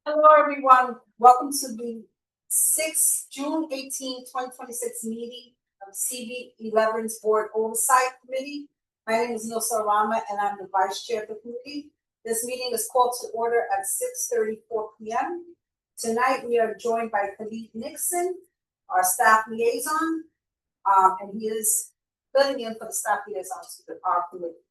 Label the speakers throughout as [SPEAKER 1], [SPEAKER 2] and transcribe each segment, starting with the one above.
[SPEAKER 1] Hello, everyone. Welcome to the June 18, 2026 meeting of CB11's Board Oversight Committee. My name is Nilsa Rama, and I'm the Vice Chair of the committee. This meeting is called to order at 6:34 p.m. Tonight, we are joined by Khalid Nixon, our staff liaison, and he is filling in for the staff liaison to our committee.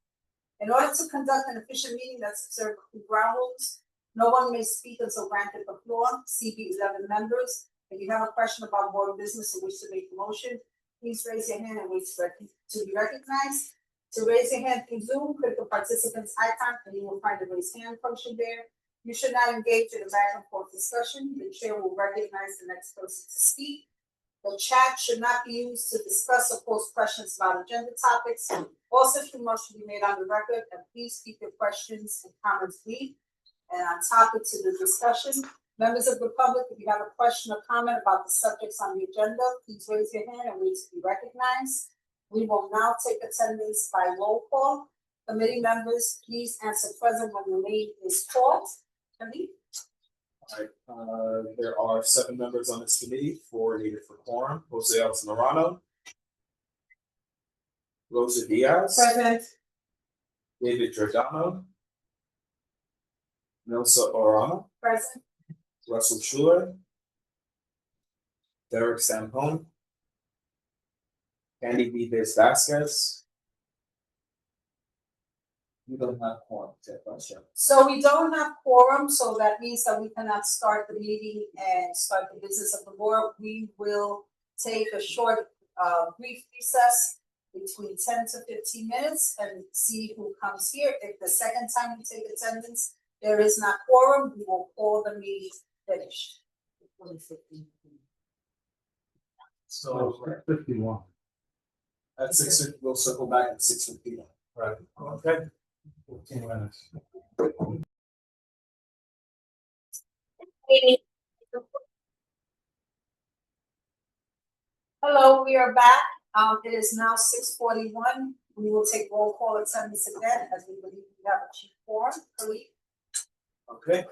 [SPEAKER 1] In order to conduct an efficient meeting that's observed the ground rules, no one may speak until granted the floor. CB11 members, if you have a question about board business or wish to make a motion, please raise your hand and wait to be recognized. To raise your hand through Zoom, click the participant's icon and you will find the raise hand function there. You should not engage in a back and forth discussion. The chair will recognize the next person to speak. The chat should not be used to discuss or pose questions about agenda topics. All such remarks should be made on the record, and please keep your questions and comments brief and on topic to the discussion. Members of the public, if you have a question or comment about the subjects on the agenda, please raise your hand and wait to be recognized. We will now take attendance by roll call. Committee members, please answer present when the name is called. Khalid?
[SPEAKER 2] All right, there are 7 members on this committee, 4 needed for quorum. Jose Altamirano, Rosa Diaz,
[SPEAKER 1] Present.
[SPEAKER 2] David Giordano, Nilsa Orama,
[SPEAKER 1] Present.
[SPEAKER 2] Russell Schuler, Derek Sampone, Candy Vives Vasquez. You don't have quorum,
[SPEAKER 1] So we don't have quorum, so that means that we cannot start the meeting and start the business of the board. We will take a short, brief recess between 10 to 15 minutes and see who comes here. If the second time we take attendance, there is not quorum, we will call the meeting finished.
[SPEAKER 2] So
[SPEAKER 3] 51.
[SPEAKER 2] at 6:50, we'll circle back at 6:50. Right. Okay.
[SPEAKER 3] 15 minutes.
[SPEAKER 1] Hello, we are back. It is now 6:41. We will take roll call attendance again as we believe we have a chief quorum. Khalid?
[SPEAKER 2] Okay,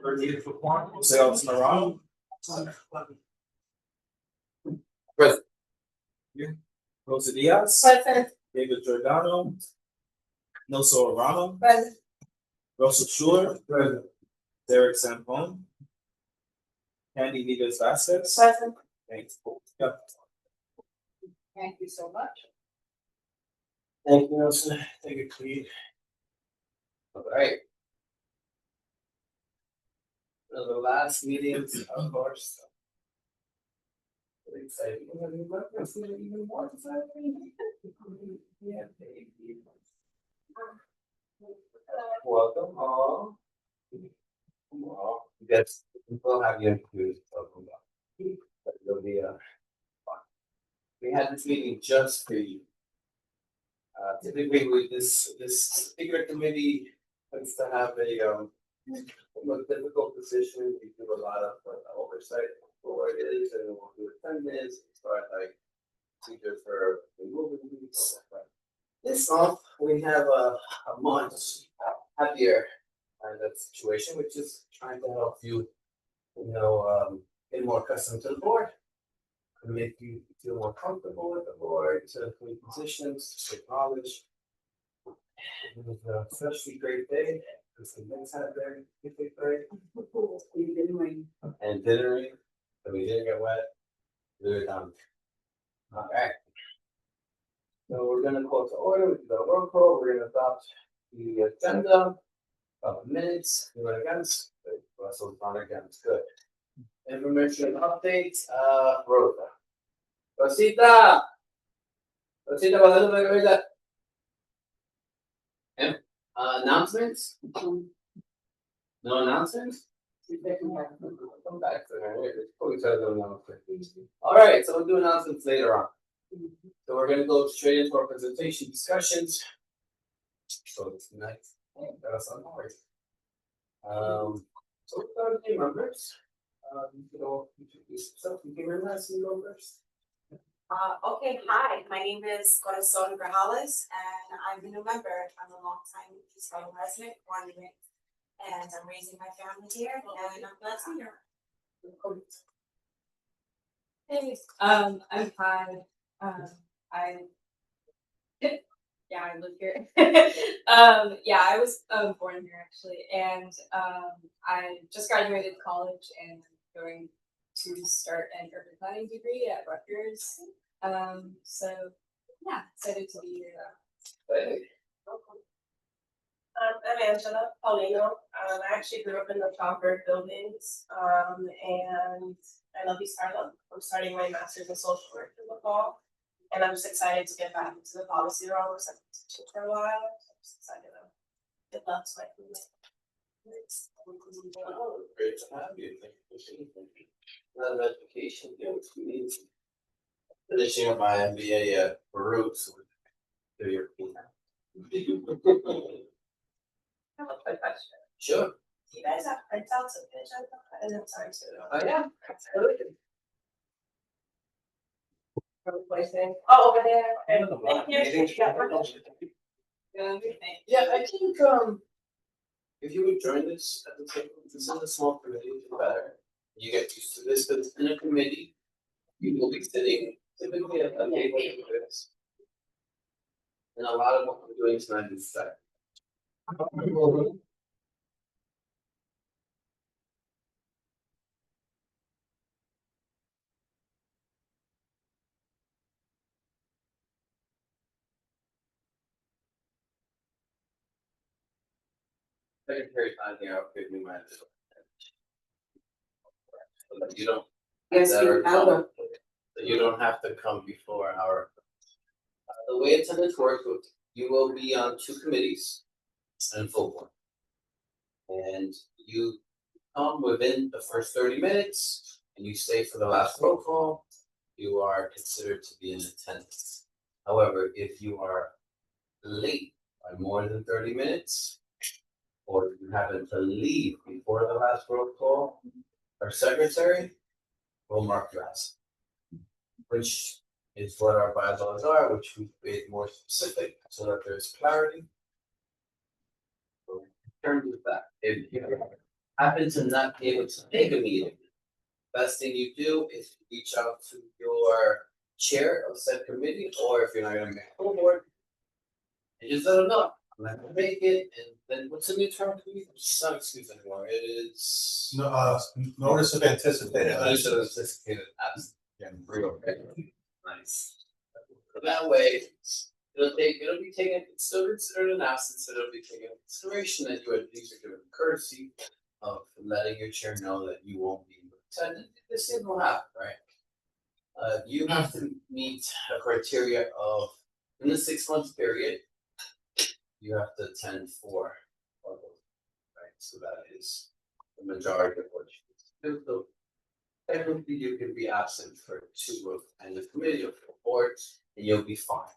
[SPEAKER 2] we're needed for quorum. Jose Altamirano. Present. Rosa Diaz.
[SPEAKER 1] Present.
[SPEAKER 2] David Giordano. Nilsa Orama.
[SPEAKER 1] Present.
[SPEAKER 2] Russell Schuler. Present. Derek Sampone. Candy Vives Vasquez.
[SPEAKER 1] Present.
[SPEAKER 2] Thanks. Yep.
[SPEAKER 1] Thank you so much.
[SPEAKER 2] Thank you, Nilsa. Thank you, Cleve.
[SPEAKER 4] All right. The last meetings, of course. Really exciting. Even more exciting. Yeah, baby. Welcome all. Come on. Yes, we'll have you included. But it'll be fun. We had this meeting just for you. Typically with this particular committee tends to have a more difficult position. We do a lot of oversight for what it is, and we'll do attendance, start like procedure for removing these. This month we have a much happier kind of situation, which is trying to help you, get more accustomed to the board, to make you feel more comfortable with the board, to take positions, to take knowledge. It was a especially great day. Because the men's had their great. And dinnering, so we didn't get wet. We were done. All right. So we're gonna call to order. We do the roll call. We're gonna adopt the agenda. Couple minutes. Anyone against? Russell's not against. Good. Information updates. Rosa. Rosita, what's that? Announcements? No announcements? Come back to her. All right, so we'll do announcements later on. So we're gonna go straight into our presentation discussions. So it's nice. That's on board. So we'll start with the members. You can all introduce yourself. You can remember us, you go first.
[SPEAKER 5] Okay, hi, my name is Corazon Grajales and I'm a new member. I'm a long time East Harlem resident, 1 year and I'm raising my family here, and I'm glad to be here. Hey, I'm 5. I yeah, I live here. Yeah, I was born here actually, and I just graduated college and I'm going to start an urban planning degree at Rutgers. So yeah, excited to be here.
[SPEAKER 6] I'm Angela Paulino. I actually grew up in the Crawford buildings, and I love East Harlem. I'm starting my master's in social work in the fall, and I'm just excited to get back into the policy role. I've been teaching for a while. I'm just excited to get back to my career.
[SPEAKER 4] Oh, great to have you. Thank you for being here. Not an education, finishing up my MBA at Baruch, so do your
[SPEAKER 6] I have a quick question.
[SPEAKER 4] Sure.
[SPEAKER 6] Do you guys have printouts of the agenda? And I'm sorry to.
[SPEAKER 4] Yeah. Absolutely.
[SPEAKER 6] Oh, over there. Okay. Thank you.
[SPEAKER 4] Yeah, I think if you would join this at the table, this is a small committee, it's better. You get used to this, but in a committee, you will be sitting typically at a table like this. And a lot of what we're doing tonight is that. Secretary time here, I'll give you my. So that you don't.
[SPEAKER 1] Yes,
[SPEAKER 4] that are
[SPEAKER 1] you have
[SPEAKER 4] come- that you don't have to come before our. The way attendance works, you will be on 2 committees and full board. And you come within the first 30 minutes and you stay for the last roll call, you are considered to be in attendance. However, if you are late by more than 30 minutes, or you happen to leave before the last roll call, our secretary will mark you absent, which is what our bylaws are, which we made more specific so that there's clarity. So, in terms of that, if you happen to not be able to make a meeting, best thing you do is reach out to your chair of said committee, or if you're not gonna make a full board, and just let them know, I'm not gonna make it, and then what's the new term? It's not excuse anymore, it is.
[SPEAKER 3] No, notice of anticipated.
[SPEAKER 4] Notice of anticipated absence. Yeah, real, nice. So that way, it'll be taken, it's still considered an absence, but it'll be taken into consideration that you at least are given courtesy of letting your chair know that you won't be attending. This thing will happen, right? You have to meet a criteria of, in the 6 month period, you have to attend 4 of those, right? So that is the majority of what you do. So technically, you can be absent for 2 of any committee or 4 boards, and you'll be fine.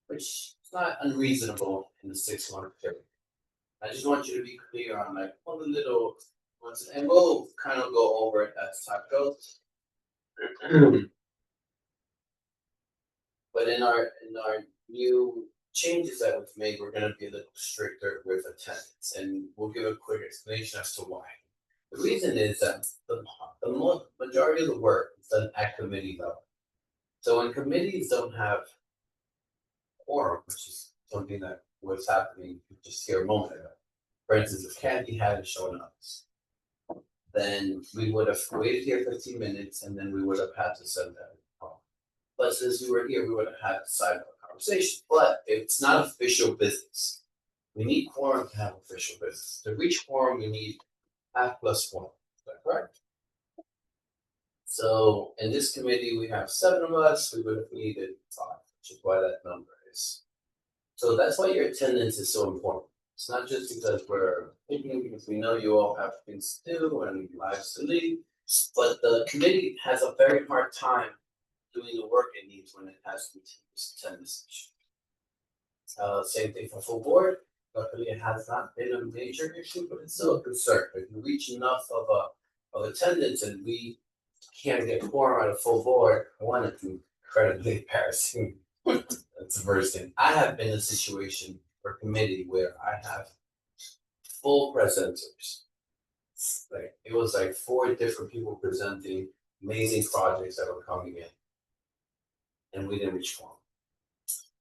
[SPEAKER 4] Which is not unreasonable in the 6 month period. I just want you to be clear on like all the little ones, and we'll kind of go over it as time goes. But in our new changes that we've made, we're gonna be a little stricter with attendance, and we'll give a quick explanation as to why. The reason is that the majority of the work is done at committee level. So when committees don't have quorum, which is something that was happening just here a moment ago. For instance, if Candy hadn't shown up, then we would have waited here 15 minutes and then we would have had to send that home. But since we were here, we would have had a sidebar conversation. But it's not official business. We need quorum to have official business. To reach quorum, we need half plus 1. Is that correct? So in this committee, we have 7 of us. We would have needed 5, which is why that number is. So that's why your attendance is so important. It's not just because we're thinking, because we know you all have things to do and lives to lead, but the committee has a very hard time doing the work it needs when it has continuous attendance issues. Same thing for full board. Luckily, it has not been a major issue, but it's still a concern. If you reach enough of attendance and we can't get quorum at a full board, one, it's incredibly embarrassing. That's the first thing. I have been in a situation or committee where I have full presenters. Like, it was like 4 different people presenting amazing projects that were coming in. And we didn't reach quorum.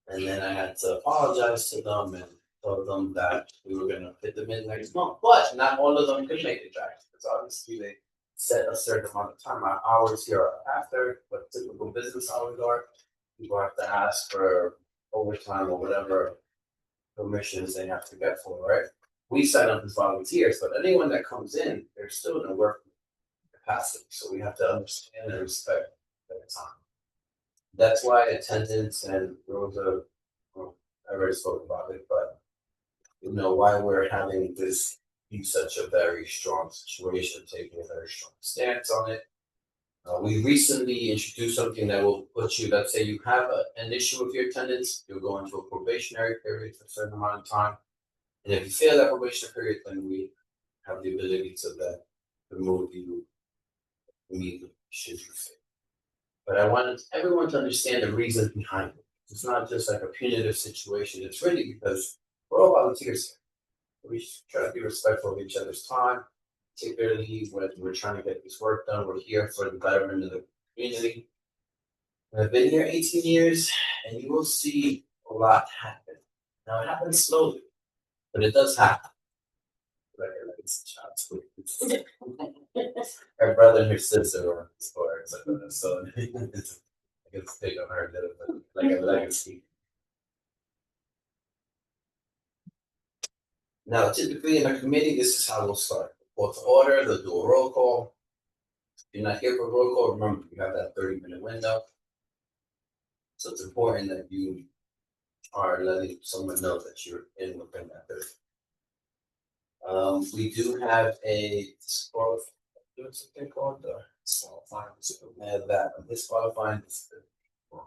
[SPEAKER 4] And then I had to apologize to them and tell them that we were gonna fit them in next month, but not all of them could make it back, because obviously they set a certain amount of time. Our hours here are after, what typical business hours are. People have to ask for overtime or whatever permissions they have to get for, right? We sign up as volunteers, but anyone that comes in, they're still in a work capacity, so we have to understand and respect their time. That's why attendance and rules of, well, I already spoke about it, but you know, why we're having this be such a very strong situation, taking a very strong stance on it. We recently introduced something that will put you, let's say you have an issue with your attendance, you'll go into a probationary period for a certain amount of time. And if you fail that probation period, then we have the ability to then remove you immediately should you fail. But I wanted everyone to understand the reason behind it. It's not just like a punitive situation, it's really because we're all volunteers here. We should try to be respectful of each other's time, particularly when we're trying to get this work done. We're here for the betterment of the community. I've been here 18 years, and you will see a lot happen. Now, it happens slowly, but it does happen. Like it's a child's her brother and her sister were or something, so it's I guess take on her a bit of like a legacy. Now, typically in a committee, this is how we'll start. Call to order, they'll do a roll call. If you're not here for a roll call, remember, you have that 30-minute window. So it's important that you are letting someone know that you're in within that 30. We do have a doing something called disqualifying. Disqualifying.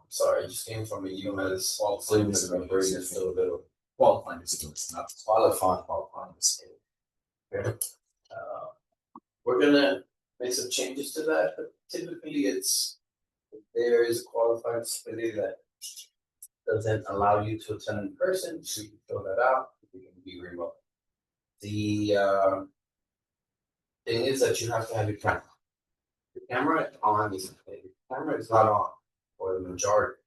[SPEAKER 4] Sorry, I just came from a UMass Zoom and my brain is still a little
[SPEAKER 2] Qualifying disability, not
[SPEAKER 4] qualifying. Okay. We're gonna make some changes to that, but typically it's, if there is a qualified disability that doesn't allow you to attend in person, so you can fill that out, you can be remote. The thing is that you have to have your camera. The camera is not on for the majority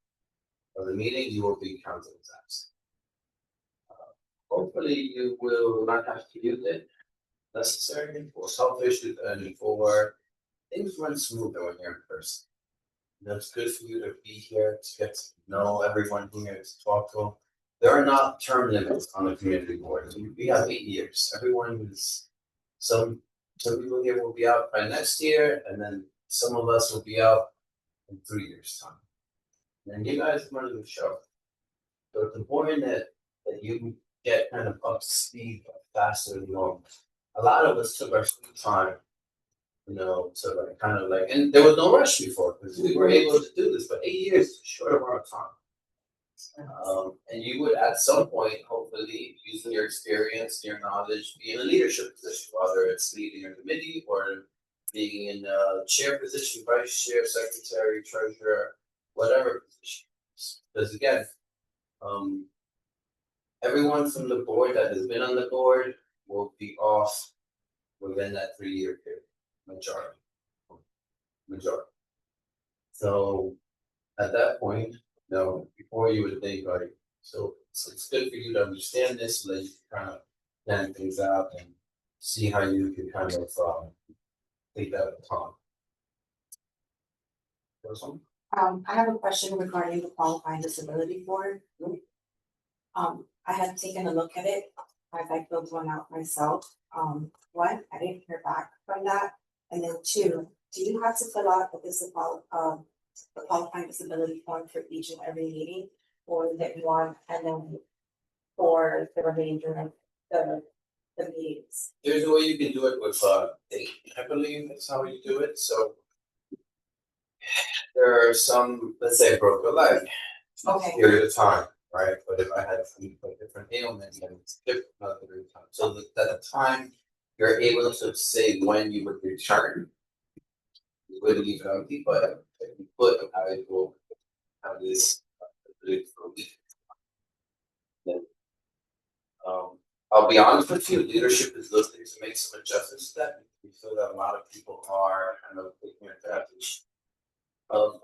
[SPEAKER 4] of the meeting, you will be counted as absent. Hopefully you will not have to use it necessarily for selfish and for things run smoother when you're in person. You know, it's good for you to be here, to get to know everyone here, to talk to them. There are not term limits on the community board. We have 8 years. Everyone is, some people here will be out by next year, and then some of us will be out in 3 years' time. And you guys run the show. So it's important that you get kind of up to speed faster than normal. A lot of us took our sweet time, you know, to like kind of like, and there was no rush before because we were able to do this, but 8 years is a short amount of time. And you would at some point, hopefully, using your experience, your knowledge, be in a leadership position, whether it's leading a committee or being in a chair position, vice chair, secretary, treasurer, whatever position. Because again, everyone from the board that has been on the board will be off within that 3-year period, majority. So at that point, you know, before you would think, like, so it's good for you to understand this so that you can kind of plan things out and see how you can kind of take that time.
[SPEAKER 7] I have a question regarding the qualifying disability board. I have taken a look at it, I filled one out myself. One, I didn't hear back from that, and then 2, do you have to fill out the qualifying disability form for each and every meeting, or is it one and then for the remainder of the meetings?
[SPEAKER 4] There's a way you can do it with date, I believe that's how you do it, so. There are some, let's say I broke a leg,
[SPEAKER 7] Okay,
[SPEAKER 4] period of time, right? But if I had a different ailment, then it's different another period of time. So that at the time, you're able to say when you would return. You would leave it empty, but if you put I will have this then I'll I'll be honest with you, leadership is looking to make some adjustments to that. We feel that a lot of people are kind of taking advantage of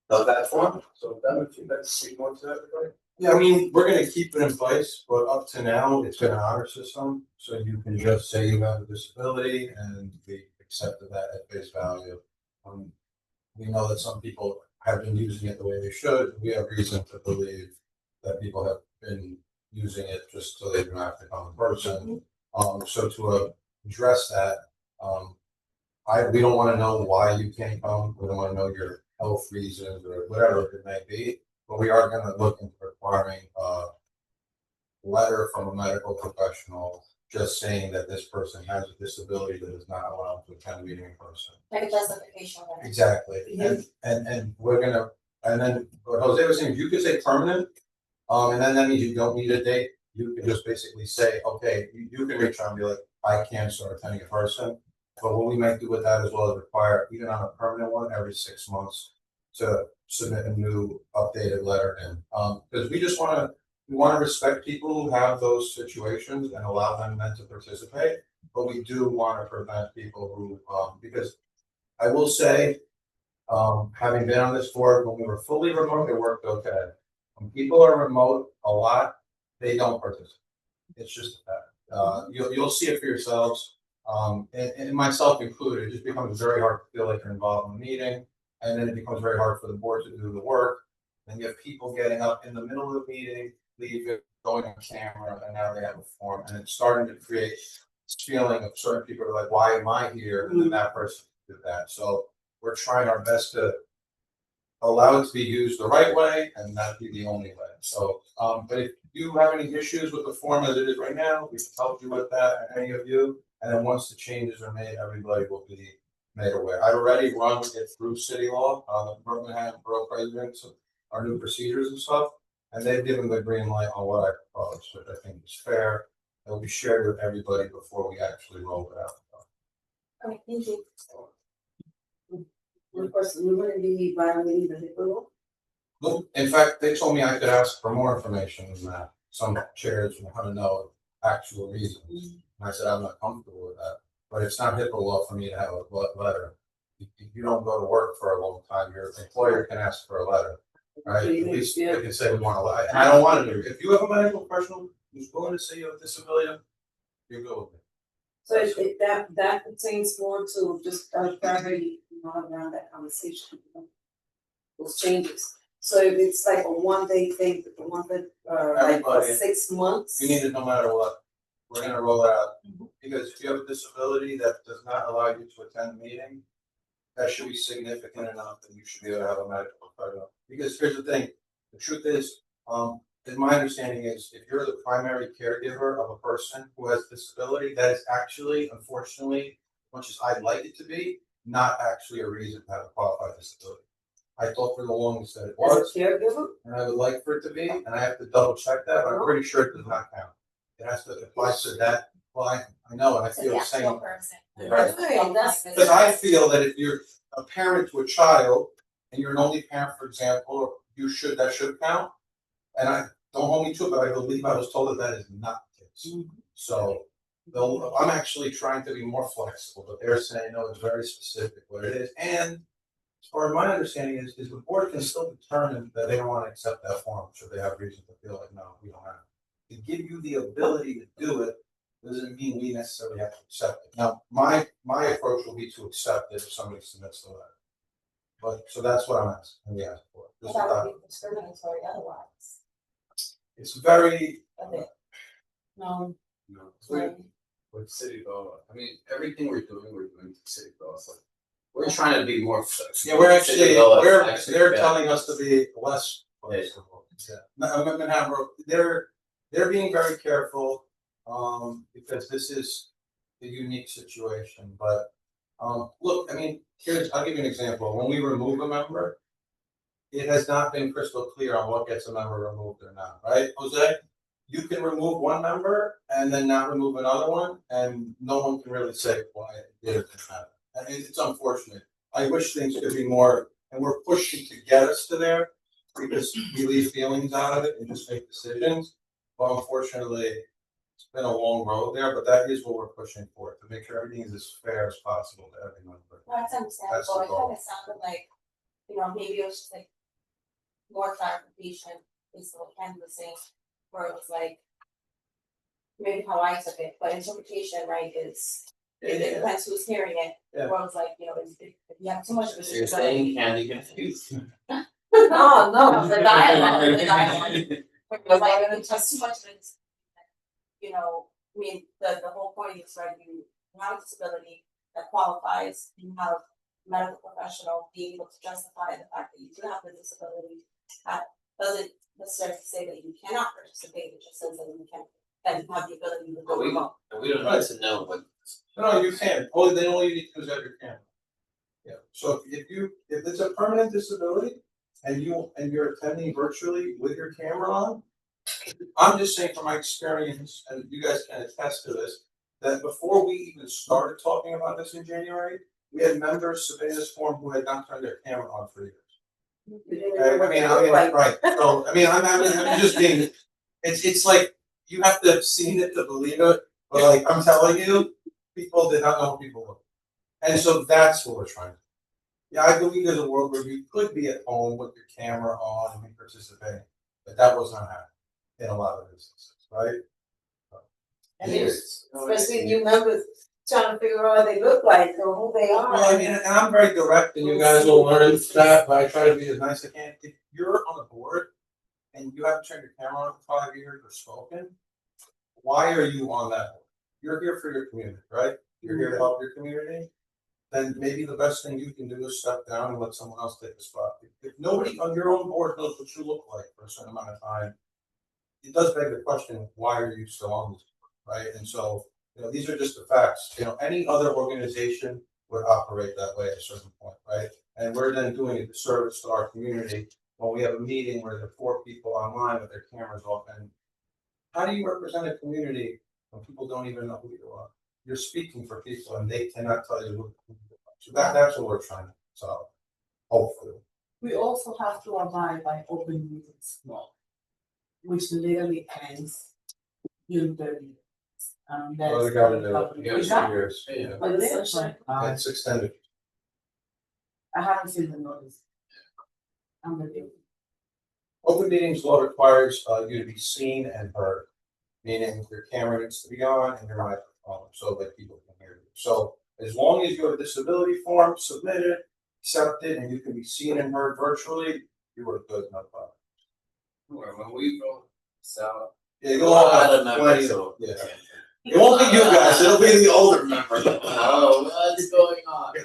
[SPEAKER 4] that form. So that if you'd like to speak more to that, everybody.
[SPEAKER 3] Yeah, I mean, we're gonna keep it in place, but up to now, it's been an honor system, so you can just say you have a disability and we accepted that at face value. We know that some people have been using it the way they should. We have reason to believe that people have been using it just so they don't have to come in person. So to address that, we don't wanna know why you can't come, we don't wanna know your health reasons or whatever it may be, but we are gonna look into requiring a letter from a medical professional just saying that this person has a disability that is not allowed to attend a meeting in person.
[SPEAKER 7] Like a justification letter.
[SPEAKER 3] Exactly, and we're gonna, and then what Jose was saying, you could say permanent, and then that means you don't need a date. You can just basically say, okay, you can reach out and be like, I can't start attending in person. But what we might do with that as well is require, even on a permanent one, every 6 months to submit a new updated letter in. Because we wanna respect people who have those situations and allow them then to participate. But we do wanna prevent people who, because I will say, having been on this board, when we were fully remote, it worked okay. When people are remote a lot, they don't participate. It's just that. You'll see it for yourselves. And myself included, it just becomes very hard to feel like you're involved in the meeting, and then it becomes very hard for the board to do the work. And you have people getting up in the middle of the meeting, leaving, going on camera, and now they have a form, and it's starting to create this feeling of certain people are like, why am I here? And then that person did that. So we're trying our best to allow it to be used the right way and not be the only way. So, but if you have any issues with the form as it is right now, we can help you with that, any of you. And then once the changes are made, everybody will be made aware. I've already run it through city law, the Birmingham Borough Presidents, our new procedures and stuff. And they've given the green light on what I proposed, which I think is fair. It'll be shared with everybody before we actually roll it out.
[SPEAKER 7] Okay, thank you.
[SPEAKER 1] Of course, we wouldn't be violating the HIPAA law.
[SPEAKER 3] Look, in fact, they told me I could ask for more information than that. Some chairs want to know actual reasons. And I said, I'm not comfortable with that, but it's not HIPAA law for me to have a letter. If you don't go to work for a long time, your employer can ask for a letter, right? At least they can say we want a letter. And I don't want to do it. If you have a medical professional who's willing to say you have a disability, you go with it.
[SPEAKER 1] So if that pertains more to just primarily, around that conversation, those changes. So if it's like a 1 day thing, the one that like for
[SPEAKER 3] Everybody.
[SPEAKER 1] 6 months.
[SPEAKER 3] You need it no matter what. We're gonna roll it out. Because if you have a disability that does not allow you to attend a meeting, that should be significant enough that you should be able to have a medical professional. Because here's the thing, the truth is, my understanding is if you're the primary caregiver of a person who has a disability, that is actually, unfortunately, as much as I'd like it to be, not actually a reason to have a qualified disability. I thought for the longest that it was,
[SPEAKER 1] Caregiver?
[SPEAKER 3] and I would like for it to be, and I have to double check that, but I'm pretty sure it does not count. It has to apply to that, well, I know, and I feel the same. Right. Because I feel that if you're a parent to a child and you're an only parent, for example, that should count. And I don't hold me to it, but I believe I was told that is not the case. So I'm actually trying to be more flexible, but they're saying no, it's very specific what it is. And as far as my understanding is the board can still determine that they don't want to accept that form, so they have reason to feel like no, we don't have it. To give you the ability to do it doesn't mean we necessarily have to accept it. Now, my approach will be to accept it if somebody submits the letter. But so that's what I'm asking, and we ask for. Just
[SPEAKER 7] That would be discriminatory otherwise.
[SPEAKER 3] it's very
[SPEAKER 7] No.
[SPEAKER 4] With city law, I mean, everything we're doing to city law. So we're trying to be more flexible.
[SPEAKER 3] yeah, we're actually they're
[SPEAKER 4] yeah.
[SPEAKER 3] telling us to be less flexible. Yeah. They're being very careful because this is a unique situation. But look, I mean, I'll give you an example. When we remove a member, it has not been crystal clear on what gets a member removed or not, right, Jose? You can remove one member and then not remove another one, and no one can really say why it did or didn't happen. I mean, it's unfortunate. I wish things could be more, and we're pushing to get us to there because we leave feelings out of it and just make decisions. But unfortunately, It's been a long road there, but that is what we're pushing for, to make sure everything is as fair as possible to everyone.
[SPEAKER 7] Well, that's understandable,
[SPEAKER 3] That's the
[SPEAKER 7] it
[SPEAKER 3] goal.
[SPEAKER 7] kind of sounded like, you know, maybe it was just like. More clarification, is what Ken was saying, where it was like. Maybe how I took it, but interpretation, right, is, it depends who's hearing it,
[SPEAKER 3] Yeah.
[SPEAKER 7] where it's like, you know, if you have too much of a.
[SPEAKER 4] So you're saying candy confused?
[SPEAKER 1] No,
[SPEAKER 7] The dialogue, the dialogue. It was like, if it's just too much of it. You know, I mean, the whole point is, right, you have a disability that qualifies, you have a medical professional being able to justify the fact that you do have the disability. That doesn't necessarily say that you cannot participate, it just says that you can, that you have the ability to
[SPEAKER 4] But
[SPEAKER 7] go
[SPEAKER 4] we
[SPEAKER 7] along.
[SPEAKER 4] don't need to know what.
[SPEAKER 3] No, you can, then all you need to do is have your camera. Yeah, so if it's a permanent disability and you're attending virtually with your camera on. I'm just saying from my experience, and you guys can attest to this, that before we even started talking about this in January, we had members submitting this form who had not turned their camera on for years. Okay, I mean, right, so, I'm just being, it's like, you have to have seen it to believe it, but like, I'm telling you, people did not know people look. And so that's what we're trying to do. Yeah, I believe there's a world where you could be at home with your camera on and be participating, but that was not happening in a lot of instances, right?
[SPEAKER 1] And especially new members trying to figure out what they look like or who they are.
[SPEAKER 3] Well, I mean, and I'm very direct, and you guys will learn that, but I try to be as nice as I can. If you're on the board and you haven't turned your camera on for 5 years or spoken, why are you on that board? You're here for your community, right? You're here to help your community. Then maybe the best thing you can do is step down and let someone else take the spot. If nobody on your own board knows what you look like for a certain amount of time, it does beg the question, why are you still on this board, right? And so, these are just the facts. Any other organization would operate that way at a certain point, right? And we're then doing a disservice to our community when we have a meeting where there are 4 people online with their cameras off. And how do you represent a community when people don't even know who you are? You're speaking for people and they cannot tell you who you are. So that's what we're trying to solve, hopefully.
[SPEAKER 8] We also have to abide by open meetings law, which literally ends June 30th.
[SPEAKER 3] Well, we gotta do it.
[SPEAKER 8] Is that-
[SPEAKER 3] Years.
[SPEAKER 4] Yeah.
[SPEAKER 8] But it's
[SPEAKER 3] It's extended.
[SPEAKER 8] I haven't seen the notice. I'm with you.
[SPEAKER 3] Open meetings law requires you to be seen and heard, meaning your camera needs to be on and your microphone so that people can hear you. So as long as you have a disability form submitted, accepted, and you can be seen and heard virtually, you are good, no problem.
[SPEAKER 4] When we go south.
[SPEAKER 3] Yeah, you'll all have plenty of, yeah. It won't be you guys, it'll be the older members.
[SPEAKER 4] Oh, what's going on?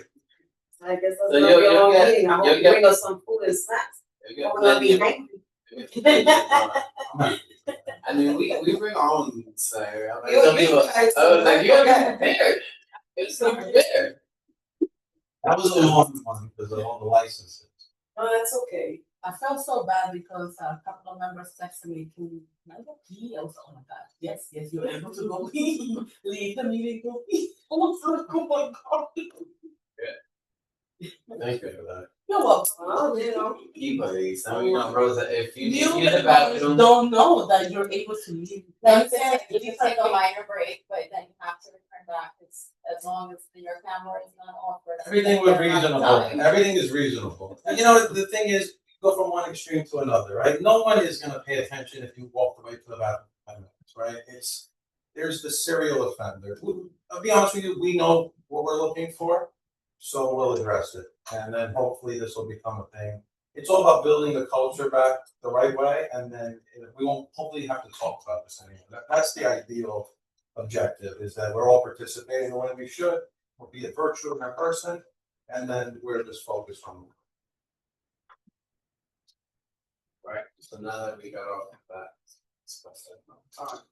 [SPEAKER 1] I guess that's
[SPEAKER 4] So
[SPEAKER 1] gonna
[SPEAKER 4] you'll
[SPEAKER 1] be a long
[SPEAKER 4] get-
[SPEAKER 1] meeting, I hope
[SPEAKER 4] you'll
[SPEAKER 1] you
[SPEAKER 4] get-
[SPEAKER 1] bring us some food and snacks.
[SPEAKER 4] We got
[SPEAKER 1] We're gonna be
[SPEAKER 4] plenty
[SPEAKER 1] hungry.
[SPEAKER 4] I mean, we bring our own so I'm like,
[SPEAKER 1] You-
[SPEAKER 4] some
[SPEAKER 1] you
[SPEAKER 4] people,
[SPEAKER 1] guys-
[SPEAKER 4] I was like, you gotta be prepared. It's not prepared.
[SPEAKER 3] That was a long one because of all the licenses.
[SPEAKER 1] Oh, that's okay.
[SPEAKER 8] I felt so bad because a couple of members texted me to, I was oh my god, yes, you're able to go leave the meeting, go pee. I was like, oh my god.
[SPEAKER 4] Thank you for that.
[SPEAKER 8] You're welcome.
[SPEAKER 1] Well,
[SPEAKER 4] Everybody, some of you know, Rosa, if you need
[SPEAKER 8] You
[SPEAKER 4] to use the bathroom.
[SPEAKER 8] don't know that you're able to leave.
[SPEAKER 7] Then if you take a minor break, but then you have to return back, it's as long as your camera is not offered.
[SPEAKER 3] Everything was reasonable, everything is reasonable. And the thing is, you go from one extreme to another, right? No one is gonna pay attention if you walk away to the bathroom for 10 minutes, right? There's the serial offender. I'll be honest with you, we know what we're looking for, so we'll address it. And then hopefully this will become a thing. It's all about building the culture back the right way, and then we won't hopefully have to talk about this anymore. That's the ideal objective, is that we're all participating the way we should, be it virtual or in person, and then we're just focused on.
[SPEAKER 4] Right, so now that we got off that discuss that time.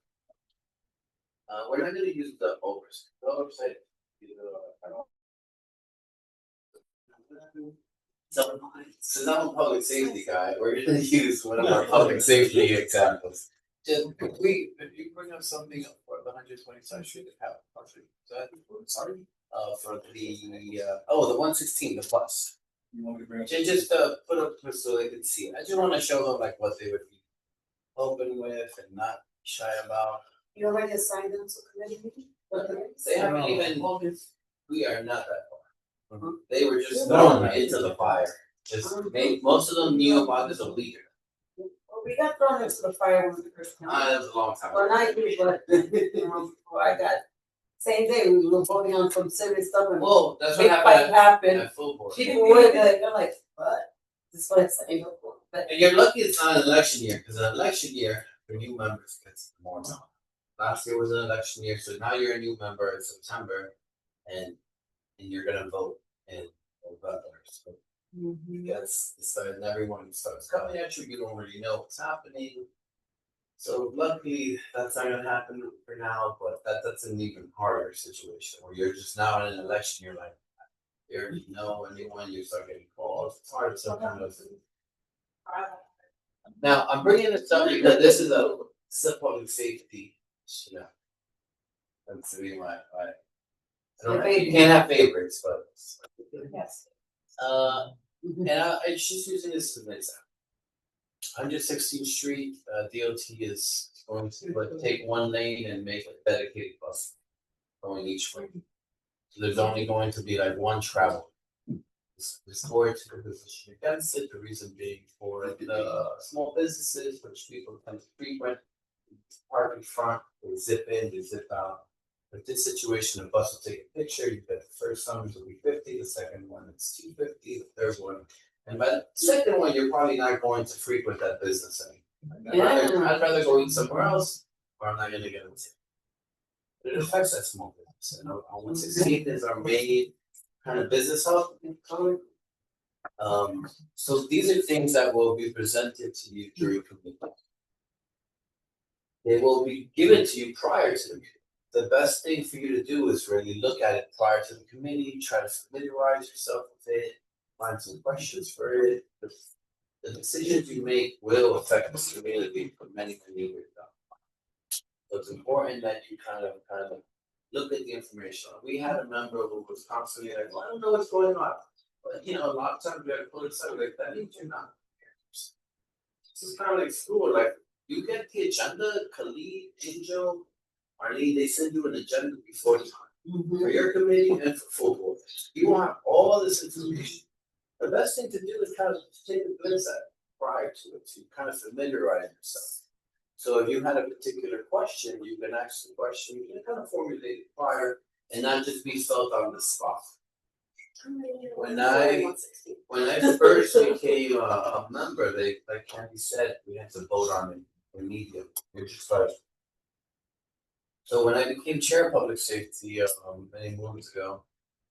[SPEAKER 4] We're not gonna use the oversight. The oversight, I don't. So, since I'm a public safety guy, we're gonna use one of our public safety examples. Just if you bring up something for the 122nd Street, sorry, for the 116, the bus.
[SPEAKER 2] You want me to bring up?
[SPEAKER 4] Just put up so they can see it. I just wanna show them like what they would be open with and not shy about.
[SPEAKER 1] You already assigned them to committee meeting?
[SPEAKER 4] They haven't even, we are not that far. They were just
[SPEAKER 3] No.
[SPEAKER 4] thrown into the fire, most of them knew about this a week ago.
[SPEAKER 1] Well, we got thrown into the fire when we first came.
[SPEAKER 4] That was a long time
[SPEAKER 1] Well,
[SPEAKER 4] ago.
[SPEAKER 1] not you, but, well, I got, same day, we were voting on some serious stuff and.
[SPEAKER 4] Well, that's what
[SPEAKER 1] Big fight
[SPEAKER 4] happened
[SPEAKER 1] happened.
[SPEAKER 4] at full board.
[SPEAKER 1] She didn't wait, they're like, what? This is what it's saying, but.
[SPEAKER 4] And you're lucky it's not an election year, because an election year, for new members gets more time. Last year was an election year, so now you're a new member in September, and you're gonna vote in November, so. Because and everyone starts coming at you, you don't really know what's happening. So luckily, that's not gonna happen for now, but that's an even harder situation, where you're just now in an election, you're like, you already know anyone, you start getting calls, it's hard to kind of. Now, I'm bringing this up because this is a public safety, you know. That's the reason why, I don't know, you can't have favorites, but.
[SPEAKER 1] Yes.
[SPEAKER 4] And it's just using this as an example. 116th Street, DOT is going to take one lane and make a dedicated bus going each way. So there's only going to be like one travel. This board took a position against it, the reason being for the small businesses, which people tend to frequent, park in front, they zip in, they zip out. But this situation, a bus will take a picture, you get the first summons will be 50, the second one is 250, the third one. And by the second one, you're probably not going to frequent that business anymore. I'd rather go eat somewhere else, or I'm not gonna get it. But it affects that small business, and on 116th is our main kind of business hub. So these are things that will be presented to you during committee. They will be given to you prior to the meeting. The best thing for you to do is really look at it prior to the committee, try to familiarize yourself with it, find some questions for it. The decisions you make will affect the community for many years down the line. So it's important that you kind of look at the information. We had a member who was constantly like, well, I don't know what's going on. But a lot of times we have to put it aside, like that means you're not. This is kind of like school, like you get the agenda, Khalid, Angel, Arlene, they send you an agenda before time for your committee and for full board. You will have all this information. The best thing to do is kind of take a glimpse at it prior to it, to kind of familiarize yourself. So if you had a particular question, you can ask the question, you can kind of formulate it prior and not just be felt on the spot. When I first became a member, they, like Candy said, we had to vote on it immediately. It just started. So when I became chair of public safety many months ago,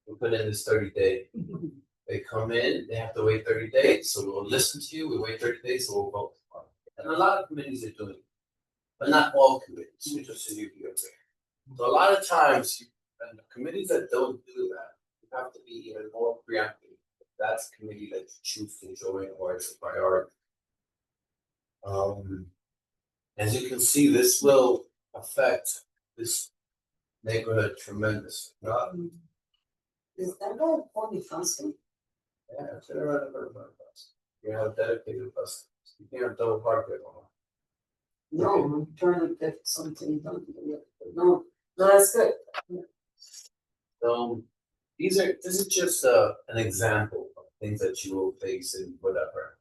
[SPEAKER 4] we put in this 30-day. They come in, they have to wait 30 days, so we'll listen to you, we wait 30 days, so we'll vote. And a lot of committees are doing it, but not all committees, just so you be aware. So a lot of times, and the committees that don't do that, you have to be even more preemptive. That's a committee that you choose to join or it's a priority. As you can see, this will affect this neighborhood tremendously.
[SPEAKER 1] Is that all only function?
[SPEAKER 4] Yeah, it's around a bus. You have dedicated bus. You can't have double park there.
[SPEAKER 1] No, I'm trying to get something done. No, that's good.
[SPEAKER 4] So this is just an example of things that you will face in whatever.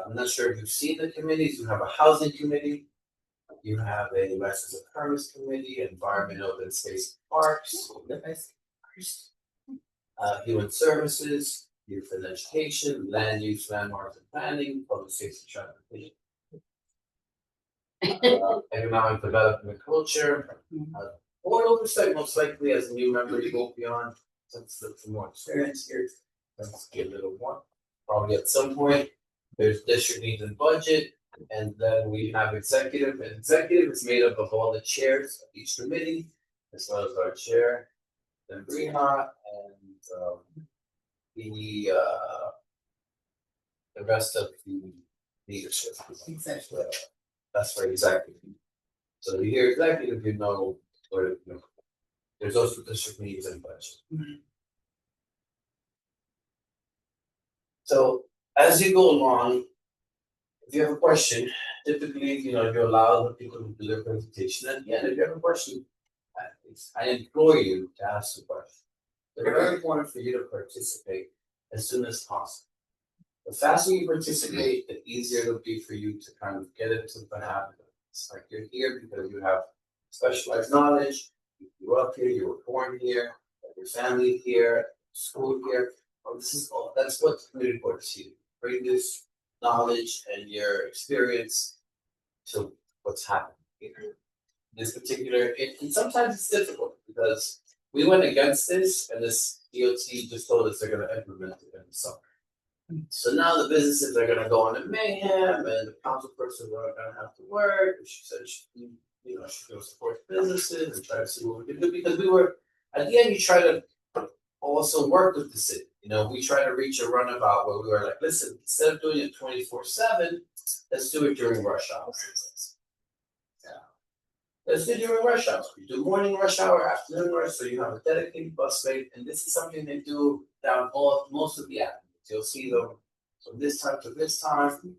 [SPEAKER 4] I'm not sure if you've seen the committees. You have a housing committee. You have a license and permits committee, environment, open space, parks, human services, youth and education, land use, landmarks and planning, public safety, transportation. Economic development and culture. Board oversight, most likely as a new member, you go beyond, let's look for more experience here. Let's get a little more. Probably at some point, there's district needs and budget, and then we have executive. And executive is made up of all the chairs of each committee, as well as our chair, then Briha, and the rest of the leadership.
[SPEAKER 8] Exactly.
[SPEAKER 4] That's for executive. So you hear executive, you know where to go. There's also district needs and budget. So as you go along, If you have a question, typically, you allow the people to do their presentation, and yeah, if you have a question, I implore you to ask the question. It's very important for you to participate as soon as possible. The faster you participate, the easier it'll be for you to kind of get into the habit. It's like you're here because you have specialized knowledge, you grew up here, you were born here, your family here, school here. Well, this is all, that's what the community board is here. Bring this knowledge and your experience to what's happening here. This particular, and sometimes it's difficult because we went against this and this DOT just told us they're gonna implement it in the summer. So now the businesses are gonna go into mayhem and the council persons are gonna have to work. She said she's gonna support businesses and try to see what we can do because we were, at the end, you try to also work with the city. We try to reach a runabout where we were like, listen, instead of doing it 24/7, let's do it during rush hour. Yeah. Let's do it during rush hour. You do morning rush hour, afternoon rush, so you have a dedicated bus rate, and this is something they do down most of the avenues. You'll see them from this time to this time.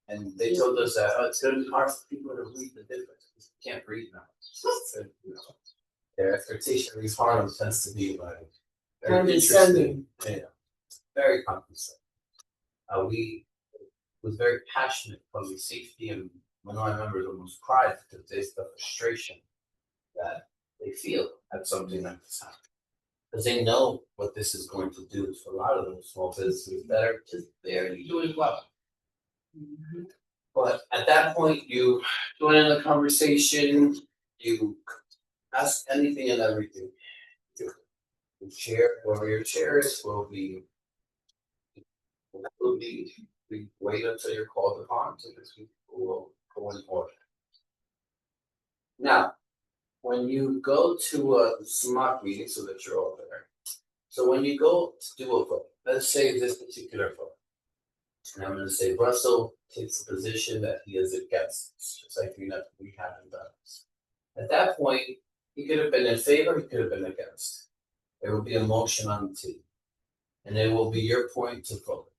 [SPEAKER 4] And they told us that it's gonna be hard for people to read the difference. You can't read now. So, their expectation of these Harlem tends to be like very interesting. Yeah, very compensating. We was very passionate about the safety, and one of my members almost cried because there's the frustration that they feel at something like this happen. Because they know what this is going to do to a lot of those small businesses that are just barely doing well. But at that point, you join in the conversation, you ask anything and everything. The chair, whoever your chair is, we wait until you're called upon to this will go in order. Now, when you go to a SMOC meeting, so that you're all there. So when you go to do a vote, let's say this particular vote, and I'm going to say Russell takes the position that he is against, just like we haven't done this. At that point, he could have been in favor, he could have been against. There will be a motion on the table, and it will be your point to vote.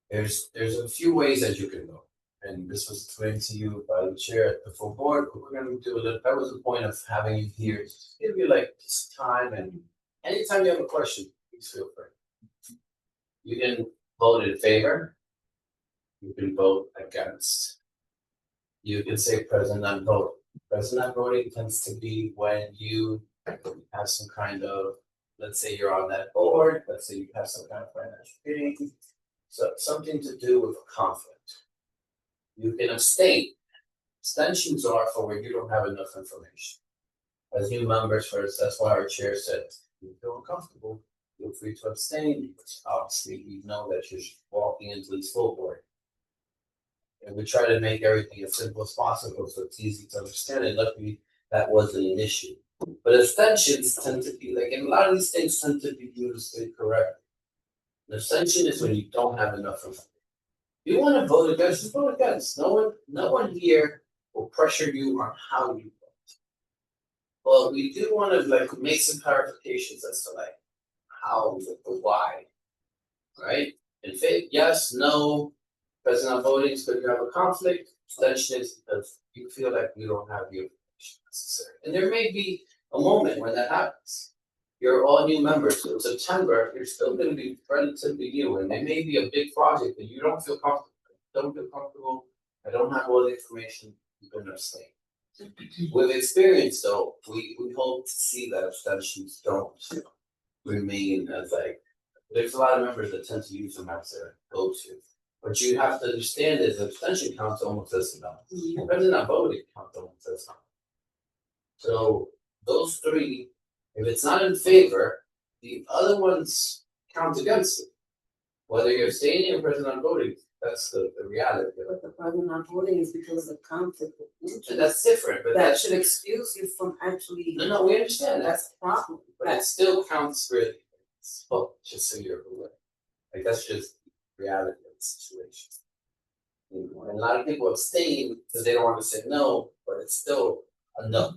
[SPEAKER 4] There's a few ways that you can vote, and this was explained to you by the chair at the full board. But we're going to do that. That was the point of having you here. Just give you like this time, and anytime you have a question, please feel free. You can vote in favor. You can vote against. You can say present not voting. Present not voting tends to be when you have some kind of, let's say you're on that board, let's say you have some kind of financial gain, so something to do with conflict. You can abstain. Abstentions are for when you don't have enough information. As new members first, that's why our chair said, if you feel uncomfortable, feel free to abstain, because obviously we know that you're walking into this full board. And we try to make everything as simple as possible so it's easy to understand, and luckily that wasn't an issue. But abstentions tend to be, like, and a lot of these things tend to be used incorrectly. An abstention is when you don't have enough information. If you want to vote against, just vote against. No one here will pressure you on how you vote. Well, we do want to make some clarifications as to how, why, right? In faith, yes, no. Present not voting is because you have a conflict. Abstention is because you feel like you don't have the information necessary. And there may be a moment when that happens. You're all new members, so in September, you're still going to be relatively new, and there may be a big project that you don't feel comfortable. I don't have all the information. You're going to abstain. With experience, though, we hope to see that abstentions don't remain as there's a lot of members that tend to use them as their go-to. What you have to understand is abstention counts almost as enough. Present not voting counts almost as enough. So those three, if it's not in favor, the other ones count against it. Whether you're abstaining or present not voting, that's the reality.
[SPEAKER 8] But the present not voting is because of conflict of interest.
[SPEAKER 4] And that's different, but
[SPEAKER 8] That should excuse you from actually.
[SPEAKER 4] No, we understand that.
[SPEAKER 8] That's the problem.
[SPEAKER 4] But it still counts for it. Well, just so you're aware. That's just reality of the situation. And a lot of people abstain because they don't want to say no, but it's still a no.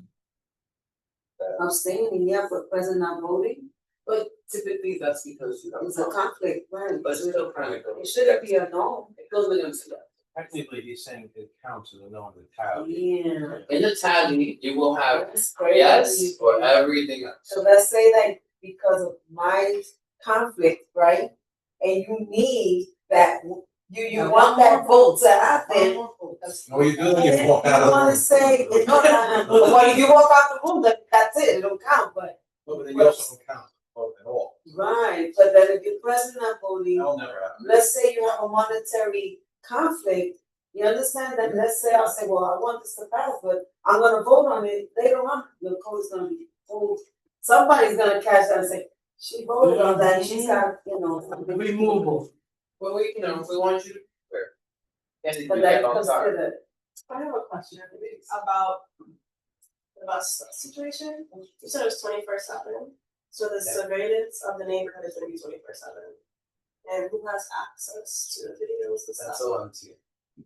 [SPEAKER 8] Abstaining, yeah, but present not voting, but
[SPEAKER 4] typically that's because you
[SPEAKER 1] It's a conflict, right?
[SPEAKER 4] but it's still kind of
[SPEAKER 1] It shouldn't be a no.
[SPEAKER 4] it goes against that.
[SPEAKER 3] Technically, he's saying it counts as a no on the tally.
[SPEAKER 1] Yeah.
[SPEAKER 4] In the tally, you will have
[SPEAKER 1] That's crazy.
[SPEAKER 4] yes for everything else.
[SPEAKER 1] So let's say that because of my conflict, right? And you need that, you want that vote to happen.
[SPEAKER 3] No, you do when you walk out of
[SPEAKER 1] You
[SPEAKER 3] the
[SPEAKER 1] wanna
[SPEAKER 3] room.
[SPEAKER 1] say, well, if you walk out the room, that's it, it don't count, but.
[SPEAKER 3] No, but then you also don't count vote at all.
[SPEAKER 1] Right, but then if you're present not voting,
[SPEAKER 3] That'll never happen.
[SPEAKER 1] let's say you have a monetary conflict, you understand that, let's say I'll say, well, I want this to pass, but I'm gonna vote on it, later on, the code is gonna be pulled. Somebody's gonna catch that and say, she voted on that, she's got,
[SPEAKER 8] Removal.
[SPEAKER 4] Well, we want you to be fair. And you
[SPEAKER 1] but
[SPEAKER 4] do
[SPEAKER 1] that
[SPEAKER 4] that all the
[SPEAKER 1] comes
[SPEAKER 4] time.
[SPEAKER 1] to the.
[SPEAKER 6] I have a question about the bus situation. You said it was 24/7, so the
[SPEAKER 4] Yeah.
[SPEAKER 6] surveillance of the neighborhood is gonna be 24/7. And who has access to the videos and
[SPEAKER 4] That's
[SPEAKER 6] stuff?
[SPEAKER 4] all MTA.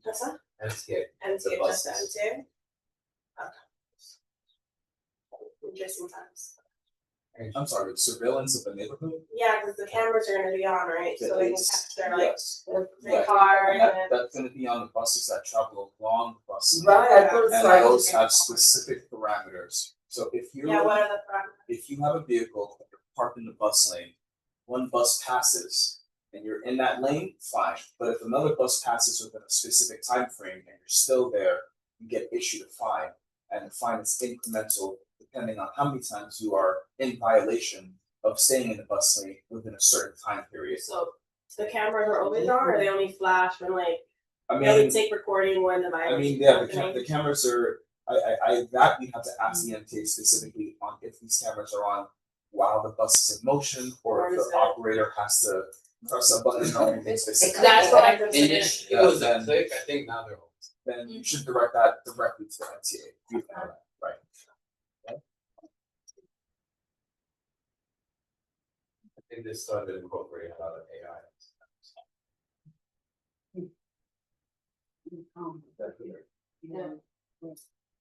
[SPEAKER 6] That's it?
[SPEAKER 4] MTA.
[SPEAKER 6] MTA,
[SPEAKER 4] The
[SPEAKER 6] just the
[SPEAKER 4] buses.
[SPEAKER 6] MTA? Okay. Interesting times.
[SPEAKER 2] I'm sorry, surveillance of the neighborhood?
[SPEAKER 6] Yeah, because the cameras are gonna be on, right? So they can
[SPEAKER 2] Yes.
[SPEAKER 6] capture like
[SPEAKER 2] Yes.
[SPEAKER 6] the car and then.
[SPEAKER 2] That's gonna be on the buses that travel along the bus.
[SPEAKER 1] Right, I thought
[SPEAKER 2] And
[SPEAKER 1] it's like.
[SPEAKER 2] those have specific parameters. So if you're.
[SPEAKER 6] Yeah, what are the parameters?
[SPEAKER 2] If you have a vehicle that you're parked in the bus lane, one bus passes and you're in that lane, fine. But if another bus passes within a specific time frame and you're still there, you get issued a fine. And the fine is incremental depending on how many times you are in violation of staying in the bus lane within a certain time period.
[SPEAKER 6] So the cameras are always on, or they only flash when like,
[SPEAKER 2] I
[SPEAKER 6] they only
[SPEAKER 2] mean,
[SPEAKER 6] take recording when the violation is
[SPEAKER 2] yeah,
[SPEAKER 6] happening?
[SPEAKER 2] the cameras are, that we have to ask the MTA specifically on if these cameras are on while the bus is in motion, or if the operator has to press a button or anything specific.
[SPEAKER 6] That's what I'm considering.
[SPEAKER 4] Initially, it was a click, I think now they're all.
[SPEAKER 2] Then you should direct that directly to the MTA. You know that, right?
[SPEAKER 4] I think they started incorporating a lot of AI.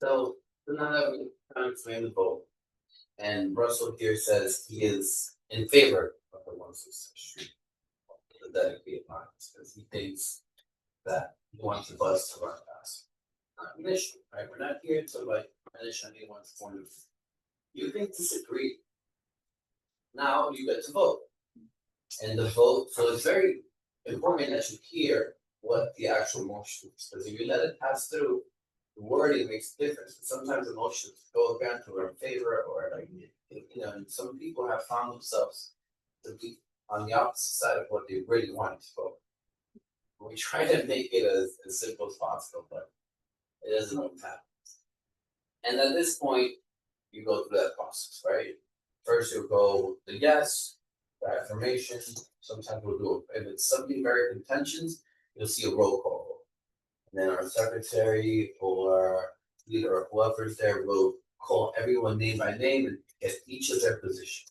[SPEAKER 4] So now that we kind of explained the vote, and Russell here says he is in favor of the 166th Street, the dedicated lines, because he thinks that he wants the bus to run fast. Not an issue, right? We're not here to like punish anyone's point of view. You can disagree. Now you get to vote. And the vote, so it's very important that you hear what the actual motion is, because if you let it pass through, the wording makes a difference. Sometimes emotions go against or in favor, or like, and some people have found themselves to be on the opposite side of what they really want to vote. We try to make it as simple as possible, but it doesn't always happen. And at this point, you go through that process, right? First, you'll go the yes, the affirmation. Sometimes we'll do it. If it's something very contentious, you'll see a roll call. And then our secretary or leader or whoever's there will call everyone name by name and get each of their position.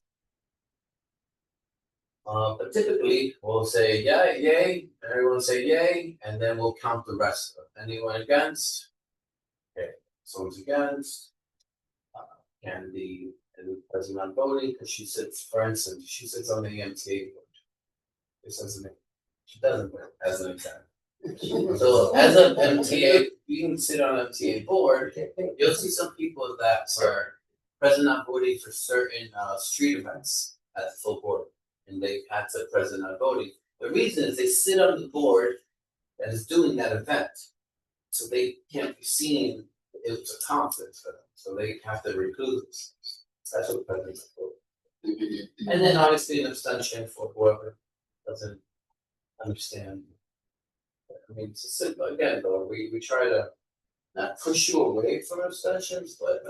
[SPEAKER 4] But typically we'll say yay, everyone say yay, and then we'll count the rest of them. Anyone against? Okay, someone's against. And the person not voting because she sits, for instance, she sits on the MTA board. This as an she doesn't vote as an example. So as an MTA, you can sit on MTA board, you'll see some people that were present not voting for certain street events at the full board. And they had to present not voting. The reason is they sit on the board that is doing that event. So they can't be seen, it's a conflict for them, so they have to recluse themselves. That's what president vote. And then obviously an abstention for whoever doesn't understand. I mean, it's simple, again, though, we try to not push you away from abstentions, but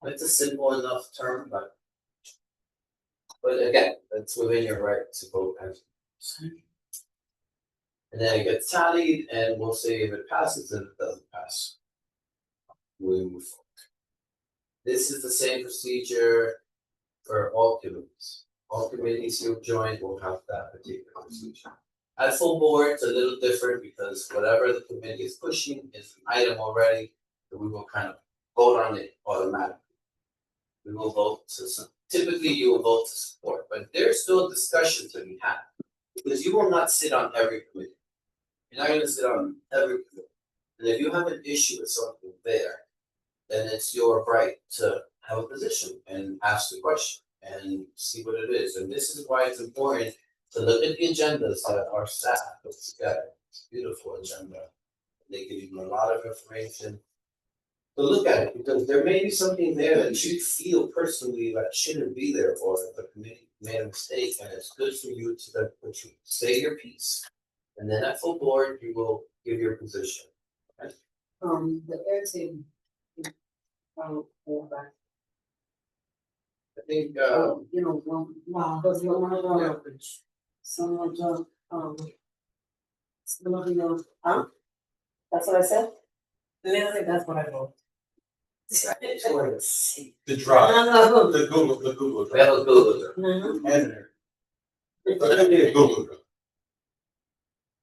[SPEAKER 4] it's a simple enough term, but again, it's within your right to vote as. And then it gets tallied, and we'll say if it passes and it doesn't pass. We move forward. This is the same procedure for all committees. All committees you've joined will have that particular procedure. At full board, it's a little different because whatever the committee is pushing is an item already, so we will kind of vote on it automatically. We will vote to typically you will vote to support, but there's still discussions to be had. Because you will not sit on every committee. You're not gonna sit on every committee. And if you have an issue with something there, then it's your right to have a position and ask the question and see what it is. And this is why it's important to look at the agendas that our staff puts together. It's a beautiful agenda. They give you a lot of information. But look at it, because there may be something there that you feel personally that shouldn't be there, or the committee made a mistake, and it's good for you to then put you say your piece. And then at full board, you will give your position.
[SPEAKER 8] The air team.
[SPEAKER 4] I think
[SPEAKER 8] You know, wow, because you're one of the, some of the, some of the,
[SPEAKER 6] That's what I said?
[SPEAKER 8] literally, that's what I wrote.
[SPEAKER 3] The drive, the Google
[SPEAKER 4] we have
[SPEAKER 3] Drive.
[SPEAKER 4] a Google.
[SPEAKER 8] Mhm.
[SPEAKER 3] And there. It's gonna be a Google Drive.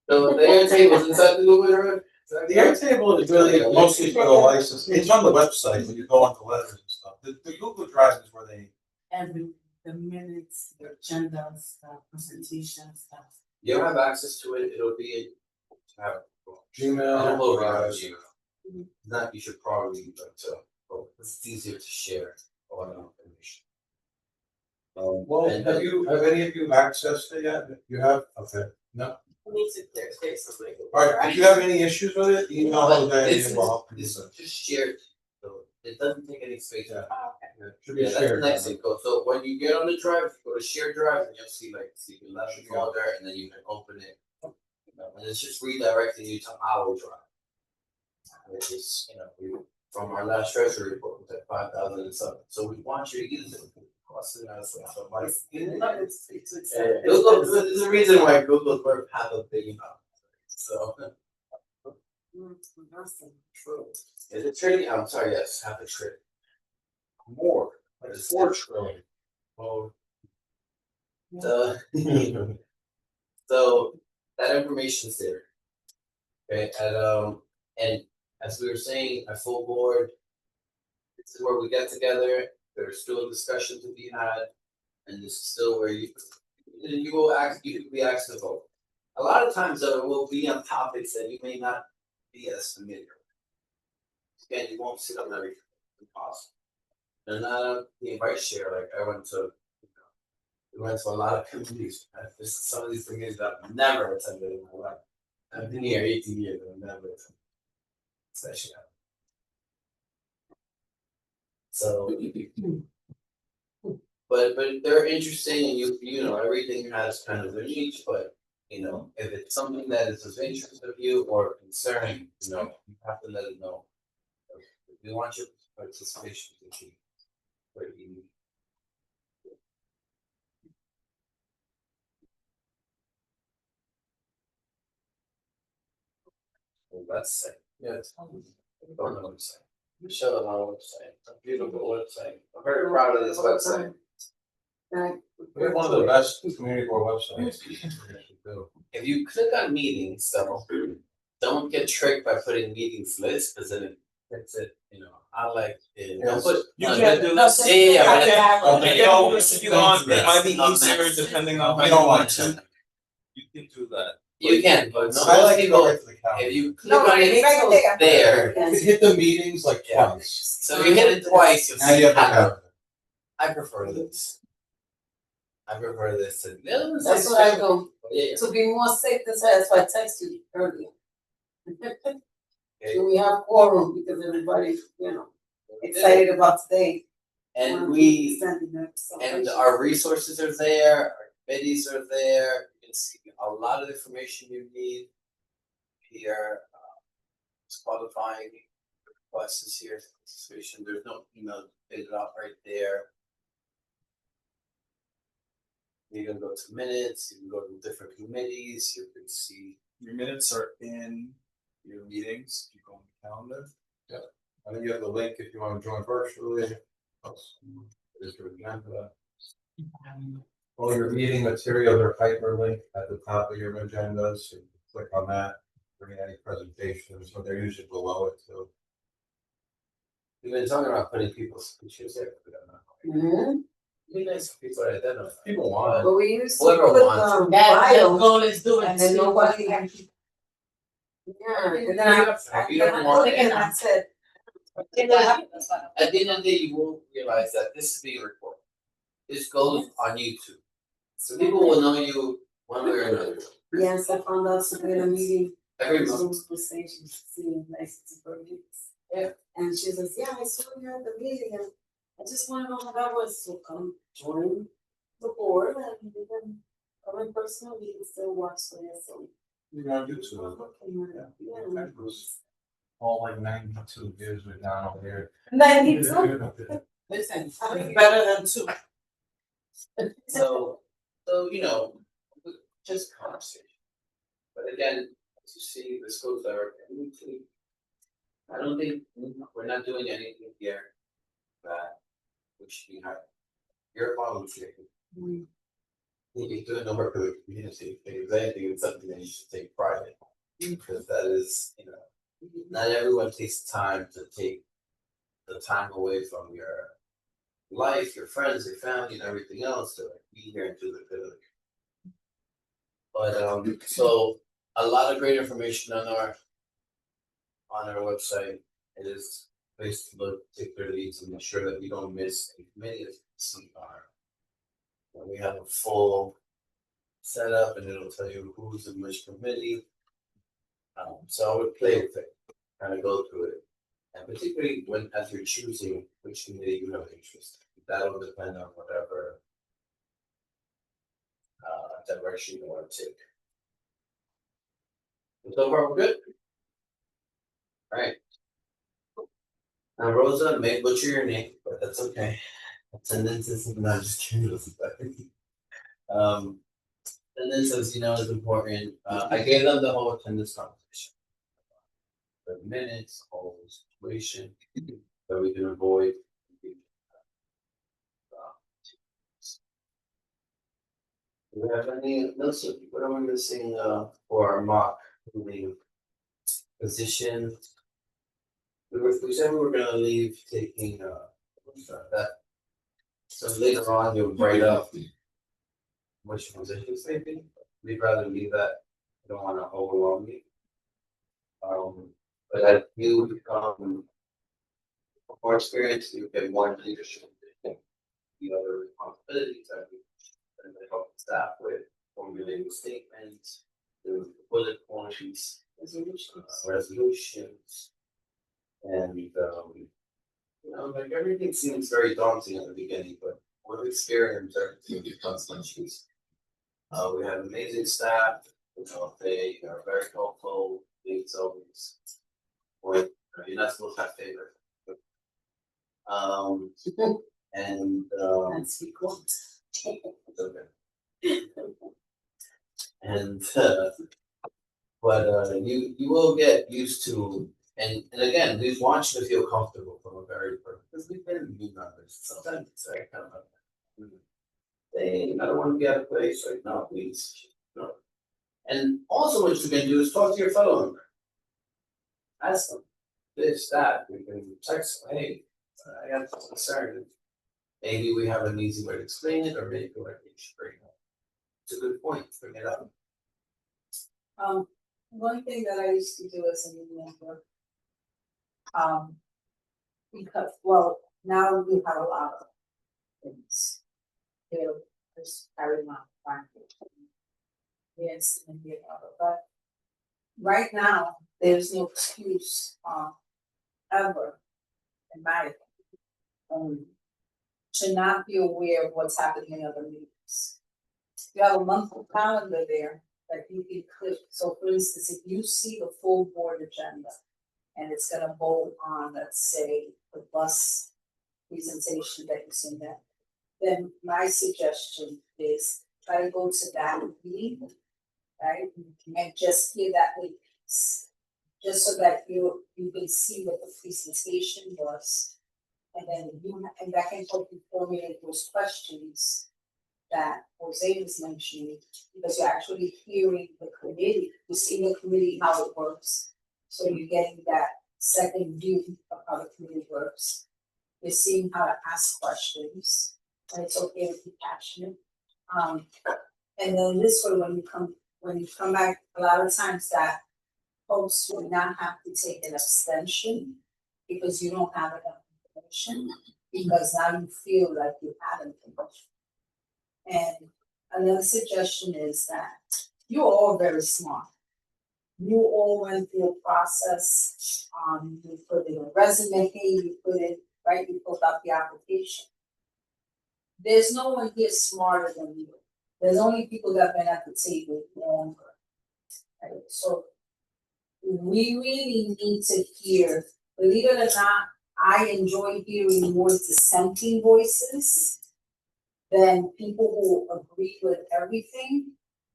[SPEAKER 4] So the air tables inside the Google Drive?
[SPEAKER 3] The Airtable is really mostly for the license, it's on the website when you go on the letters and stuff, the Google Drive is where they.
[SPEAKER 8] Every, the minutes, the agendas, the presentations, stuff.
[SPEAKER 4] You'll have access to it, it'll be have
[SPEAKER 3] Gmail,
[SPEAKER 4] will
[SPEAKER 3] Drive.
[SPEAKER 4] That you should probably, but it's easier to share all that information.
[SPEAKER 3] Well,
[SPEAKER 4] and-
[SPEAKER 3] have any of you accessed it yet? You have, okay, no,
[SPEAKER 6] Needs it there, basically.
[SPEAKER 3] alright, did you have any issues with it? Email
[SPEAKER 4] But
[SPEAKER 3] Jose
[SPEAKER 4] this is,
[SPEAKER 3] involved.
[SPEAKER 4] this is just shared, so it doesn't take any space.
[SPEAKER 3] Yeah.
[SPEAKER 6] Oh, okay.
[SPEAKER 3] Should be
[SPEAKER 4] Yeah, that's the
[SPEAKER 3] shared.
[SPEAKER 4] next thing, so when you get on the drive, you go to share drive, and you'll see like CB11 folder, and then you can open it. And it's just redirecting you to our drive. Which is, we, from our last treasury report, was at 5,000 and something, so we want you to use it. Costing us so much. Google, there's a reason why Google Earth have a big amount. So. True. Is it trillion? I'm sorry, yes, half a trillion.
[SPEAKER 3] More, like 4 trillion.
[SPEAKER 4] Well. So that information's there. Okay, and as we were saying, at full board, this is where we get together, there's still a discussion to be had, and this is still where you will be asked to vote. A lot of times though, it will be on topics that you may not be as familiar with. Again, you won't sit on everything, impossible. And being vice chair, like I went to, we went to a lot of committees, some of these committees that I've never attended in my life. I've been here 18 years and I've never attended. Session. So, but they're interesting, and you know everything has kind of their niche. But if it's something that is of interest of you or concern, you have to let it know. We want your participation to be very unique. Well, that's it. Yeah, it's on the website. We show them our website. It's a beautiful website. I'm very proud of this website.
[SPEAKER 3] We have one of the best community board websites.
[SPEAKER 4] If you click on meetings, though, don't get tricked by putting meetings list, because then it's it. I like it. Don't put.
[SPEAKER 2] You can't do
[SPEAKER 4] that.
[SPEAKER 2] If you want, it might be easier depending on.
[SPEAKER 3] We don't want to.
[SPEAKER 2] You can do that.
[SPEAKER 4] You can, but
[SPEAKER 3] I like to
[SPEAKER 4] people,
[SPEAKER 3] go right to the calendar.
[SPEAKER 4] if you click
[SPEAKER 1] No,
[SPEAKER 4] on
[SPEAKER 1] right
[SPEAKER 4] it
[SPEAKER 1] there.
[SPEAKER 4] there,
[SPEAKER 3] You hit the meetings like
[SPEAKER 4] Yeah.
[SPEAKER 3] twice.
[SPEAKER 4] so you hit it twice, you'll
[SPEAKER 3] Now you
[SPEAKER 4] see
[SPEAKER 3] have the
[SPEAKER 4] calendar.
[SPEAKER 3] calendar.
[SPEAKER 4] I prefer this. I prefer this to the other one's
[SPEAKER 8] That's
[SPEAKER 4] nice
[SPEAKER 8] what I
[SPEAKER 4] too.
[SPEAKER 8] do,
[SPEAKER 4] Yeah.
[SPEAKER 8] to be more safe, that's why I text you earlier.
[SPEAKER 4] Okay.
[SPEAKER 8] So we have quorum, because everybody, excited about today.
[SPEAKER 4] And we,
[SPEAKER 8] Sending that
[SPEAKER 4] and
[SPEAKER 8] celebration.
[SPEAKER 4] our resources are there, our committees are there, you can see a lot of information you need. Here, qualifying requests is here, participation, there's no email, fill it out right there. You can go to minutes, you can go to different committees, you can see.
[SPEAKER 2] Your minutes are in your meetings, you go on the calendar.
[SPEAKER 3] I think you have the link if you want to join virtually. There's your agenda. All your meeting materials are hyperlinked at the top of your agendas, so you can click on that, bring any presentations, so they're usually below it too.
[SPEAKER 4] We've been talking about putting people's pictures there.
[SPEAKER 8] Mhm.
[SPEAKER 4] Be nice for people to identify.
[SPEAKER 3] People want it.
[SPEAKER 1] But we used to
[SPEAKER 4] Whoever
[SPEAKER 1] put
[SPEAKER 4] wants
[SPEAKER 1] the
[SPEAKER 8] That
[SPEAKER 1] bio,
[SPEAKER 8] goal is doing.
[SPEAKER 1] and then nobody actually. Yeah, and then
[SPEAKER 4] If you don't want it,
[SPEAKER 1] I said,
[SPEAKER 4] at the end of the day, you will realize that this is being recorded. This goes on YouTube. So people will know you one way or another.
[SPEAKER 1] yes, I found out somebody in a meeting.
[SPEAKER 4] Every month.
[SPEAKER 1] Was saying she was seeing license for weeks. Yeah. And she says, yeah, I saw you at the meeting and I just wanna know how that was, so come join the board and we can come in person, we can still watch there, so.
[SPEAKER 3] You're on YouTube.
[SPEAKER 1] Yeah.
[SPEAKER 3] It was all like 92 views were down over here.
[SPEAKER 1] 92?
[SPEAKER 8] Listen, it's better than two.
[SPEAKER 4] So, you know, just conversation. But again, as you see, this goes there, and I don't think, we're not doing anything here that we should be hiding. You're volunteering. You can do it no work for the community, if anything, it's something that you should take pride in. Because that is, you know, not everyone takes time to take the time away from your life, your friends, your family, and everything else to like be here and do the good. But so a lot of great information on our website. It is based to look particularly to make sure that we don't miss a committee of some are. We have a full setup and it'll tell you who's in which committee. So I would play with it, kind of go through it. And particularly when as you're choosing which committee you have interest in, that'll depend on whatever direction you want to take. So far, we're good. All right. Now, Rosa may butcher your name, but that's okay. Attendance is not just curious. Attendance, as you know, is important. I gave them the whole attendance conversation. The minutes, whole situation, that we can avoid. Do we have any else? What are we missing for our mock position? We said we were gonna leave taking that. So later on, you'll write up which positions maybe. We'd rather leave that. I don't wanna overwhelm you. But as you become more experienced, you get more leadership. The other responsibilities that we and they help staff with formulating statements, doing bullet points, resolutions. And you know, like everything seems very daunting at the beginning, but with experience, everything becomes much easier. We have amazing staff, you know, they are very helpful, it's always, or you're not supposed to have favorites. And
[SPEAKER 1] That's equal.
[SPEAKER 4] okay. And but you will get used to and again we've watched to feel comfortable from a very first because we've been new members. Sometimes it's like kind of like they I don't want to be out of place, like no please. No. And also what you can do is talk to your fellow member. Ask them this, that, we can text them, hey, I got this concern. Maybe we have an easy way to explain it, or maybe like we should bring it up. It's a good point, bring it up.
[SPEAKER 1] One thing that I used to do as a new member. Because, well, now we have a lot of things. You know, just carry on, fine. Yes, and be about it, but right now, there's no excuse, ever, in my opinion, to not be aware of what's happening in other meetings. You have a monthly calendar there that you can click, so for instance, if you see the full board agenda, and it's gonna vote on, let's say, the bus presentation that you seen there, then my suggestion is try to go to that meeting, right? And just hear that piece, just so that you can see what the presentation was. And then and that can help you formulate those questions that Jose was mentioning, because you're actually hearing the committee, you're seeing the committee, how it works. So you're getting that second view of how the committee works. You're seeing how to ask questions. and it's okay to be passionate. And then this way, when you come back, a lot of times that folks will not have to take an abstention because you don't have enough information, because now you feel like you have information. And another suggestion is that you're all very smart. You all went through a process, you put in a resume, you put in, right, you filled out the application. There's no one here smarter than you. There's only people that have been at the table longer. Right? So we really need to hear, believe it or not, I enjoy hearing more dissenting voices than people who agree with everything,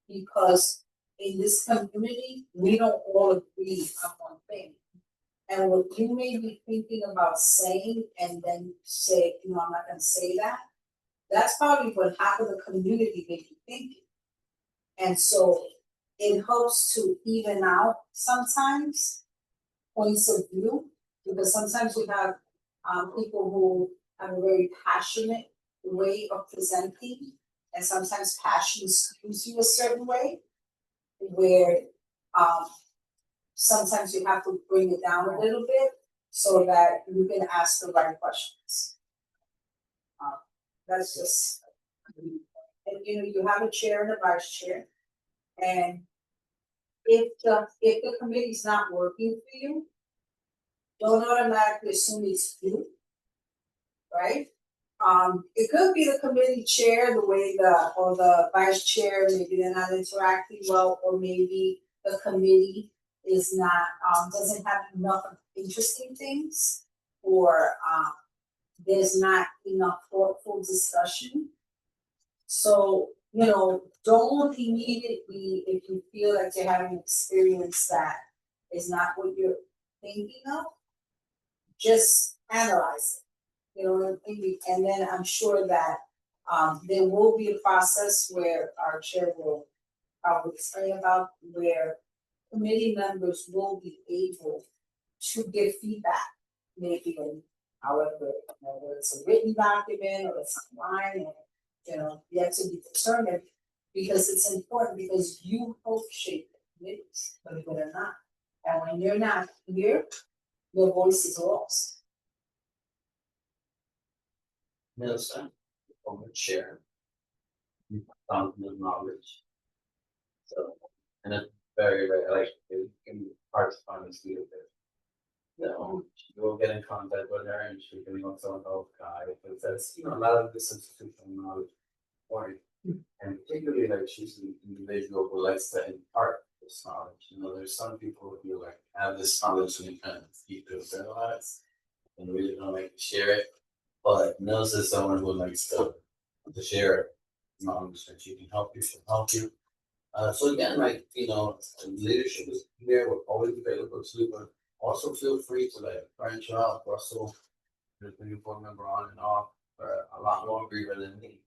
[SPEAKER 1] because in this community, we don't all agree on one thing. And what you may be thinking about saying and then say, I'm not gonna say that, that's probably what half of the community may be thinking. And so it helps to even out sometimes points of view, because sometimes we have people who have a very passionate way of presenting, and sometimes passion skews you a certain way, where sometimes you have to bring it down a little bit so that you can ask the right questions. That's just, and you have a chair and a vice chair, and if the committee's not working for you, don't automatically assume it's you, right? It could be the committee chair, the way or the vice chair, maybe they're not interacting well, or maybe the committee is not, doesn't have enough interesting things, or, there's not enough thoughtful discussion. So, don't immediately, if you feel like you're having an experience that is not what you're thinking of, just analyze it. And then I'm sure that there will be a process where our chair will probably explain about, where committee members will be able to give feedback, maybe in however, whether it's a written document or it's online, or yet to be determined, because it's important, because you help shape the committees, believe it or not. And when you're not here, your voice is lost.
[SPEAKER 4] Nelson, former chair. Fountain of knowledge. So, and it's very, very, like, it can be hard to find a student there. You'll get in contact with her and she can also help guide, because that's, a lot of this institutional knowledge for you. And particularly, like, she's an individual who likes to impart this knowledge. There's some people who like have this knowledge and kind of keep it internalized and really don't like to share it. But Nels is someone who likes to share knowledge that she can help you, she'll help you. So again, like, leadership is there, we're always available to you, but also feel free to like branch out. Russell, there's a new board member on and off for a lot longer even than me.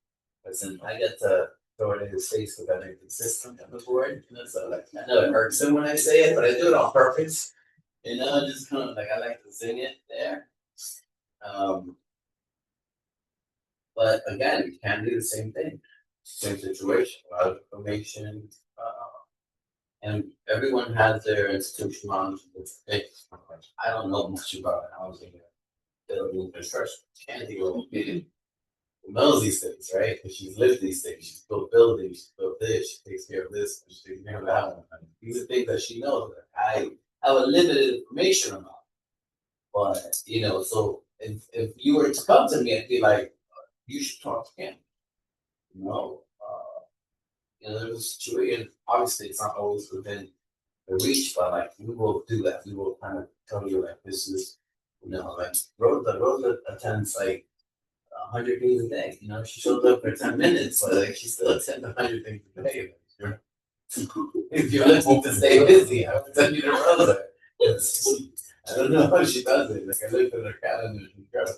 [SPEAKER 4] Because then I get to throw it in his face with that inconsistent on the board. So like, I know it hurts him when I say it, but I do it on purpose. Just kind of like, I like to sing it there. But again, you can do the same thing, same situation, a lot of information, and everyone has their institutional things. I don't know much about housing, building, construction, can't even knows these things, right? Because she's lived these things, she's built buildings, she's built this, she takes care of this, she takes care of that one. These are things that she knows that I have a limited information about. But so if you were to come to me and be like, you should talk to him. There's a situation, obviously it's not always within the reach, but like we will do that. We will kind of tell you like this is, like Rosa attends like 100 things a day. She shows up for 10 minutes, but like she still attends 100 things a day. If you're looking to stay busy, I would tell you to Rosa. I don't know how she does it. Like I looked at her calendar, she's great.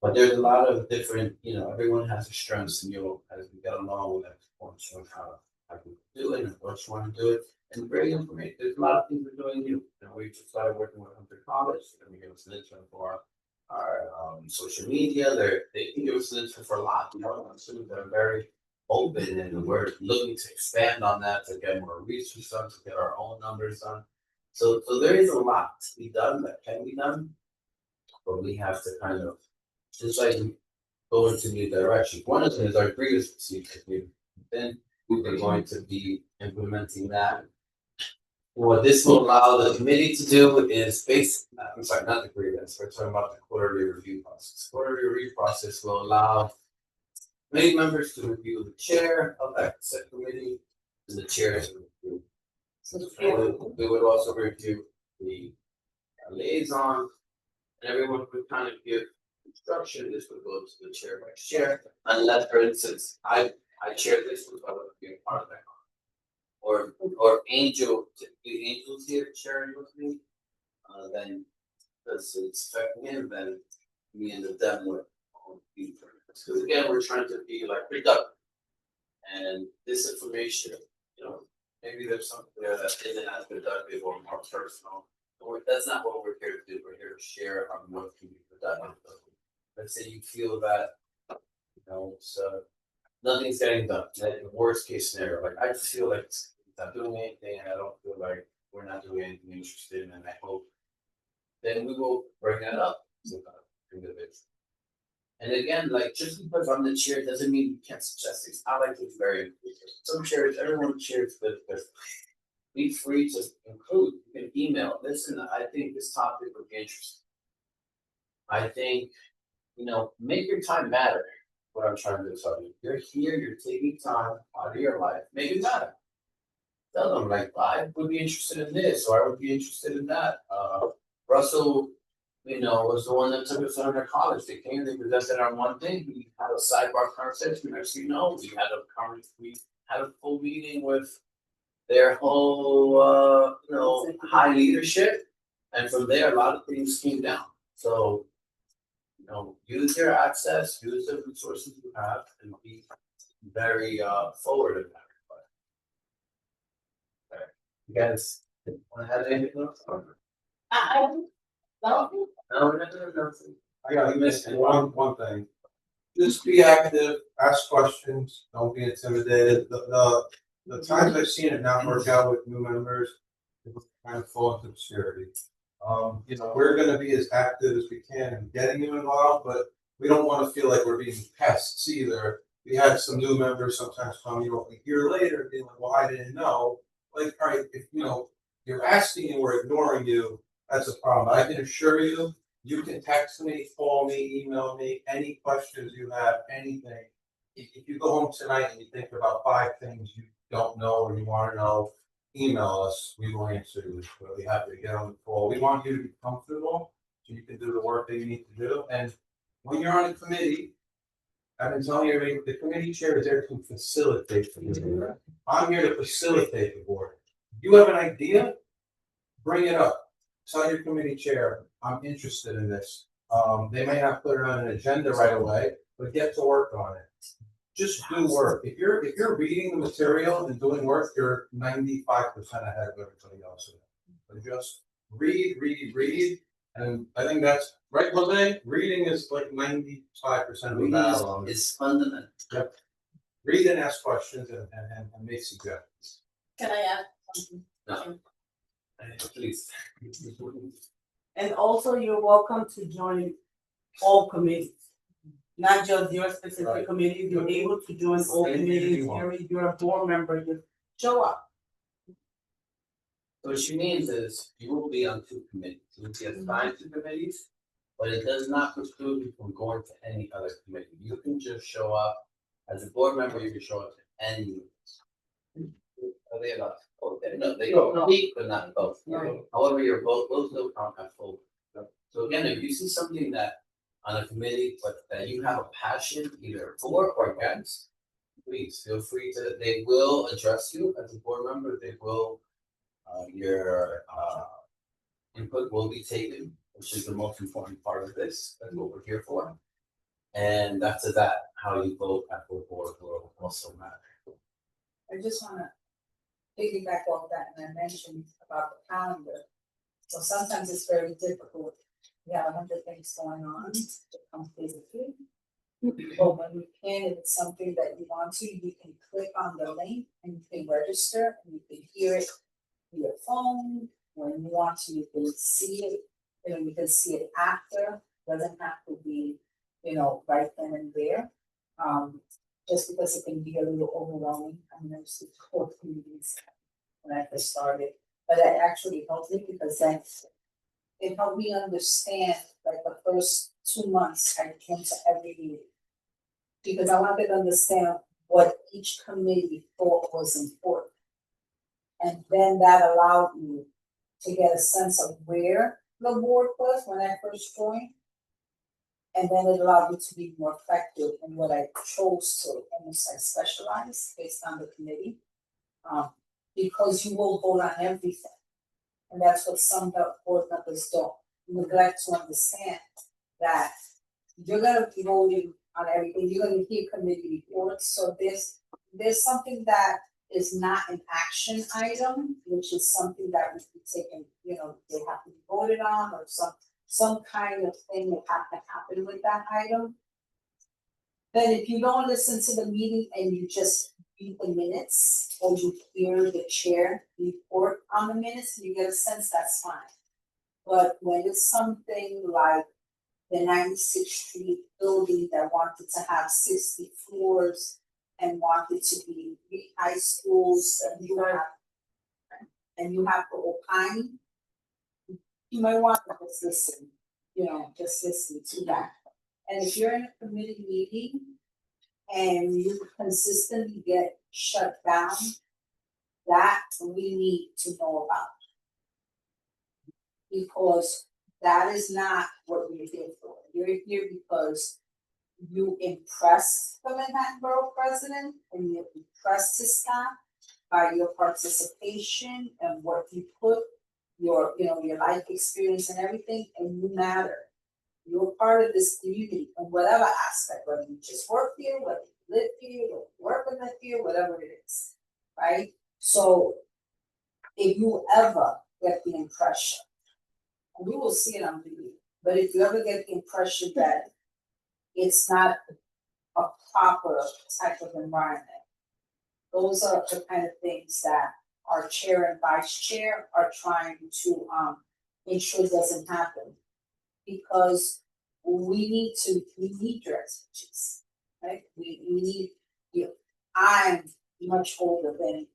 [SPEAKER 4] But there's a lot of different, everyone has their strengths, and as we get along with that, on how to do it and what you want to do it. And very informative. There's a lot of things we're doing new. We just started working with Hunter College, and we give us an intern for our social media, they can give us the info for a lot, you know, so they're very open and we're looking to expand on that, to get more research done, to get our own numbers done. So there is a lot to be done that can be done, but we have to kind of, just like go into new directions. One of them is our previous procedure. We're going to be implementing that. What this will allow the committee to do is I'm sorry, not the grievance, we're talking about the quarterly review process. Quarterly review process will allow committee members to review the chair of that subcommittee and the chair to review. We would also review the liaison, and everyone would kind of give instruction. This would go to the chair by chair, unless, for instance, I chair this without being part of that. Or Angel, typically Angel's here sharing with me, then, because it's affecting him, then me and the Devin would be. Because again, we're trying to be like productive. And this information, you know, maybe there's something there that isn't as productive or more personal. That's not what we're here to do. We're here to share on what can be productive. Let's say you feel that, you know, so nothing's getting done. Like the worst case scenario, like I just feel like it's not doing anything, and I don't feel like we're not doing anything interested, and I hope then we will bring that up to the individual. And again, like just because I'm the chair doesn't mean you can't suggest things. I like to be very inclusive. Some chairs, everyone chairs, but be free to include. You can email. Listen, I think this topic would be interesting. I think, you know, make your time matter. What I'm trying to tell you. You're here, you're taking time out of your life. Make it matter. Tell them like I would be interested in this or I would be interested in that. Russell, you know, was the one that took us under college. They came, they presented on one thing. We had a sidebar conversation. Next thing you know, we had a full meeting with their whole you know, high leadership. And from there a lot of things came down. So, you know, use your access, use the resources you have, and be very forward in that. You guys want to add anything else? No, nothing.
[SPEAKER 3] I gotta miss one thing. Just be active, ask questions, don't be intimidated. The times I've seen it not work out with new members, it was kind of fall into obscurity. You know, we're gonna be as active as we can in getting you involved, but we don't wanna feel like we're being pests either. We had some new members sometimes come, you know, a year later, being like, well, I didn't know. Like, all right, if, you know, you're asking and we're ignoring you, that's a problem. I can assure you, you can text me, call me, email me, any questions you have, anything. If you go home tonight and you think about 5 things you don't know or you wanna know, email us, we will answer you. We'll be happy to get on the call. We want you to be comfortable so you can do the work that you need to do. And when you're on a committee, I've been telling you, the committee chair is there to facilitate the meeting. I'm here to facilitate the board. You have an idea, bring it up. Tell your committee chair, I'm interested in this. They may not put it on an agenda right away, but get to work on it. Just do work. If you're reading the material and doing work, you're 95% ahead of everybody else. But just read, and I think that's right, Jose. Reading is like 95% of the battle.
[SPEAKER 4] It's fundamental.
[SPEAKER 3] Yep. Read and ask questions and make suggestions.
[SPEAKER 8] Can I add something?
[SPEAKER 4] No. Please.
[SPEAKER 8] And also you're welcome to join all committees. Not just your specific
[SPEAKER 3] Right.
[SPEAKER 8] committee, you're able to join all
[SPEAKER 3] Anything
[SPEAKER 8] committees,
[SPEAKER 3] you want.
[SPEAKER 8] you're a board member, you show up.
[SPEAKER 4] So what she means is you will be on 2 committees. You will be assigned to committees, but it does not preclude you from going to any other committee. You can just show up as a board member. You can show up to any meeting. Are they allowed? Oh, no, they don't meet, but not both.
[SPEAKER 8] No.
[SPEAKER 4] However, you're both still count as full. So again, if you see something that on a committee, but that you have a passion either for or against, please feel free to. They will address you as a board member. They will. Your input will be taken, which is the most important part of this. That's what we're here for. And after that, how you vote at the board will also matter.
[SPEAKER 1] I just wanna piggyback off that, and I mentioned about the calendar. So sometimes it's very difficult we have 100 things going on to come physically. But when you can, if it's something that you want to, you can click on the link and you can register and you can hear it through your phone. When you want to, you can see it, you can see it after, doesn't have to be, right then and there. Just because it can be a little overwhelming, I mean, there's the whole communities when I first started, but it actually helped me because then it helped me understand, like the first 2 months I came to every meeting. Because I wanted to understand what each committee thought was important. And then that allowed me to get a sense of where the board was when I first joined. And then it allowed me to be more effective in what I chose to almost like specialize based on the committee. Because you will vote on everything. And that's what some board members don't neglect to understand, that you're gonna be voting on everything, you're gonna hear committee reports, so there's something that is not an action item, which is something that would be taken, they have to be voted on, or some kind of thing that have to happen with that item. Then if you don't listen to the meeting and you just read the minutes, or you hear the chair report on the minutes, you get a sense, that's fine. But when it's something like the 96th Street building that wanted to have 60 floors and wanted to be 3 high schools, and you have to opine, you might want to just listen, just listen to that. And if you're in a committee meeting and you consistently get shut down, that we need to know about. Because that is not what we're here for. You're here because you impressed the Manhattan Borough President and you impressed his staff by your participation and what you put, your life experience and everything, and you matter. You're part of this community in whatever aspect, whether you just work here, whether you live here, whether you work in the here, whatever it is, right? So if you ever get the impression, and we will see it on video, but if you ever get the impression that it's not a proper type of environment, those are the kind of things that our chair and vice chair are trying to ensure doesn't happen. Because we need your expertise, right? We need you. I'm much older than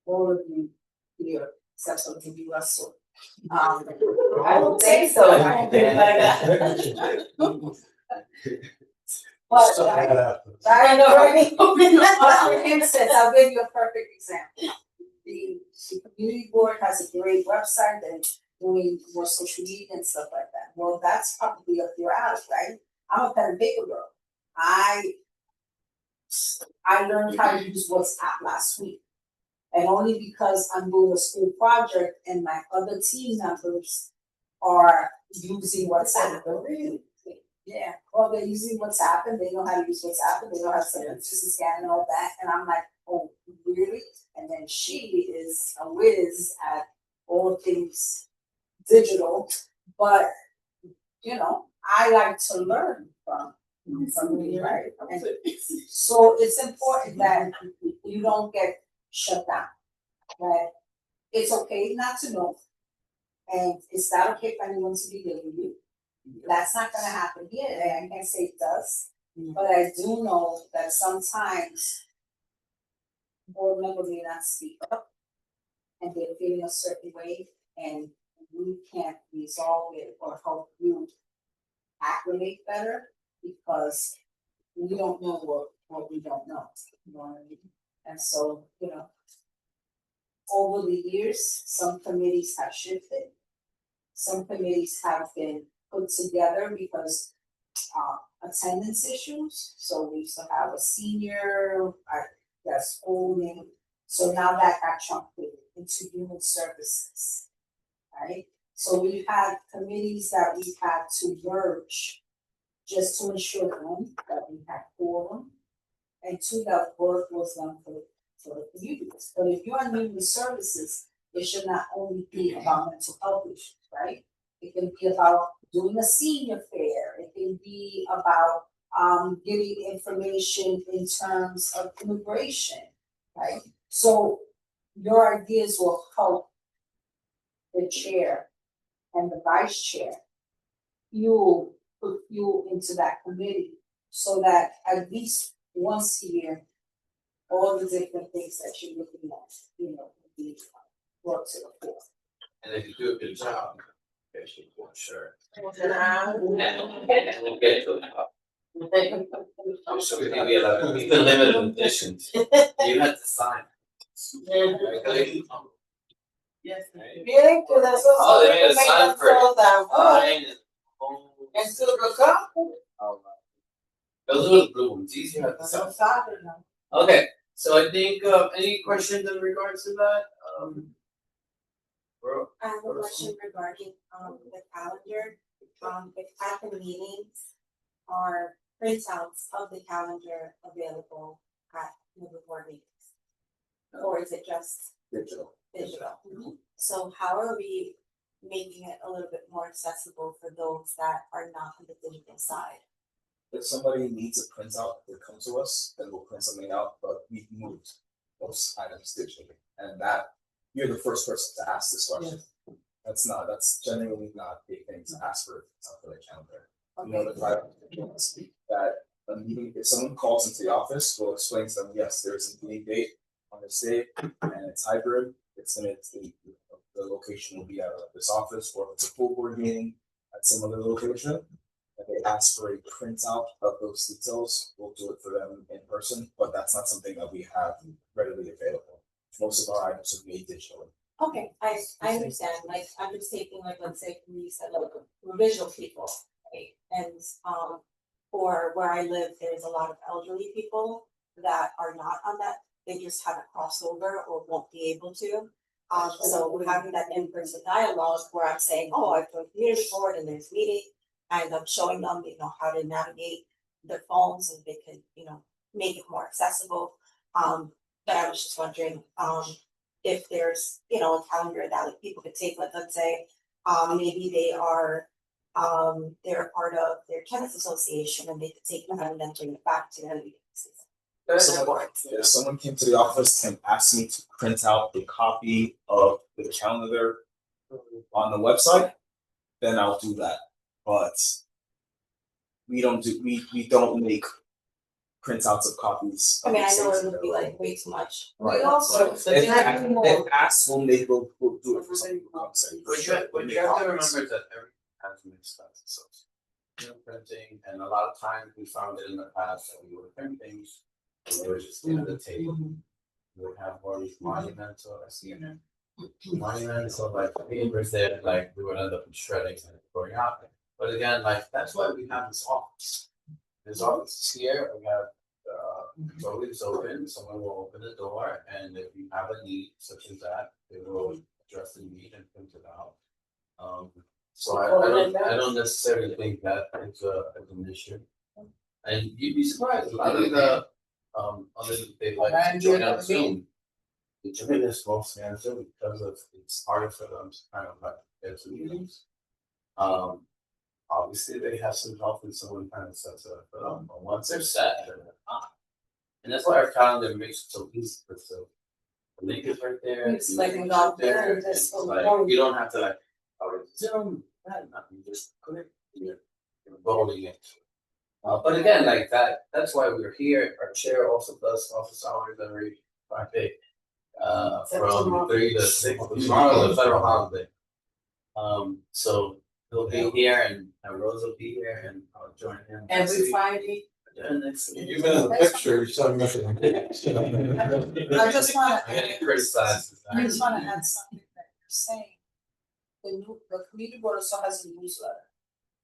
[SPEAKER 1] all of you here, except for maybe Russell. I don't think so. I don't think like that. But I know, right? For instance, I'll give you a perfect example. The community board has a great website and doing more social media and stuff like that. Well, that's probably up your alley, right? I'm a pen and paper girl. I learned how to use WhatsApp last week. And only because I'm doing a school project and my other team members are using WhatsApp. Yeah, well, they're using WhatsApp and they know how to use WhatsApp and they know how to send messages and scan and all that. And I'm like, oh, really? And then she is a whiz at all things digital, but I like to learn from you, right? And so it's important that you don't get shut down. That it's okay not to know, and it's not okay for anyone to be giving you. That's not gonna happen here. I can't say it does, but I do know that sometimes board members may not speak up and they're feeling a certain way, and we can't resolve it or help you acclimate better because we don't know what we don't know. You know what I mean? And so, over the years, some committees have shifted. Some committees have been put together because attendance issues. So we used to have a senior, schooling. So now that got chunked into human services, right? So we've had committees that we've had to merge just to ensure that we had quorum, and two, that work was done for the communities. But if you're on human services, it should not only be about mental health issues, right? It can be about doing a senior fair, it can be about giving information in terms of immigration, right? So your ideas will help the chair and the vice chair. You'll put fuel into that committee so that at least once a year, all the different things that you're looking at, will be brought to the fore.
[SPEAKER 4] And if you do a good job, actually, for sure.
[SPEAKER 6] And
[SPEAKER 4] And we'll get to it. I'm sure we can be allowed, even limited editions, you have to sign. Right?
[SPEAKER 8] Yes.
[SPEAKER 6] Bien, que las dos.
[SPEAKER 4] Oh, they made a sign for it.
[SPEAKER 6] Oh,
[SPEAKER 4] Mine is-
[SPEAKER 6] and silver cup.
[SPEAKER 4] Oh, wow. Those are the blue ones, these you have to sign. Okay, so I think, any questions in regards to that, bro?
[SPEAKER 7] I have a question regarding the calendar, if at the meetings are printouts of the calendar available at the board meetings? Or is it just
[SPEAKER 2] Digital.
[SPEAKER 7] digital? So how are we making it a little bit more accessible for those that are not on the digital side?
[SPEAKER 2] If somebody needs a printout, they come to us, then we'll print something out, but we've moved most items digitally. And that, you're the first person to ask this question. That's generally not a thing to ask for the calendar. You know, the private that a meeting, if someone calls into the office, we'll explain to them, yes, there's a meeting date on this date, and it's hybrid, the location will be at this office, or if it's a full board meeting at some other location. If they ask for a printout of those details, we'll do it for them in person, but that's not something that we have readily available. Most of our items are made digitally.
[SPEAKER 7] Okay, I understand, like, I'm just taking, like, let's say, we said, like, we're visual people, right? And, for where I live, there's a lot of elderly people that are not on that, they just haven't crossed over or won't be able to. So we're having that in-person dialogue where I'm saying, oh, I've joined community board and there's meeting, and I'm showing them, how to navigate their phones and they can, make it more accessible. But I was just wondering, if there's, a calendar that like, people could take, like, let's say, maybe they are, they're part of their tennis association and they could take them and then bring it back to them.
[SPEAKER 2] If someone came to the office and asked me to print out a copy of the calendar on the website, then I'll do that. But we don't make printouts of copies.
[SPEAKER 7] I mean, I know it would be like way too much.
[SPEAKER 2] Right.
[SPEAKER 1] We also,
[SPEAKER 2] If asked, we'll do it for someone who comes in.
[SPEAKER 4] What you have to remember is that every has an expense, so. Printing, and a lot of times we found it in the past that we would print things, and they were just in the table. We would have more of these monumental, I see it. Monumental, like papers there, like we would end up shredding and going out. But again, like, that's why we have this office. This office is here, we have, it's always open, someone will open the door, and if you have a need such as that, they will address the need and print it out. So I don't necessarily think that is an issue. And you'd be surprised, a lot of the, other, they like to join on Zoom. They join this mostly on Zoom because of, it's harder for them to kind of like get to meetings. Obviously they have some help and someone kind of sets it up, but once they're set, they're on. And that's why our calendar makes it so easy, so the link is right there.
[SPEAKER 1] It's
[SPEAKER 4] the
[SPEAKER 1] like
[SPEAKER 4] link is
[SPEAKER 1] not
[SPEAKER 4] right there,
[SPEAKER 1] there,
[SPEAKER 4] and
[SPEAKER 1] just
[SPEAKER 4] it's
[SPEAKER 1] so
[SPEAKER 4] like,
[SPEAKER 1] long.
[SPEAKER 4] you don't have to like, Zoom, nothing, just click, you're rolling it. But again, like that's why we're here. Our chair also does office hours every Friday. From 3 to 6, tomorrow is a federal holiday. So he'll be here and Rose will be here and I'll join him. next
[SPEAKER 8] Every
[SPEAKER 4] week.
[SPEAKER 8] Friday.
[SPEAKER 4] Yeah, next week.
[SPEAKER 3] You've been in the picture, you're so missing.
[SPEAKER 1] I just wanna,
[SPEAKER 4] I'm getting criticized.
[SPEAKER 1] I just wanna add something that you're saying. The community board also has a newsletter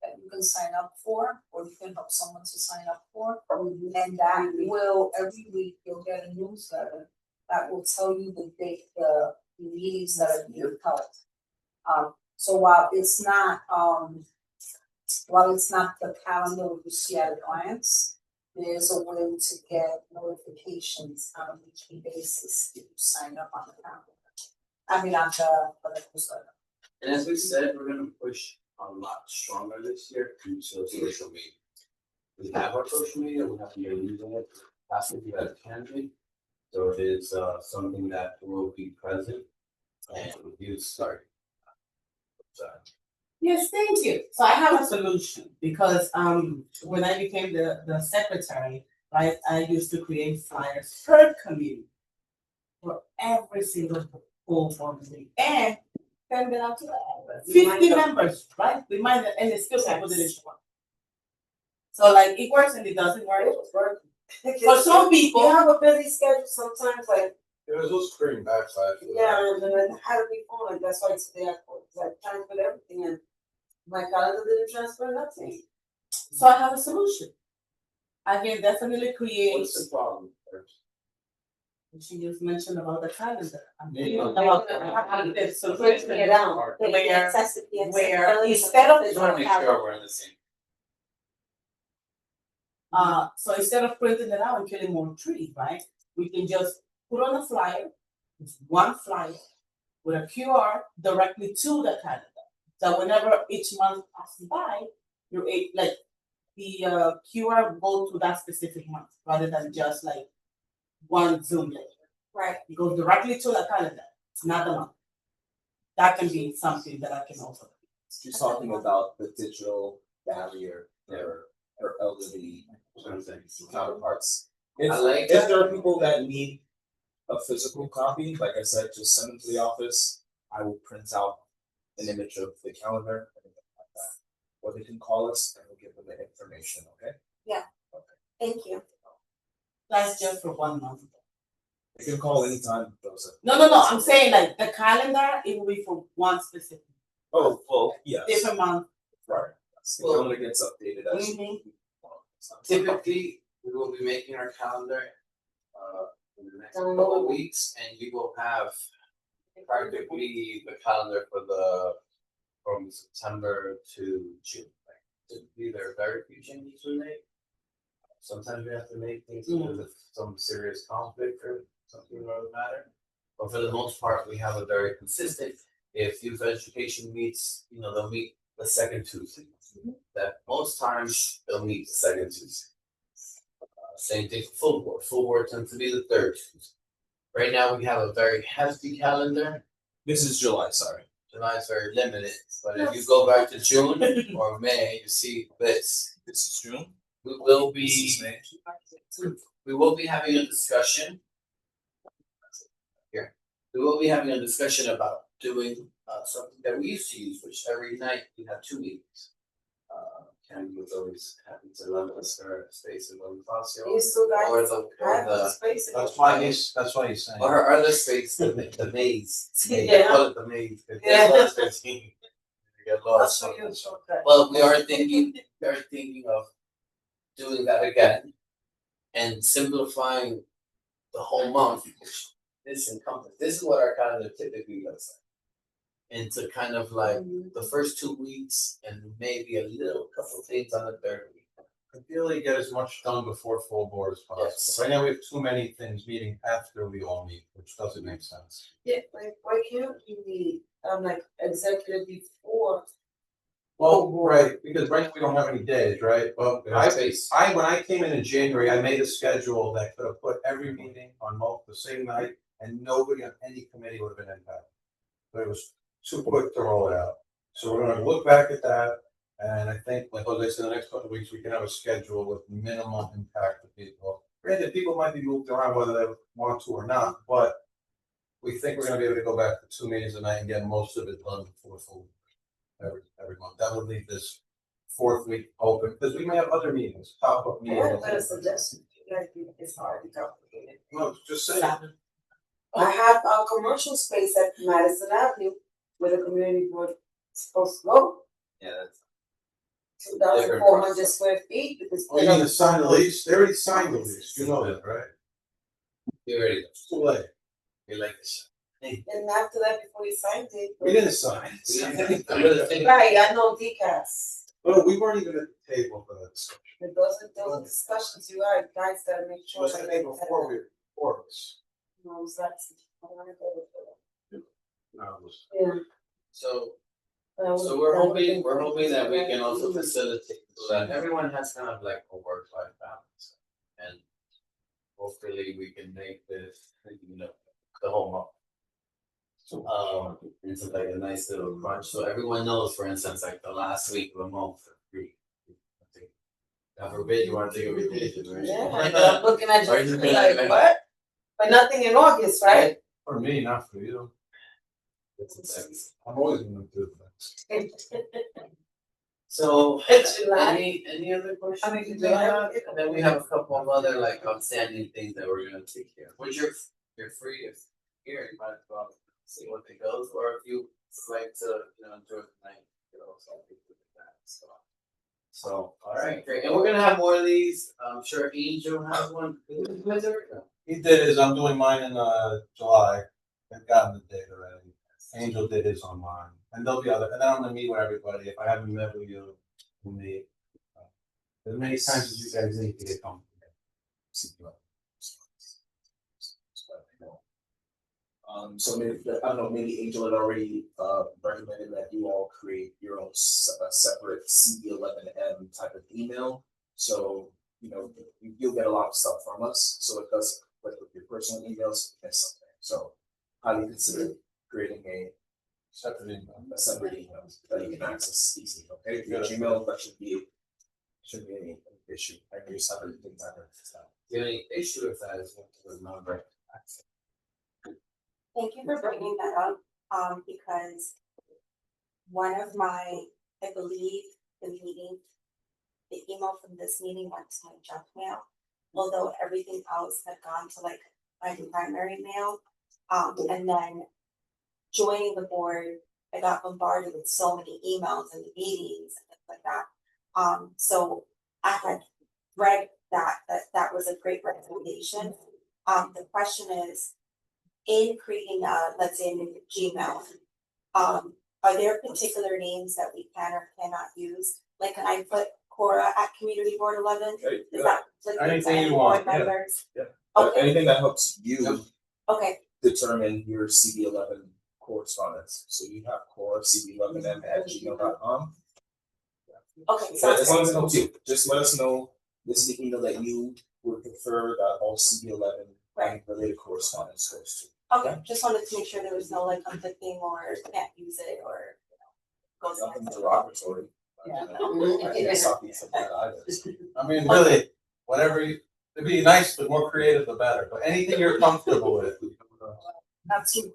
[SPEAKER 1] that you can sign up for, or you can help someone to sign up for. And that will, every week, you'll get a newsletter that will tell you the date, the meetings that are being held. So while it's not the calendar you see at a glance, there's a way to get notifications on a weekly basis if you sign up on the calendar. I mean, on the newsletter.
[SPEAKER 4] And as we said, we're gonna push lot stronger this year due to social media. We have our social media, we have to be using it, possibly as can be. So it is something that will be present and you start. So,
[SPEAKER 8] Yes, thank you. So I have a solution because when I became the secretary, right, I used to create flyers per committee for every single full board meeting and send it out to 50 members, right? Remind them, and it's still people didn't show up. So like it works and it doesn't work. For some
[SPEAKER 1] You
[SPEAKER 8] people,
[SPEAKER 1] have a busy schedule sometimes, like,
[SPEAKER 3] There was a little screen backslash.
[SPEAKER 1] yeah, and then how do we phone, like, that's why today I called, cause I transferred everything and my calendar didn't transfer nothing.
[SPEAKER 8] so I have a solution. I can definitely create.
[SPEAKER 4] what's the problem?
[SPEAKER 8] She just mentioned about the calendar. I'm
[SPEAKER 3] Yeah.
[SPEAKER 8] thinking about the solution
[SPEAKER 1] Breaking it down.
[SPEAKER 8] where instead of
[SPEAKER 4] Just wanna make sure we're in the same.
[SPEAKER 8] so instead of printing it out and killing more trees, right? We can just put on a flyer, it's one flyer with a QR directly to the calendar. So whenever each month passes by, like the QR go to that specific month rather than just like one Zoom link.
[SPEAKER 1] Right.
[SPEAKER 8] It goes directly to the calendar, not the month. That can be something that I can also.
[SPEAKER 2] She's talking about the digital barrier for elderly counterparts.
[SPEAKER 4] I like
[SPEAKER 2] If
[SPEAKER 4] that.
[SPEAKER 2] there are people that need a physical copy, like I said, just send them to the office. I will print out an image of the calendar and everything like that. Or they can call us and we'll give them the information, okay?
[SPEAKER 1] Thank you.
[SPEAKER 8] That's just for 1 month.
[SPEAKER 2] You can call anytime, Joseph.
[SPEAKER 8] No, I'm saying like the calendar, it will be for one specific,
[SPEAKER 2] Oh, well, yes.
[SPEAKER 8] different month.
[SPEAKER 2] Right. The calendar gets updated as.
[SPEAKER 8] Mhm.
[SPEAKER 4] Typically, we will be making our calendar in the next couple of weeks, and you will have practically the calendar for from September to June. Like, typically, there are very few changes we make. Sometimes we have to make things because of some serious conflict or something of the matter. But for the most part, we have a very consistent. If youth education meets, they'll meet the second Tuesday. That most times they'll meet the second Tuesday. Same thing for full board. Full board tends to be the third Tuesday. Right now, we have a very hefty calendar.
[SPEAKER 2] This is July, sorry.
[SPEAKER 4] July is very limited, but if you go back to June or May, you see this.
[SPEAKER 2] This is June.
[SPEAKER 4] We will
[SPEAKER 2] This is
[SPEAKER 4] be,
[SPEAKER 2] May.
[SPEAKER 4] we will be having a discussion. Here, we will be having a discussion about doing something that we used to use, which every night we have 2 meetings. Candy was always happy to lend us her space in Bonifacio.
[SPEAKER 1] You still
[SPEAKER 4] Or
[SPEAKER 1] guys
[SPEAKER 4] the,
[SPEAKER 1] have
[SPEAKER 4] or
[SPEAKER 1] the
[SPEAKER 4] the,
[SPEAKER 1] space.
[SPEAKER 3] That's why he's saying.
[SPEAKER 4] or her other space, the maze. They
[SPEAKER 1] Yeah.
[SPEAKER 4] call it the maze, 'cause
[SPEAKER 1] Yeah.
[SPEAKER 4] they lost their team. They get lost.
[SPEAKER 1] That's what you shortcut.
[SPEAKER 4] Well, we are thinking of doing that again and simplifying the whole month, which this encompasses. This is what our calendar typically looks like. Into kind of like the first 2 weeks and maybe a little couple of things on the third week.
[SPEAKER 3] Ideally, get as much done before full board as possible.
[SPEAKER 4] Yes.
[SPEAKER 3] Right now, we have too many things meeting after we all meet, which doesn't make sense.
[SPEAKER 1] Yeah, like, why can't you be, like, executive before?
[SPEAKER 3] Well, right, because right now we don't have any days, right? But
[SPEAKER 4] We have space.
[SPEAKER 3] when I came in January, I made a schedule that could have put every meeting on the same night and nobody on any committee would have been impacted. But it was too quick to roll it out. So we're gonna look back at that, and I think, like Jose said, the next couple of weeks, we can have a schedule with minimum impact to people. Granted, people might be moved around whether they want to or not, but we think we're gonna be able to go back to 2 meetings a night and get most of it done before full every month. That would leave this 4th week open, because we may have other meetings, pop-up
[SPEAKER 1] I have
[SPEAKER 3] meetings.
[SPEAKER 1] a suggestion, like, it's hard to complicated.
[SPEAKER 3] No, just say.
[SPEAKER 1] I have a commercial space at Madison Avenue where the community board is supposed to go,
[SPEAKER 4] Yeah, that's.
[SPEAKER 1] 2,400 square feet, because.
[SPEAKER 3] Oh, you mean to sign the lease? They already signed the lease, you know that, right?
[SPEAKER 4] You already,
[SPEAKER 3] It's too late.
[SPEAKER 4] we like this.
[SPEAKER 1] And after that, before you signed it.
[SPEAKER 3] We didn't sign it.
[SPEAKER 1] Right, I know decaf.
[SPEAKER 3] Well, we weren't even at the table for that discussion.
[SPEAKER 1] But those are discussions you are, guys gotta make
[SPEAKER 3] It
[SPEAKER 1] sure.
[SPEAKER 3] was the day before us.
[SPEAKER 1] No, that's, I wanna go with it.
[SPEAKER 3] No, it was.
[SPEAKER 1] Yeah,
[SPEAKER 4] So, So we're hoping that we can also facilitate so that everyone has kind of like a work-life balance. And hopefully we can make this, the whole month. Into like a nice little crunch, so everyone knows, for instance, like the last week of a month for free. God forbid you wanna take a vacation, right?
[SPEAKER 8] Yeah, I'm looking at
[SPEAKER 4] Are
[SPEAKER 8] you
[SPEAKER 4] you
[SPEAKER 8] like, what? But nothing in August, right?
[SPEAKER 3] For me, not for you. I'm always gonna do that.
[SPEAKER 4] So,
[SPEAKER 8] July.
[SPEAKER 4] any other questions?
[SPEAKER 8] I mean,
[SPEAKER 4] you
[SPEAKER 8] July.
[SPEAKER 4] have? And then we have a couple of other like outstanding things that we're gonna take care of, which you're free if here, you might as well see what it goes, or if you like to, enjoy the night, something like that, so. So, all right, great, and we're gonna have more of these, I'm sure Angel has one.
[SPEAKER 3] He did his, I'm doing mine in July. I've gotten the date already. Angel did his on mine, and there'll be other, and then I'm gonna meet with everybody. If I haven't met with you, we'll meet. As many times as you guys need to get comfortable.
[SPEAKER 2] So maybe, I don't know, maybe Angel had already recommended that you all create your own separate CB11M type of email. So, you'll get a lot of stuff from us, so it doesn't conflict with your personal emails, miss something. So highly consider creating a separate email that you can access easily, okay? Your Gmail, that shouldn't be any issue. I can use separate things out there.
[SPEAKER 4] The only issue with that is what the number.
[SPEAKER 7] Thank you for bringing that up, because one of my, I believe, the email from this meeting went to my junk mail, although everything else had gone to like my primary mail. And then joining the board, I got bombarded with so many emails and meetings and things like that. So I had read that was a great recommendation. The question is, in creating let's say a new Gmail, are there particular names that we can or cannot use? Like, can I put Cora at Community Board 11?
[SPEAKER 2] Okay,
[SPEAKER 7] Is that
[SPEAKER 3] Anything you want, yeah.
[SPEAKER 7] members?
[SPEAKER 2] Yeah.
[SPEAKER 7] Okay,
[SPEAKER 2] Anything that helps you
[SPEAKER 7] okay,
[SPEAKER 2] determine your CB11 correspondence. So you have core CB11M@gmail.com.
[SPEAKER 7] okay,
[SPEAKER 2] So as
[SPEAKER 7] sounds
[SPEAKER 2] long
[SPEAKER 7] good.
[SPEAKER 2] as it helps you, just let us know this is the email that you would prefer that all CB11 and related correspondence goes to.
[SPEAKER 7] Okay, just wanted to make sure there was no like conflicting or can't use it or, goes
[SPEAKER 2] Nothing
[SPEAKER 7] against it.
[SPEAKER 2] derogatory.
[SPEAKER 8] Yeah.
[SPEAKER 2] I can't stop you from that either.
[SPEAKER 3] I mean, really, whatever it'd be nice, the more creative, the better, but anything you're comfortable with.
[SPEAKER 8] That's you.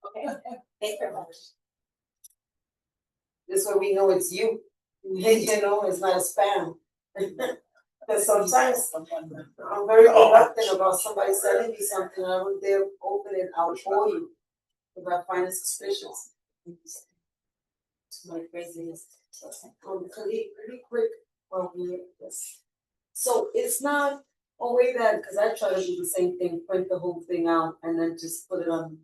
[SPEAKER 7] Okay, thank you very much.
[SPEAKER 8] This way we know it's you. It's not a spam. Because sometimes I'm very reluctant about somebody sending me something, I wouldn't dare open it out for you. Because I find it suspicious. It's my craziness. Pretty quick, yes. So it's not a way that, because I try to do the same thing, print the whole thing out and then just put it on.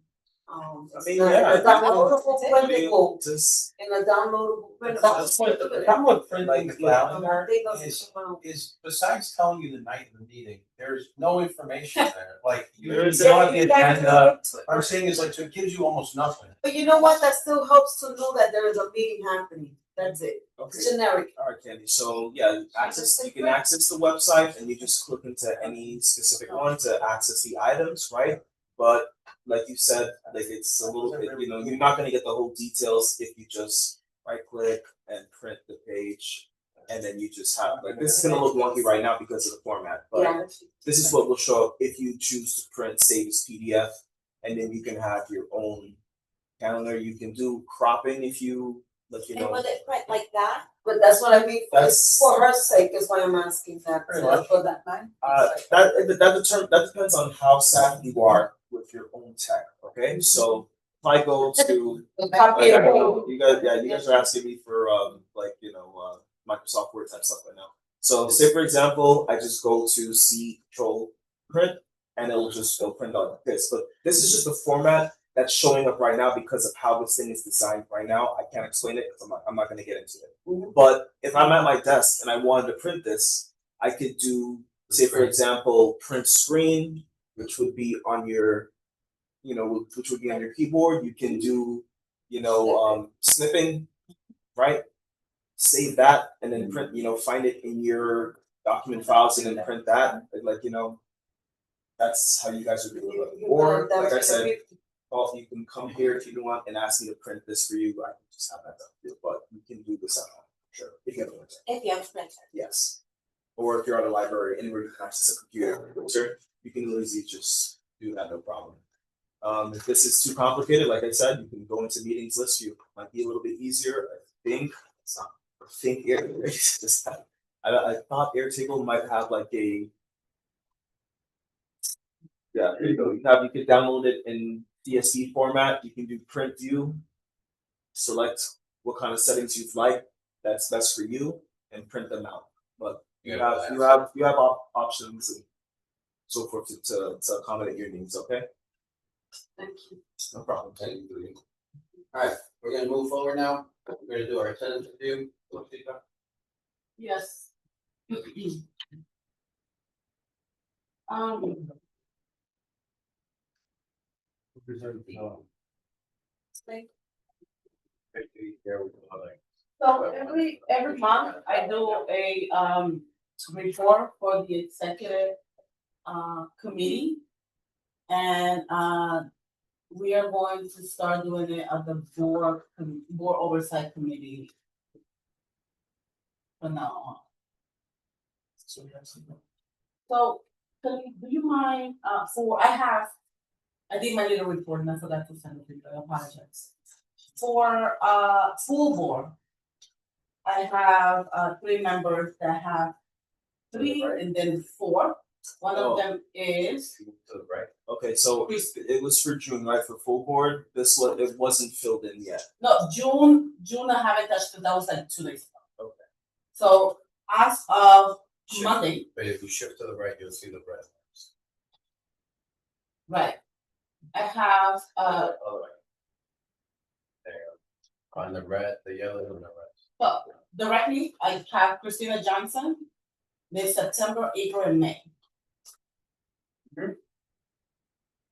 [SPEAKER 2] I mean, yeah,
[SPEAKER 8] a downloadable printable,
[SPEAKER 2] just
[SPEAKER 8] in a downloadable printable.
[SPEAKER 3] That's what the problem with printing the calendar
[SPEAKER 8] They doesn't
[SPEAKER 3] is,
[SPEAKER 8] come out.
[SPEAKER 3] is besides telling you the night of the meeting, there's no information there, like you
[SPEAKER 2] There
[SPEAKER 3] don't
[SPEAKER 2] is-
[SPEAKER 3] have the agenda. What I'm saying is like, so it gives you almost nothing.
[SPEAKER 8] But you know what, that still helps to know that there is a meeting happening, that's it,
[SPEAKER 2] okay.
[SPEAKER 8] it's generic.
[SPEAKER 2] All right, Candy. So yeah, you can access the website and you just click into any specific one to access the items, right? But like you said, like it's a little bit, you're not gonna get the whole details if you just right click and print the page. And then you just have, like, this is gonna look wonky right now because of the format, but
[SPEAKER 8] Yeah.
[SPEAKER 2] this is what will show up if you choose to print, save as PDF. And then you can have your own calendar. You can do cropping if you, like,
[SPEAKER 7] And will it print like that?
[SPEAKER 8] But that's what I mean,
[SPEAKER 2] That's-
[SPEAKER 8] for her sake is why I'm asking that,
[SPEAKER 3] Pretty much.
[SPEAKER 8] for that man.
[SPEAKER 2] that depends on how savvy you are with your own tech, okay? So if I go to,
[SPEAKER 8] Copy it all.
[SPEAKER 2] you guys are asking me for, Microsoft Word type stuff right now. So say for example, I just go to C Control Print, and it'll print out like this, but this is just the format that's showing up right now because of how this thing is designed right now. I can't explain it because I'm not gonna get into it. But if I'm at my desk and I wanted to print this, I could do, say for example, print screen, which would be on your, which would be on your keyboard. You can do snipping, right? Save that and then print, find it in your document files and then print that, that's how you guys would do it. Or, like I said, well, you can come here if you want and ask me to print this for you, I can just have that done, but we can do this at home, sure, if you have a printer.
[SPEAKER 7] If you have a printer.
[SPEAKER 2] Yes. Or if you're at a library, anywhere you can access a computer, sure, you can easily just do that, no problem. If this is too complicated, like I said, you can go into meetings list view, might be a little bit easier, I think, it's not, I think I thought Airtable might have like a. Yeah, there you go, you could download it in DSV format, you can do print view. Select what kind of settings you'd like, that's best for you, and print them out, but you have options and so forth to accommodate your needs, okay?
[SPEAKER 7] Thank you.
[SPEAKER 2] No problem.
[SPEAKER 3] Thank you. Alright, we're gonna move forward now. We're gonna do our attendance review.
[SPEAKER 8] Yes. So every month I do a report for the executive committee. And we are going to start doing it at the board oversight committee from now on. So, do you mind, I did my little report and I forgot to send it to you, I apologize. For full board, I have 3 members that have 3 and then 4. One of them is.
[SPEAKER 2] Right, okay, so it was for June, right, for full board, it wasn't filled in yet.
[SPEAKER 8] No, June I haven't touched it, that was like 2 days ago.
[SPEAKER 2] Okay.
[SPEAKER 8] So as of Monday,
[SPEAKER 3] But if you shift to the right, you'll see the red.
[SPEAKER 8] right, I have
[SPEAKER 3] There. On the red, the yellow and the red.
[SPEAKER 8] well, directly, I have Christina Johnson, this September, April, and May.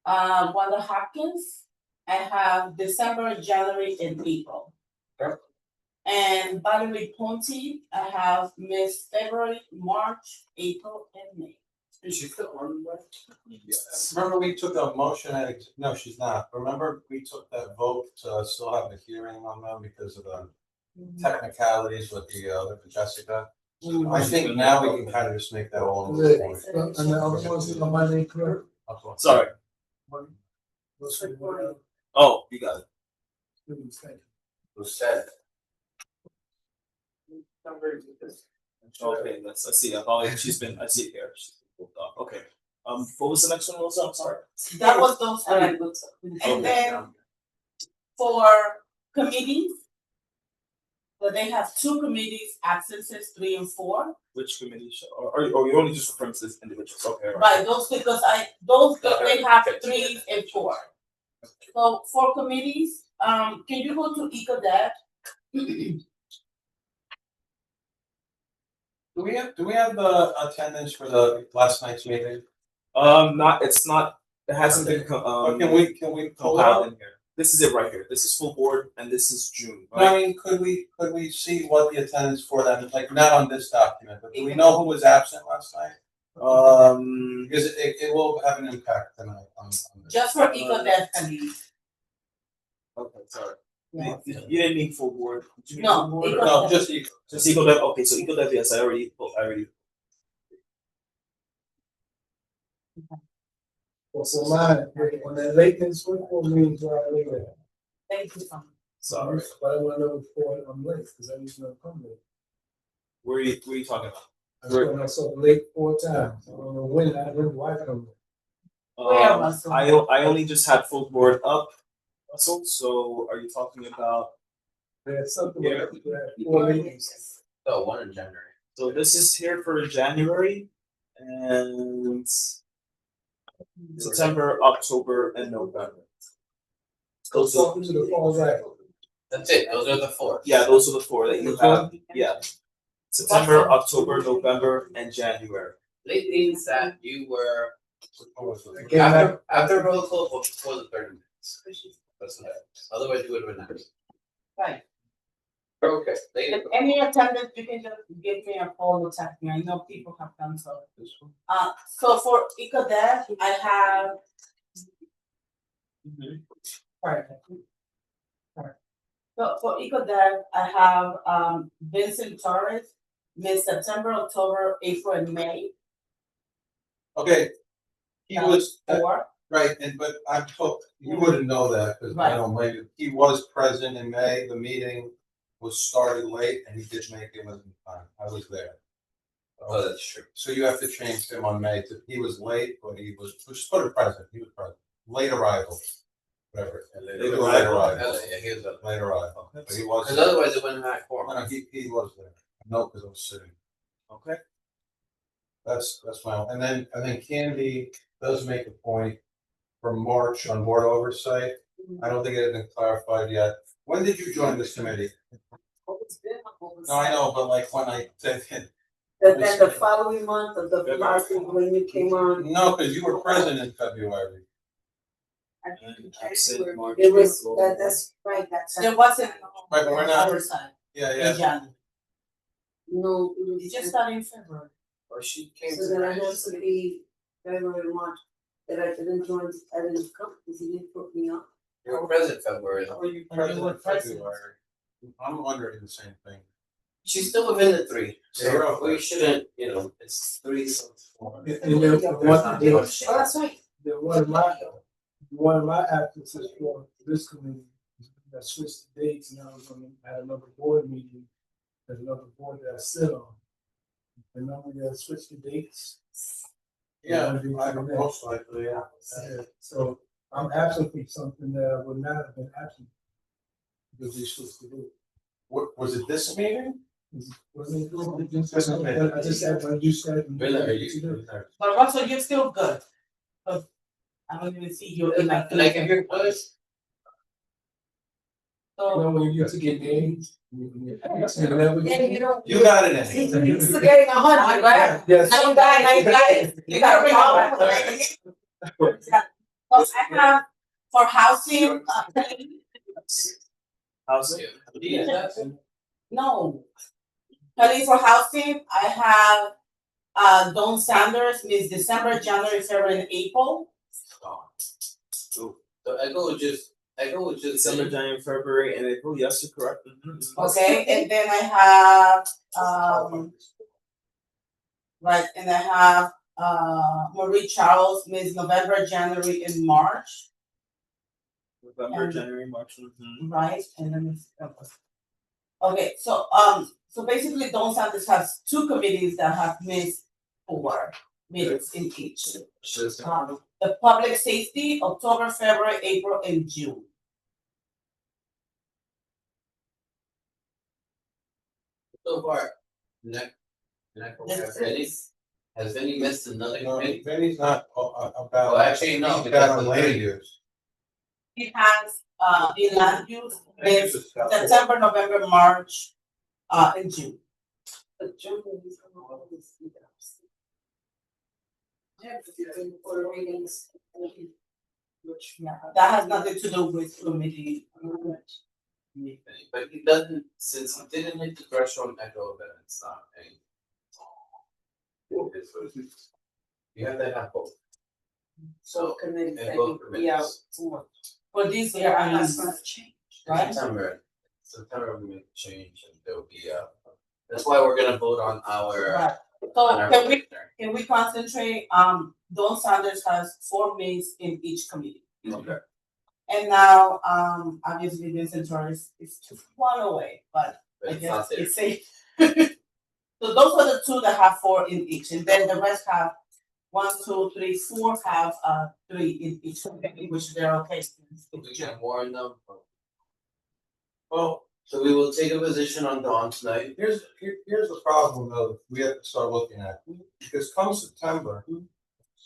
[SPEAKER 8] Wanda Hopkins, I have December, January, and April.
[SPEAKER 3] Okay.
[SPEAKER 8] And Valerie Ponte, I have Miss February, March, April, and May.
[SPEAKER 3] Is she still on the
[SPEAKER 2] Yes.
[SPEAKER 3] Remember we took a motion no, she's not. Remember we took that vote to still have the hearing on them because of the technicalities with the other Jessica? I think now we can kind of just make that all.
[SPEAKER 9] And the other ones in the money, correct?
[SPEAKER 2] Sorry, oh, you got it.
[SPEAKER 3] Who said?
[SPEAKER 2] Okay, I see, I see it here. Okay, what was the next one, Melissa? I'm sorry.
[SPEAKER 8] That was those 3.
[SPEAKER 2] Okay.
[SPEAKER 8] And then for committees, but they have 2 committees, absences 3 and 4.
[SPEAKER 2] Which committee, or you only just referring to this individuals, okay, all right.
[SPEAKER 8] Right, those because they have 3 and 4. So for committees, can you go to EcoDev?
[SPEAKER 3] Do we have the attendance for the last night's meeting?
[SPEAKER 2] It hasn't been,
[SPEAKER 3] Or can we pull it
[SPEAKER 2] compiled
[SPEAKER 3] up?
[SPEAKER 2] in here. This is it right here, this is full board, and this is June,
[SPEAKER 3] No, I
[SPEAKER 2] right?
[SPEAKER 3] mean, could we see what the attendance for that is, like, not on this document, but do we know who was absent last night? Because it will have an impact tonight on this.
[SPEAKER 8] Just for EcoDev committee.
[SPEAKER 2] Okay, sorry.
[SPEAKER 8] Yeah.
[SPEAKER 2] You didn't mean full board. Did you mean
[SPEAKER 8] No,
[SPEAKER 2] full board?
[SPEAKER 8] Eco-
[SPEAKER 3] No, just equal.
[SPEAKER 2] Just EcoDev, okay, so EcoDev, yes, I already.
[SPEAKER 9] Well, for mine, when that Lakers football means where I live at.
[SPEAKER 8] Thank you so much.
[SPEAKER 2] Sorry,
[SPEAKER 9] But I want to know before I'm late, because I used to come late.
[SPEAKER 2] where are you talking about?
[SPEAKER 9] I saw late 4 times. I don't know when, I didn't why I don't know.
[SPEAKER 8] Where, Russell?
[SPEAKER 2] I only just had full board up, Russell, so are you talking about?
[SPEAKER 9] There's something
[SPEAKER 2] Yeah.
[SPEAKER 9] with that 4 meetings.
[SPEAKER 3] Oh, 1 in January.
[SPEAKER 2] So this is here for January and September, October, and November. Those are,
[SPEAKER 9] Talking to the falls right.
[SPEAKER 3] That's it, those are the 4.
[SPEAKER 2] yeah, those are the 4 that you have, yeah. September, October, November, and January.
[SPEAKER 4] Late means that you were
[SPEAKER 9] Again,
[SPEAKER 4] after roll call or before the 30 minutes. That's what otherwise you would have been nice.
[SPEAKER 8] Right.
[SPEAKER 4] Okay,
[SPEAKER 8] If any attendant, you can just give me a call or text me, I know people have done so. So for EcoDev, I have. Right. Right. So for EcoDev, I have Vincent Torres, mid-September, October, April, and May.
[SPEAKER 3] Okay. He was,
[SPEAKER 8] Four.
[SPEAKER 3] right, but I'm told, you wouldn't know that, because I
[SPEAKER 8] Right.
[SPEAKER 3] don't, maybe, he was present in May, the meeting was started late, and he did make it within time, I was there.
[SPEAKER 4] Oh, that's true.
[SPEAKER 3] So you have to change him on May, to, he was late, but he was, just put it present, he was present, late arrival. Whatever.
[SPEAKER 4] Late
[SPEAKER 3] arrival.
[SPEAKER 4] Yeah, he was up.
[SPEAKER 3] Late arrival, but he was.
[SPEAKER 4] Because otherwise it wouldn't have form.
[SPEAKER 3] No, he was there, no, because I was sitting.
[SPEAKER 2] Okay.
[SPEAKER 3] That's my, and then Candy does make a point for March on board oversight. I don't think it has been clarified yet. When did you join this committee? No, I know, but like when I said,
[SPEAKER 10] Then the following month of the last week when you came on,
[SPEAKER 3] no, because you were present in February.
[SPEAKER 2] Absent March.
[SPEAKER 10] it was,
[SPEAKER 2] April.
[SPEAKER 10] that's right, that's.
[SPEAKER 8] There wasn't.
[SPEAKER 3] Right, but we're not-
[SPEAKER 8] Oversight
[SPEAKER 3] Yeah,
[SPEAKER 8] in
[SPEAKER 3] yeah.
[SPEAKER 8] January.
[SPEAKER 10] No, it was
[SPEAKER 8] You just started in February.
[SPEAKER 4] Or she came
[SPEAKER 10] so
[SPEAKER 4] to.
[SPEAKER 10] then I had to be February, March, that I didn't join, I didn't come, because he didn't put me up.
[SPEAKER 4] You were present February.
[SPEAKER 3] How were you
[SPEAKER 8] And you
[SPEAKER 3] present
[SPEAKER 8] were
[SPEAKER 3] in
[SPEAKER 8] present.
[SPEAKER 3] February? I'm wondering the same thing.
[SPEAKER 4] She's still within the three,
[SPEAKER 3] Yeah, you're
[SPEAKER 4] so
[SPEAKER 3] okay.
[SPEAKER 4] we shouldn't, it's 3 so it's 4.
[SPEAKER 9] And then
[SPEAKER 4] There's not much.
[SPEAKER 8] Oh, that's right.
[SPEAKER 9] then one of my absences for this committee, I switched the dates and I was gonna have another board meeting. There's another board that I sit on. And now we gotta switch the dates.
[SPEAKER 3] Yeah, I most likely, yeah.
[SPEAKER 9] So I'm absent from something that I would not have been absent. Because they switched the date.
[SPEAKER 3] What, was it this meeting?
[SPEAKER 9] Wasn't it? I just said, when you said.
[SPEAKER 8] But Russell, you're still good. But I don't even see you in like.
[SPEAKER 4] Like if you're good,
[SPEAKER 9] No,
[SPEAKER 8] So,
[SPEAKER 9] when you get to get names.
[SPEAKER 10] Yeah, you don't.
[SPEAKER 3] You got it,
[SPEAKER 10] He's
[SPEAKER 3] Andy.
[SPEAKER 10] he's getting 100, right?
[SPEAKER 9] Yes.
[SPEAKER 10] Now you got it. You got a problem.
[SPEAKER 8] so I have for housing,
[SPEAKER 2] How's it?
[SPEAKER 8] no. Kelly, for housing, I have Dawn Sanders, Miss December, January, February, and April.
[SPEAKER 4] so I go with just
[SPEAKER 2] December, January, February, and April. Yes, you're correct.
[SPEAKER 8] Okay, and then I have right, and I have Marie Charles, Miss November, January, and March,
[SPEAKER 2] November,
[SPEAKER 8] And-
[SPEAKER 2] January, March.
[SPEAKER 8] right? And then it's okay, so basically Dawn Sanders has 2 committees that have missed 4 meetings in each. The public safety, October, February, April, and June.
[SPEAKER 4] so far. Next, has any missed another
[SPEAKER 3] No,
[SPEAKER 4] committee?
[SPEAKER 3] Vinny's not about.
[SPEAKER 4] Oh, actually, no,
[SPEAKER 3] He's
[SPEAKER 4] because
[SPEAKER 3] about on
[SPEAKER 4] the
[SPEAKER 3] land
[SPEAKER 4] three-
[SPEAKER 3] use.
[SPEAKER 8] It has the land use is September, November, March, and June.
[SPEAKER 10] But June is all this. Yeah, but you're in order readings.
[SPEAKER 8] Which, yeah, that has nothing to do with committee.
[SPEAKER 4] But he doesn't, since he didn't hit the threshold echo, then it's not any. It is what it is. You have to have both.
[SPEAKER 10] So can they,
[SPEAKER 4] And both
[SPEAKER 10] yeah,
[SPEAKER 4] committees.
[SPEAKER 8] For this year, I mean,
[SPEAKER 10] that's gonna change.
[SPEAKER 8] right?
[SPEAKER 4] September we make a change and there'll be that's why we're gonna vote on our.
[SPEAKER 8] Right,
[SPEAKER 4] on
[SPEAKER 8] so
[SPEAKER 4] our
[SPEAKER 8] can we concentrate, Dawn Sanders has 4 meetings in each committee.
[SPEAKER 4] Okay.
[SPEAKER 8] And now, obviously Vincent Torres is just 1 away, but
[SPEAKER 4] But
[SPEAKER 8] I
[SPEAKER 4] it's
[SPEAKER 8] guess
[SPEAKER 4] not there.
[SPEAKER 8] it's safe. So those are the 2 that have 4 in each, and then the rest have 1, 2, 3, 4 have 3 in each, which they're okay.
[SPEAKER 4] We can warn them.
[SPEAKER 3] Well,
[SPEAKER 4] So we will take a position on Dawn tonight.
[SPEAKER 3] here's the problem though, we have to start looking at, because come September,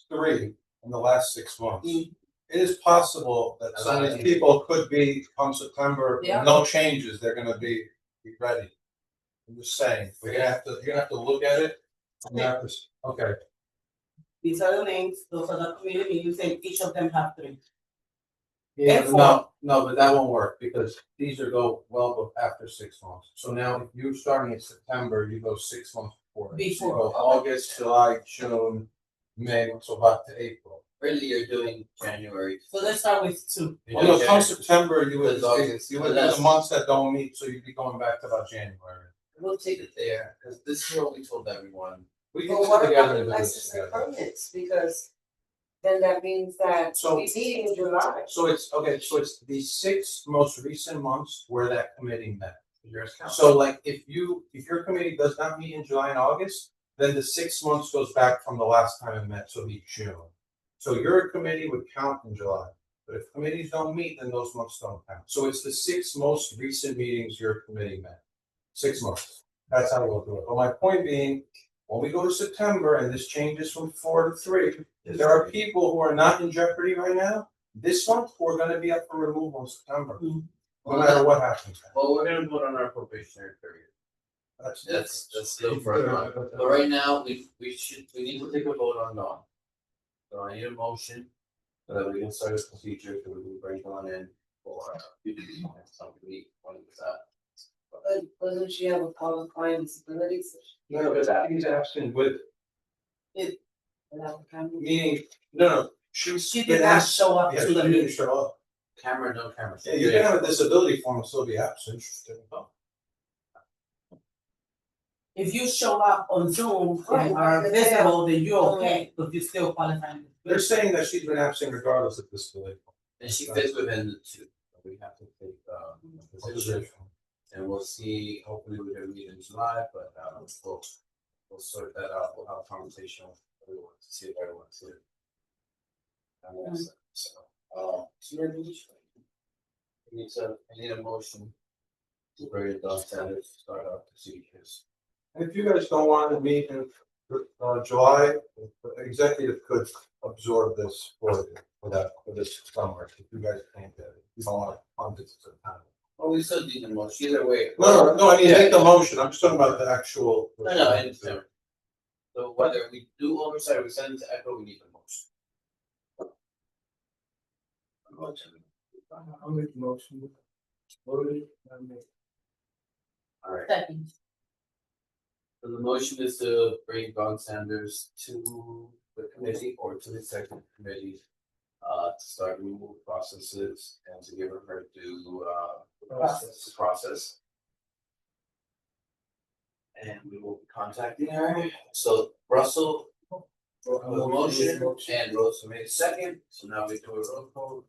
[SPEAKER 3] 3 in the last 6 months. It is possible that some of these people could be, come September,
[SPEAKER 8] Yeah.
[SPEAKER 3] no changes, they're gonna be ready. I'm just saying, you're gonna have to look at it. And you have to okay,
[SPEAKER 8] These are the names, those are the committee meetings, and each of them have 3.
[SPEAKER 9] Yeah,
[SPEAKER 3] No, but that won't work because these are go after 6 months. So now if you're starting in September, you go 6 months before. So you
[SPEAKER 8] Before,
[SPEAKER 3] go
[SPEAKER 8] okay.
[SPEAKER 3] August, July, June, May, so back to April.
[SPEAKER 4] Really, you're doing January.
[SPEAKER 8] So let's start with two.
[SPEAKER 4] You're
[SPEAKER 3] Well,
[SPEAKER 4] doing
[SPEAKER 3] come
[SPEAKER 4] January.
[SPEAKER 3] September, you would,
[SPEAKER 4] Because August,
[SPEAKER 3] you would do the months that don't meet, so you'd be going back to about January.
[SPEAKER 4] We'll take it there, because this is what we told everyone.
[SPEAKER 3] We
[SPEAKER 10] But
[SPEAKER 3] can
[SPEAKER 10] what
[SPEAKER 3] sit
[SPEAKER 10] about
[SPEAKER 3] together
[SPEAKER 10] the
[SPEAKER 3] and do this
[SPEAKER 10] license and
[SPEAKER 3] together.
[SPEAKER 10] permits, because then that means that
[SPEAKER 3] So-
[SPEAKER 10] we meet in July.
[SPEAKER 3] So it's, okay, so it's the 6 most recent months where that committee met.
[SPEAKER 4] Yours counts.
[SPEAKER 3] So like if your committee does not meet in July and August, then the 6 months goes back from the last time it met, so it'd be June. So your committee would count in July, but if committees don't meet, then those months don't count. So it's the 6 most recent meetings your committee met. 6 months. That's how we'll do it. But my point being, when we go to September and this changes from 4 to 3, there are people who are not in jeopardy right now. This month, we're gonna be up for removal in September, no matter what happens.
[SPEAKER 4] Well, we're gonna vote on our probationary period. That's still further on. But right now, we need to take a vote on Dawn. So I need a motion so that we can start a procedure, so we can bring one in for somebody, one of that.
[SPEAKER 10] But doesn't she have a qualifying disability?
[SPEAKER 3] No, but he's absent with,
[SPEAKER 10] Without camera?
[SPEAKER 3] meaning, no,
[SPEAKER 8] She did not show up
[SPEAKER 3] Yeah,
[SPEAKER 8] to
[SPEAKER 3] she
[SPEAKER 8] the
[SPEAKER 3] didn't
[SPEAKER 8] meeting.
[SPEAKER 3] show up.
[SPEAKER 4] Camera, no camera.
[SPEAKER 3] Yeah, you can have a disability form and still be absent.
[SPEAKER 8] If you show up on Zoom
[SPEAKER 10] Right,
[SPEAKER 8] and are
[SPEAKER 10] yeah.
[SPEAKER 8] visible, then you're okay, but you still qualify.
[SPEAKER 3] They're saying that she's been absent regardless of disability.
[SPEAKER 4] And she fits within the two. We have to take a position. And we'll see, hopefully we're gonna meet in July, but we'll sort that out, we'll have a conversation with everyone to see if everyone's here. And that's it. So I need a motion to bring it down standards, to start our procedures.
[SPEAKER 3] And if you guys don't want to meet in July, the executive could absorb this for this summer, if you guys think that you don't want to fund it to the time.
[SPEAKER 4] Well, we still need a motion, either way.
[SPEAKER 3] No, I mean, make the motion, I'm just talking about the actual.
[SPEAKER 4] No, I understand. So whether we do oversight or we send it to Echo, we need a motion.
[SPEAKER 9] I'll make the motion. Voted, I make.
[SPEAKER 4] Alright,
[SPEAKER 8] Second.
[SPEAKER 4] so the motion is to bring Dawn Sanders to the committee or to the executive committee. To start removal processes and to give her due process. And we will be contacting her, so Russell, the motion and Rosa made a second, so now we do a roll call.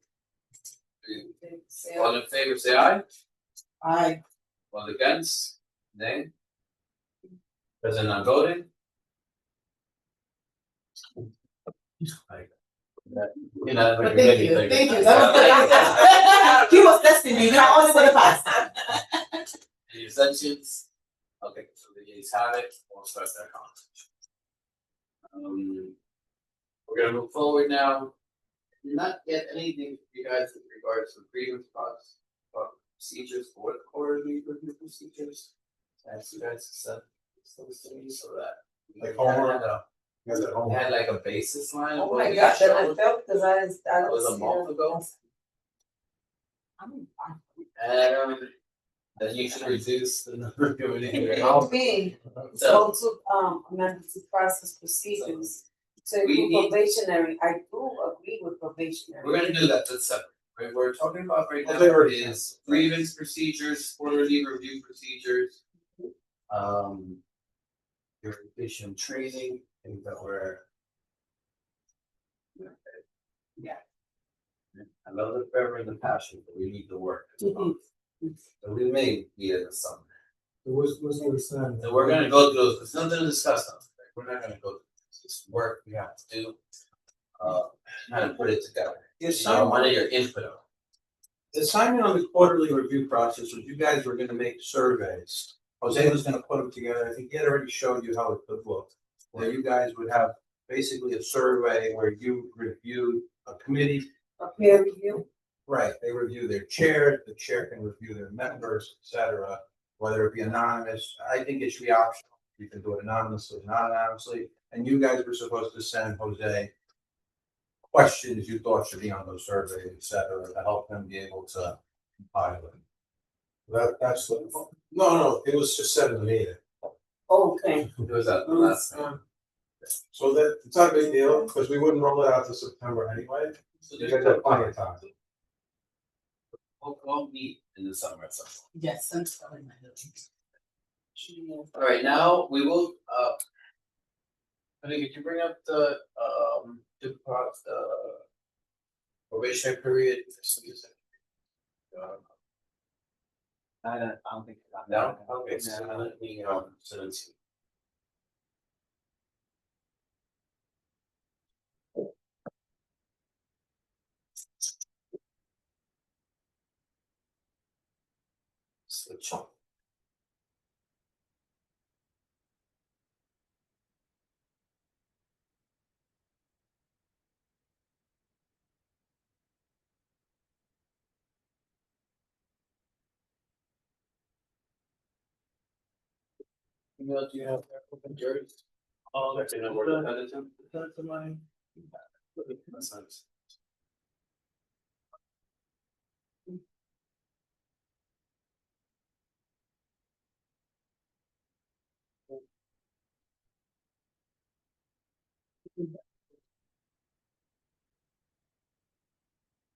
[SPEAKER 4] All in favor, say aye.
[SPEAKER 8] Aye.
[SPEAKER 4] All against, nay. Present not voting. You know,
[SPEAKER 8] But thank you. That was he was testing me, not only for the past.
[SPEAKER 4] Any extensions? Okay, so the yeas have it, we'll start that conversation. We're gonna move forward now. Did not get anything from you guys with regards to grievance procedures for the quarterly review procedures. As you guys said, those things so that.
[SPEAKER 3] Like homework? You guys at
[SPEAKER 4] We
[SPEAKER 3] home?
[SPEAKER 4] had like a basis line.
[SPEAKER 10] Oh
[SPEAKER 4] of what
[SPEAKER 10] my
[SPEAKER 4] we
[SPEAKER 10] gosh, that I
[SPEAKER 4] showed.
[SPEAKER 10] felt, because I
[SPEAKER 4] That was a month ago. And then you should reduce the number of community.
[SPEAKER 10] helped me
[SPEAKER 4] So
[SPEAKER 10] go to emergency process procedures. So
[SPEAKER 4] We
[SPEAKER 10] if
[SPEAKER 4] need-
[SPEAKER 10] probationary, I do agree with probationary.
[SPEAKER 4] we're gonna do that, that's separate. Right, we're talking about right now
[SPEAKER 3] Well, they already
[SPEAKER 4] is grievance procedures, quarterly review procedures. Your patient training, things that were. Yeah. I love the fervor and the passion, but we need the work. So we may need it this summer.
[SPEAKER 9] What's the assignment?
[SPEAKER 4] So we're gonna go through those, it's nothing to discuss now, right? We're not gonna go through this, it's work we have to do. Kind of put it together, one of your input on.
[SPEAKER 3] The assignment on the quarterly review process was you guys were gonna make surveys. Jose was gonna put them together, I think he had already showed you how it could look. Where you guys would have basically a survey where you reviewed a committee.
[SPEAKER 10] A peer review.
[SPEAKER 3] Right, they review their chair, the chair can review their members, et cetera, whether it be anonymous, I think it should be optional. You can do it anonymously, not anonymously, and you guys were supposed to send Jose questions you thought should be on those surveys, et cetera, to help them be able to compile it. That's what, no, it was just 7 meeting.
[SPEAKER 10] Okay.
[SPEAKER 4] It was at the last time.
[SPEAKER 3] So that, it's not a big deal, because we wouldn't roll it out to September anyway.
[SPEAKER 4] So
[SPEAKER 3] You guys have plenty of time.
[SPEAKER 4] We'll meet in the summer at some point.
[SPEAKER 8] Yes, I'm sorry, my husband.
[SPEAKER 4] All right, now we will, I think, could you bring up the probationary period?
[SPEAKER 2] I don't think.
[SPEAKER 4] No, okay, so let me, so let's. Switch on. Email, do you have that open, Jerry? Oh, that's in a word, that's mine. That's nice.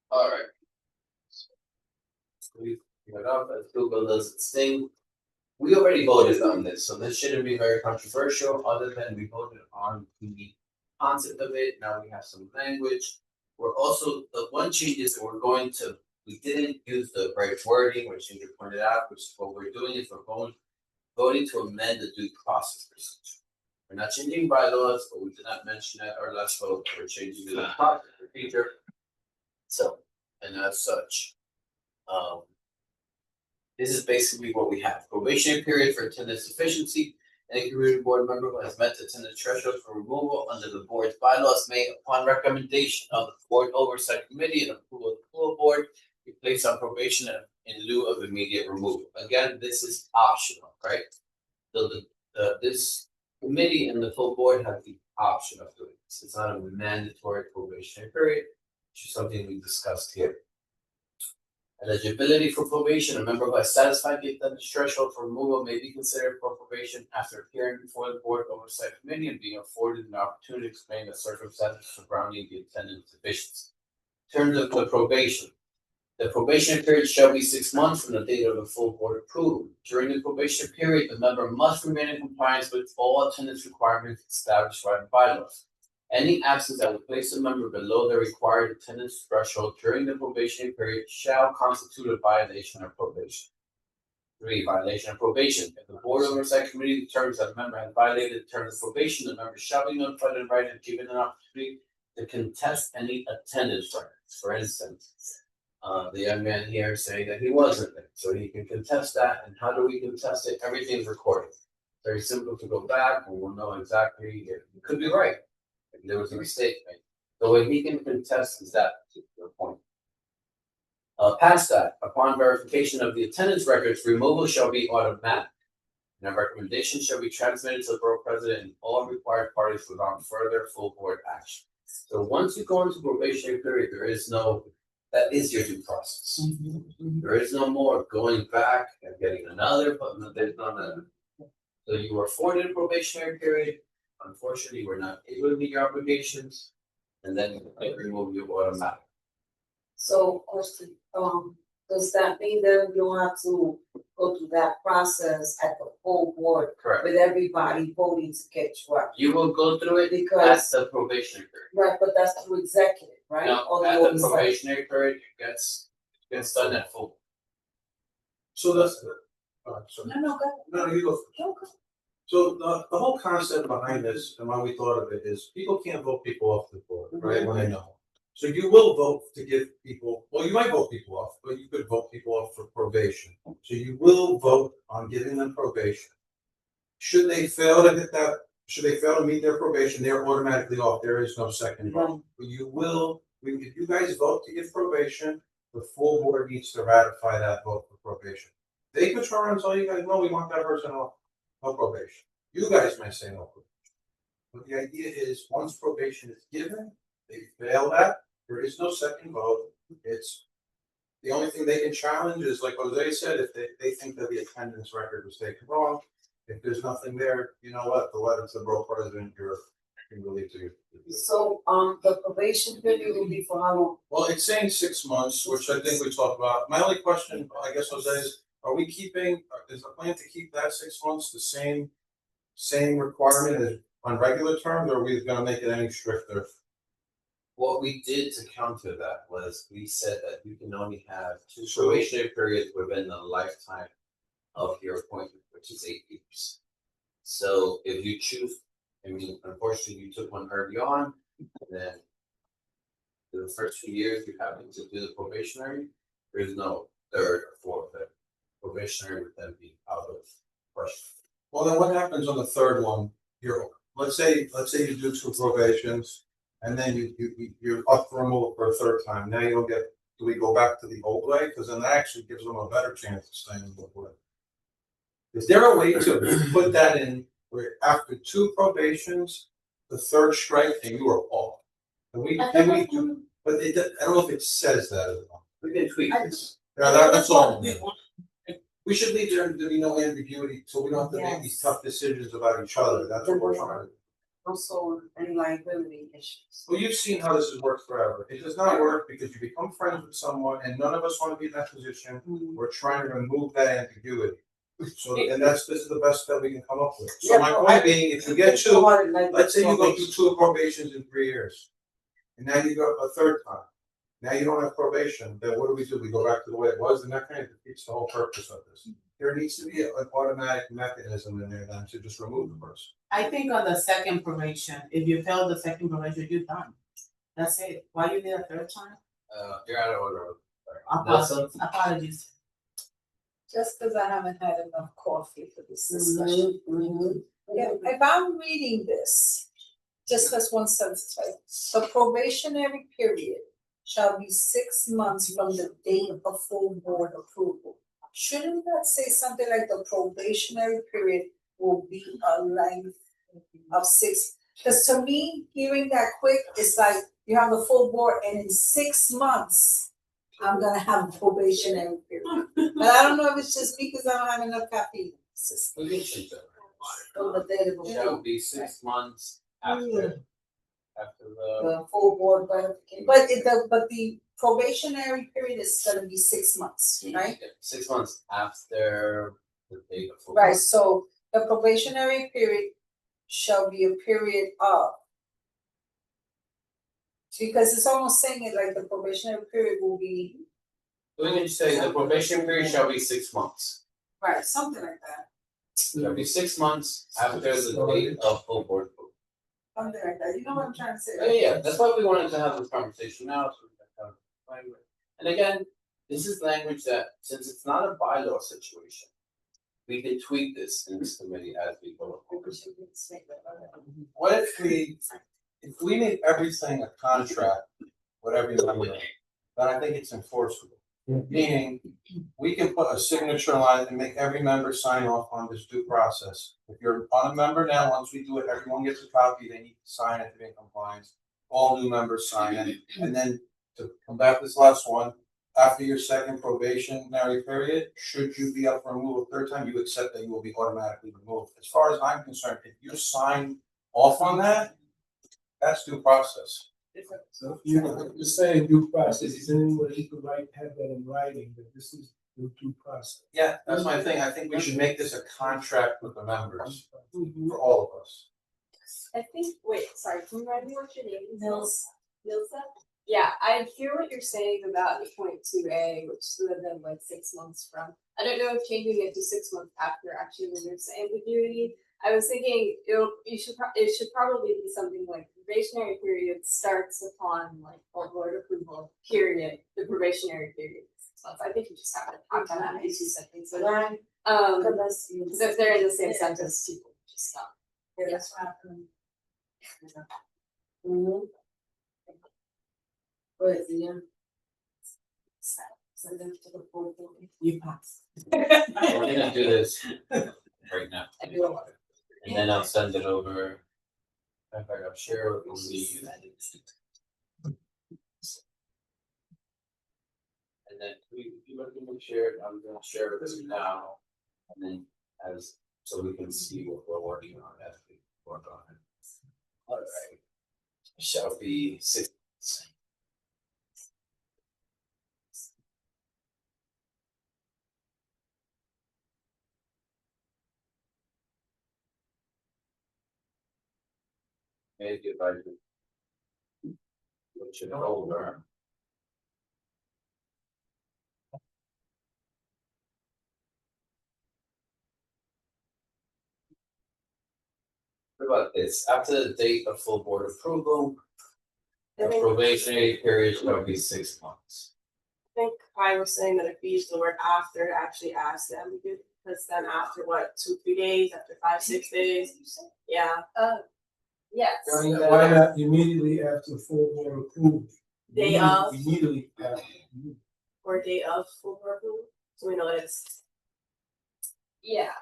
[SPEAKER 4] All right. We got off as Google does its thing. We already voted on this, so this shouldn't be very controversial, other than we voted on the concept of it. Now we have some language. We're also, the one change is that we didn't use the right wording, which Ginger pointed out, which is what we're doing is we're voting to amend the due process procedure. We're not changing bylaws, but we did not mention at our last vote, we're changing the due process procedure. So, and as such, this is basically what we have. Probationary period for attendance sufficiency. Any community board member who has met the attendance threshold for removal under the board's bylaws may, upon recommendation of the board oversight committee and approval of the full board, be placed on probation in lieu of immediate removal. Again, this is optional, right? So this committee and the full board have the option of doing this. It's not a mandatory probationary period, which is something we discussed here. Eligibility for probation, a member who has satisfied the attendance threshold for removal may be considered for probation after appearing before the board oversight committee and being afforded an opportunity to explain the circumstances surrounding the attendance deficiency. In terms of the probation, the probation period shall be 6 months from the date of the full board approval. During the probation period, the member must remain in compliance with all attendance requirements established by the bylaws. Any absence that would place a member below the required attendance threshold during the probationary period shall constitute a violation of probation. 3. Violation of probation. If the board oversight committee determines that a member has violated the terms of probation, the member shall be notified in writing and given an opportunity to contest any attendance records. For instance, the young man here saying that he wasn't there, so he can contest that. And how do we contest it? Everything's recorded. Very simple to go back, and we'll know exactly. It could be right. If there was a mistake made. The way he can contest is that particular point. Past that, upon verification of the attendance records, removal shall be automatic. And a recommendation shall be transmitted to the borough president and all required parties without further full board action. So once you go into probationary period, that is your due process. There is no more going back and getting another, but there's none of that. So you were afforded a probationary period. Unfortunately, we're not able to meet your obligations, and then we remove you automatically.
[SPEAKER 10] So, question, does that mean that you don't have to go through that process at the full board
[SPEAKER 4] Correct.
[SPEAKER 10] with everybody voting to catch what?
[SPEAKER 4] You will go through it
[SPEAKER 10] Because,
[SPEAKER 4] at the probationary period.
[SPEAKER 10] right, but that's through executive, right?
[SPEAKER 4] No,
[SPEAKER 10] Or
[SPEAKER 4] at
[SPEAKER 10] the
[SPEAKER 4] the
[SPEAKER 10] oversight?
[SPEAKER 4] probationary period, it gets done at full.
[SPEAKER 3] So that's, sorry.
[SPEAKER 10] No, go
[SPEAKER 3] No, you go.
[SPEAKER 10] ahead.
[SPEAKER 3] So the whole concept behind this and why we thought of it is people can't vote people off the board, right, when they know. So you will vote to give people, well, you might vote people off, but you could vote people off for probation. So you will vote on giving them probation. Should they fail to hit that, should they fail to meet their probation, they're automatically off. There is no second vote. But you will, if you guys vote to give probation, the full board needs to ratify that vote for probation. They could turn around and tell you guys, no, we want that person off. No probation. You guys may say no probation. But the idea is once probation is given, they fail at, there is no second vote. It's, the only thing they can challenge is, like Jose said, if they think that the attendance record was taken wrong. If there's nothing there, you know what, the letter to the borough president, you're relieved to.
[SPEAKER 10] So, the probation period will be for how long?
[SPEAKER 3] Well, it's saying 6 months, which I think we talked about. My only question, I guess, Jose, is, are we keeping, is the plan to keep that 6 months the same requirement as on regular terms, or are we gonna make it any stricter?
[SPEAKER 4] What we did to counter that was we said that you can only have 2 probationary periods within the lifetime of your appointment, which is 8 years. So if you choose, I mean, unfortunately, you took one early on, and then for the first 2 years, you have to do the probationary, there's no third or fourth, that probationary would then be out of question.
[SPEAKER 3] Well, then what happens on the third one? Let's say you do 2 probations, and then you're up for removal for a third time. Now you don't get, do we go back to the old way? Because then that actually gives them a better chance of staying in the way. Is there a way to put that in where after 2 probations, the third strike and you are off? Can we do, but I don't know if it says that at all.
[SPEAKER 4] We can tweak this.
[SPEAKER 3] Yeah, that's all. We should leave there to be no ambiguity, so we don't have to make these tough decisions about each other. That's what we're trying to do.
[SPEAKER 10] Also, any liability issues.
[SPEAKER 3] Well, you've seen how this has worked forever. It does not work because you become friends with someone and none of us want to be in that position. We're trying to remove that ambiguity. So, and this is the best that we can come up with. So my point being, if you get 2, let's say you go through 2 probations in 3 years. And now you go a third time. Now you don't have probation, then what do? We go back to the way it was, and that kind of defeats the whole purpose of this. There needs to be an automatic mechanism in there then to just remove the person.
[SPEAKER 8] I think on the second probation, if you fail the second probation, you're done. That's it. Why you need a third time?
[SPEAKER 4] You're out of order.
[SPEAKER 8] Apologies.
[SPEAKER 1] Just because I haven't had enough coffee for this discussion. If I'm reading this, just because one sentence, right? The probationary period shall be 6 months from the date of full board approval. Shouldn't that say something like the probationary period will be a length of 6? Because to me, hearing that quick, it's like you have a full board and in 6 months, I'm gonna have a probationary period. But I don't know if it's just because I don't have enough caffeine.
[SPEAKER 4] We can change that.
[SPEAKER 10] From the date of
[SPEAKER 4] Shall be 6 months after the.
[SPEAKER 10] the full board verification.
[SPEAKER 1] But the probationary period is gonna be 6 months, right?
[SPEAKER 4] 6 months after the date of. full
[SPEAKER 1] Right, so the probationary period shall be a period of. Because it's almost saying it like the probationary period will be,
[SPEAKER 4] So we can just say the probation period shall be 6 months.
[SPEAKER 1] right, something like that,
[SPEAKER 4] Shall be 6 months after the date of full board approval.
[SPEAKER 1] something like that, you know what I'm trying to say?
[SPEAKER 4] Yeah, that's why we wanted to have this conversation now, so we can have language. And again, this is language that, since it's not a bylaw situation, we can tweak this in this committee as we go along.
[SPEAKER 3] What if we make everything a contract with every member, then I think it's enforceable. Meaning, we can put a signature line and make every member sign off on this due process. If you're on a member now, once we do it, everyone gets a copy, they need to sign it to be in compliance. All new members sign it, and then to come back to this last one, after your second probationary period, should you be up for removal third time, you accept that you will be automatically removed. As far as I'm concerned, if you sign off on that, that's due process.
[SPEAKER 9] So you're saying due process, is there any way you could have that in writing, that this is the due process?
[SPEAKER 3] Yeah, that's my thing. I think we should make this a contract with the members, for all of us.
[SPEAKER 5] I think, wait, sorry, can you remind me what your name is? Nilsa? Yeah, I hear what you're saying about the 0.2A, which would have been like 6 months from. I don't know if changing it to 6 months after actually removes the ambiguity. I was thinking it should probably be something like probationary period starts upon like full board approval, period, the probationary period is 6 months. I think you just have to talk about that in 2 sentences. Because if they're in the same sentence, people just stop.
[SPEAKER 10] Yeah, that's what happened. But yeah. Send them to the full board.
[SPEAKER 8] You pass.
[SPEAKER 4] We're gonna do this right now. And then I'll send it over. In fact, I'll share it with the if you let me share it, I'm gonna share it with you now. And then so we can see what we're working on as we work on it. All right. Shall be 6. Maybe if I could switch it over. What about this? After the date of full board approval, the probationary period shall be 6 months.
[SPEAKER 6] I think I was saying that if we use the word after, actually ask them, because then after what, 2-3 days, after 5-6 days, yeah.
[SPEAKER 5] Yes.
[SPEAKER 9] Why not immediately after full board approval?
[SPEAKER 6] Day of.
[SPEAKER 9] Immediately after.
[SPEAKER 6] Or day of full board approval, so we know that it's.
[SPEAKER 5] Yeah.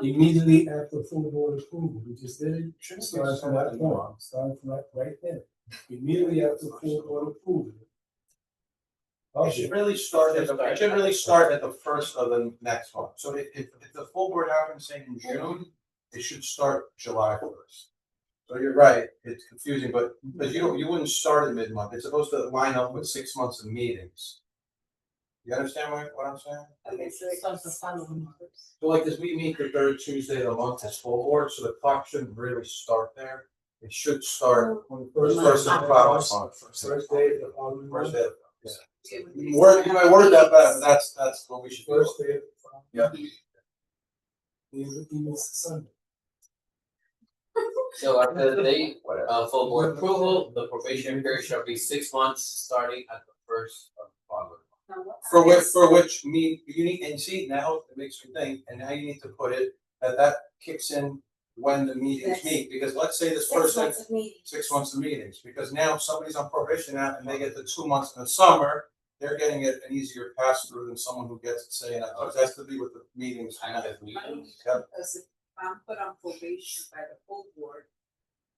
[SPEAKER 9] Immediately after full board approval, we just did it, starting from that point, starting from that right there. Immediately after full board approval.
[SPEAKER 3] It should really start at the first of the next month. So if the full board happens, say in June, it should start July 1st. So you're right, it's confusing, but because you wouldn't start at mid-month, it's supposed to line up with 6 months of meetings. You understand what I'm saying?
[SPEAKER 6] Okay, so it comes to following months.
[SPEAKER 3] So like this, we meet the third Tuesday of the month as full board, so the clock shouldn't really start there. It should start
[SPEAKER 9] On the
[SPEAKER 3] first of the following month.
[SPEAKER 9] First day of the following
[SPEAKER 3] First
[SPEAKER 9] month.
[SPEAKER 3] day. You might word that better, that's what we should do.
[SPEAKER 9] First day of the following.
[SPEAKER 3] Yeah.
[SPEAKER 9] Even Sunday.
[SPEAKER 4] So after the date of full board approval, the probation period shall be 6 months, starting at the first of the following.
[SPEAKER 3] For which you need, and see, now it makes me think, and now you need to put it, that kicks in when the meetings meet, because let's say this person. 6 months of meetings, because now if somebody's on probation now and they get the 2 months in the summer, they're getting an easier pass through than someone who gets it saying that, it has to be with the meetings.
[SPEAKER 4] Time of meetings.
[SPEAKER 1] Because if I'm put on probation by the full board,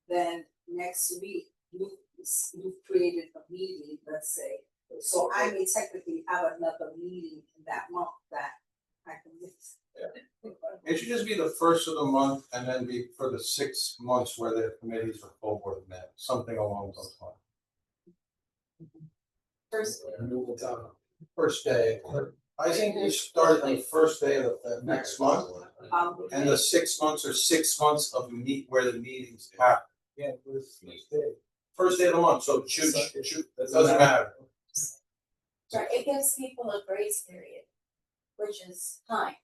[SPEAKER 1] then next week, you've created a meeting, let's say. So I may technically have another meeting in that month that I can miss.
[SPEAKER 3] It should just be the first of the month and then be for the 6 months where the committees are full board met, something along those lines. First day. I think we start on the first day of the next month, and the 6 months are 6 months of where the meetings happen.
[SPEAKER 9] Yeah, first day.
[SPEAKER 3] First day of the month, so shoot, that doesn't matter.
[SPEAKER 7] Right, it gives people a grace period, which is kind,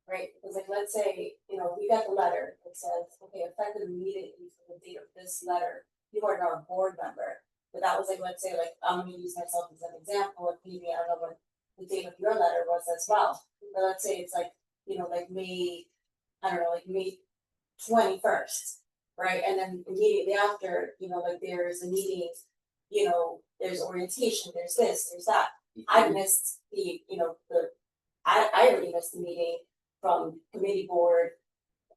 [SPEAKER 7] right? Because like, let's say, we got the letter that says, okay, effective immediately from the date of this letter, you are now a board member. But that was like, let's say, like, I'm gonna use myself as an example, if maybe, I don't know what the date of your letter was as well. But let's say it's like, like May, I don't know, like May 21st, right? And then immediately after, like there's a meeting, there's orientation, there's this, there's that. I missed the, I already missed the meeting from committee board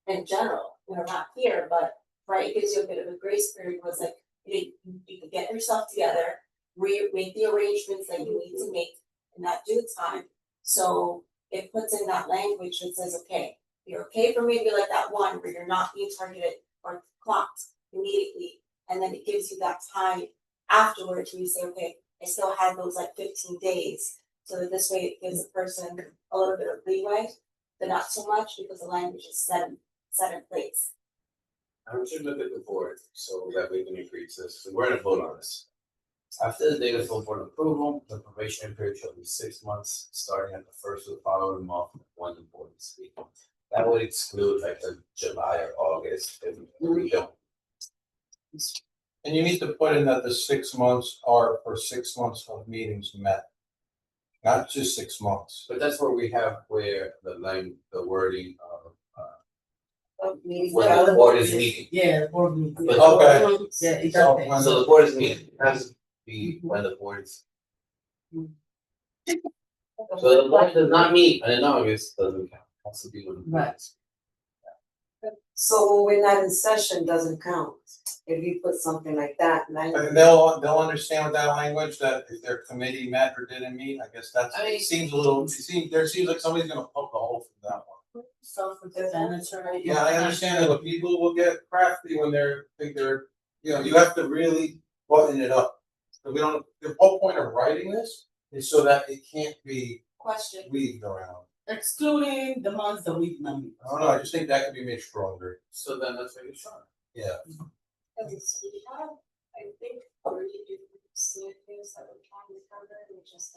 [SPEAKER 7] in general, not here, but right, it gives you a bit of a grace period, was like, you can get yourself together, make the arrangements that you need to make in that due time. So it puts in that language that says, okay, you're okay for maybe like that one where you're not being targeted or clocked immediately. And then it gives you that time afterwards where you say, okay, I still have those like 15 days. So that this way it gives the person a little bit of leeway, but not so much because the language is set in place.
[SPEAKER 4] I should look at the board so that we can agree to this. We're gonna vote on this. After the date of full board approval, the probation period shall be 6 months, starting at the first of the following month when the board is speaking. That would exclude like the July or August if we don't.
[SPEAKER 3] And you need to put in that the 6 months are for 6 months of meetings met. Not just 6 months.
[SPEAKER 4] But that's where we have the wording of
[SPEAKER 7] Meetings.
[SPEAKER 4] when the board is meeting.
[SPEAKER 8] Yeah, board meeting.
[SPEAKER 4] But-
[SPEAKER 3] Okay.
[SPEAKER 8] Yeah, it
[SPEAKER 3] So
[SPEAKER 8] does.
[SPEAKER 4] So the board is meeting, it has to be when the board is. So the board does not meet in August, doesn't count, it has to be when the board is.
[SPEAKER 10] So when we're not in session, doesn't count. if you put something like that, and I.
[SPEAKER 3] And they'll understand with that language that if their committee met or didn't meet, I guess that's,
[SPEAKER 10] I mean-
[SPEAKER 3] it seems a little, there seems like somebody's gonna poke a hole through that one.
[SPEAKER 8] Self-explanatory.
[SPEAKER 3] Yeah, I understand that, but people will get crafty when think they're, you have to really button it up. So we don't, the whole point of writing this is so that it can't be
[SPEAKER 8] Question,
[SPEAKER 3] weaved around.
[SPEAKER 8] excluding the months that we've known.
[SPEAKER 3] I don't know, I just think that could be made stronger.
[SPEAKER 2] So then that's what you're trying.
[SPEAKER 3] Yeah.
[SPEAKER 5] Okay, so we have, I think, 30 different scenarios that we're trying to cover, and just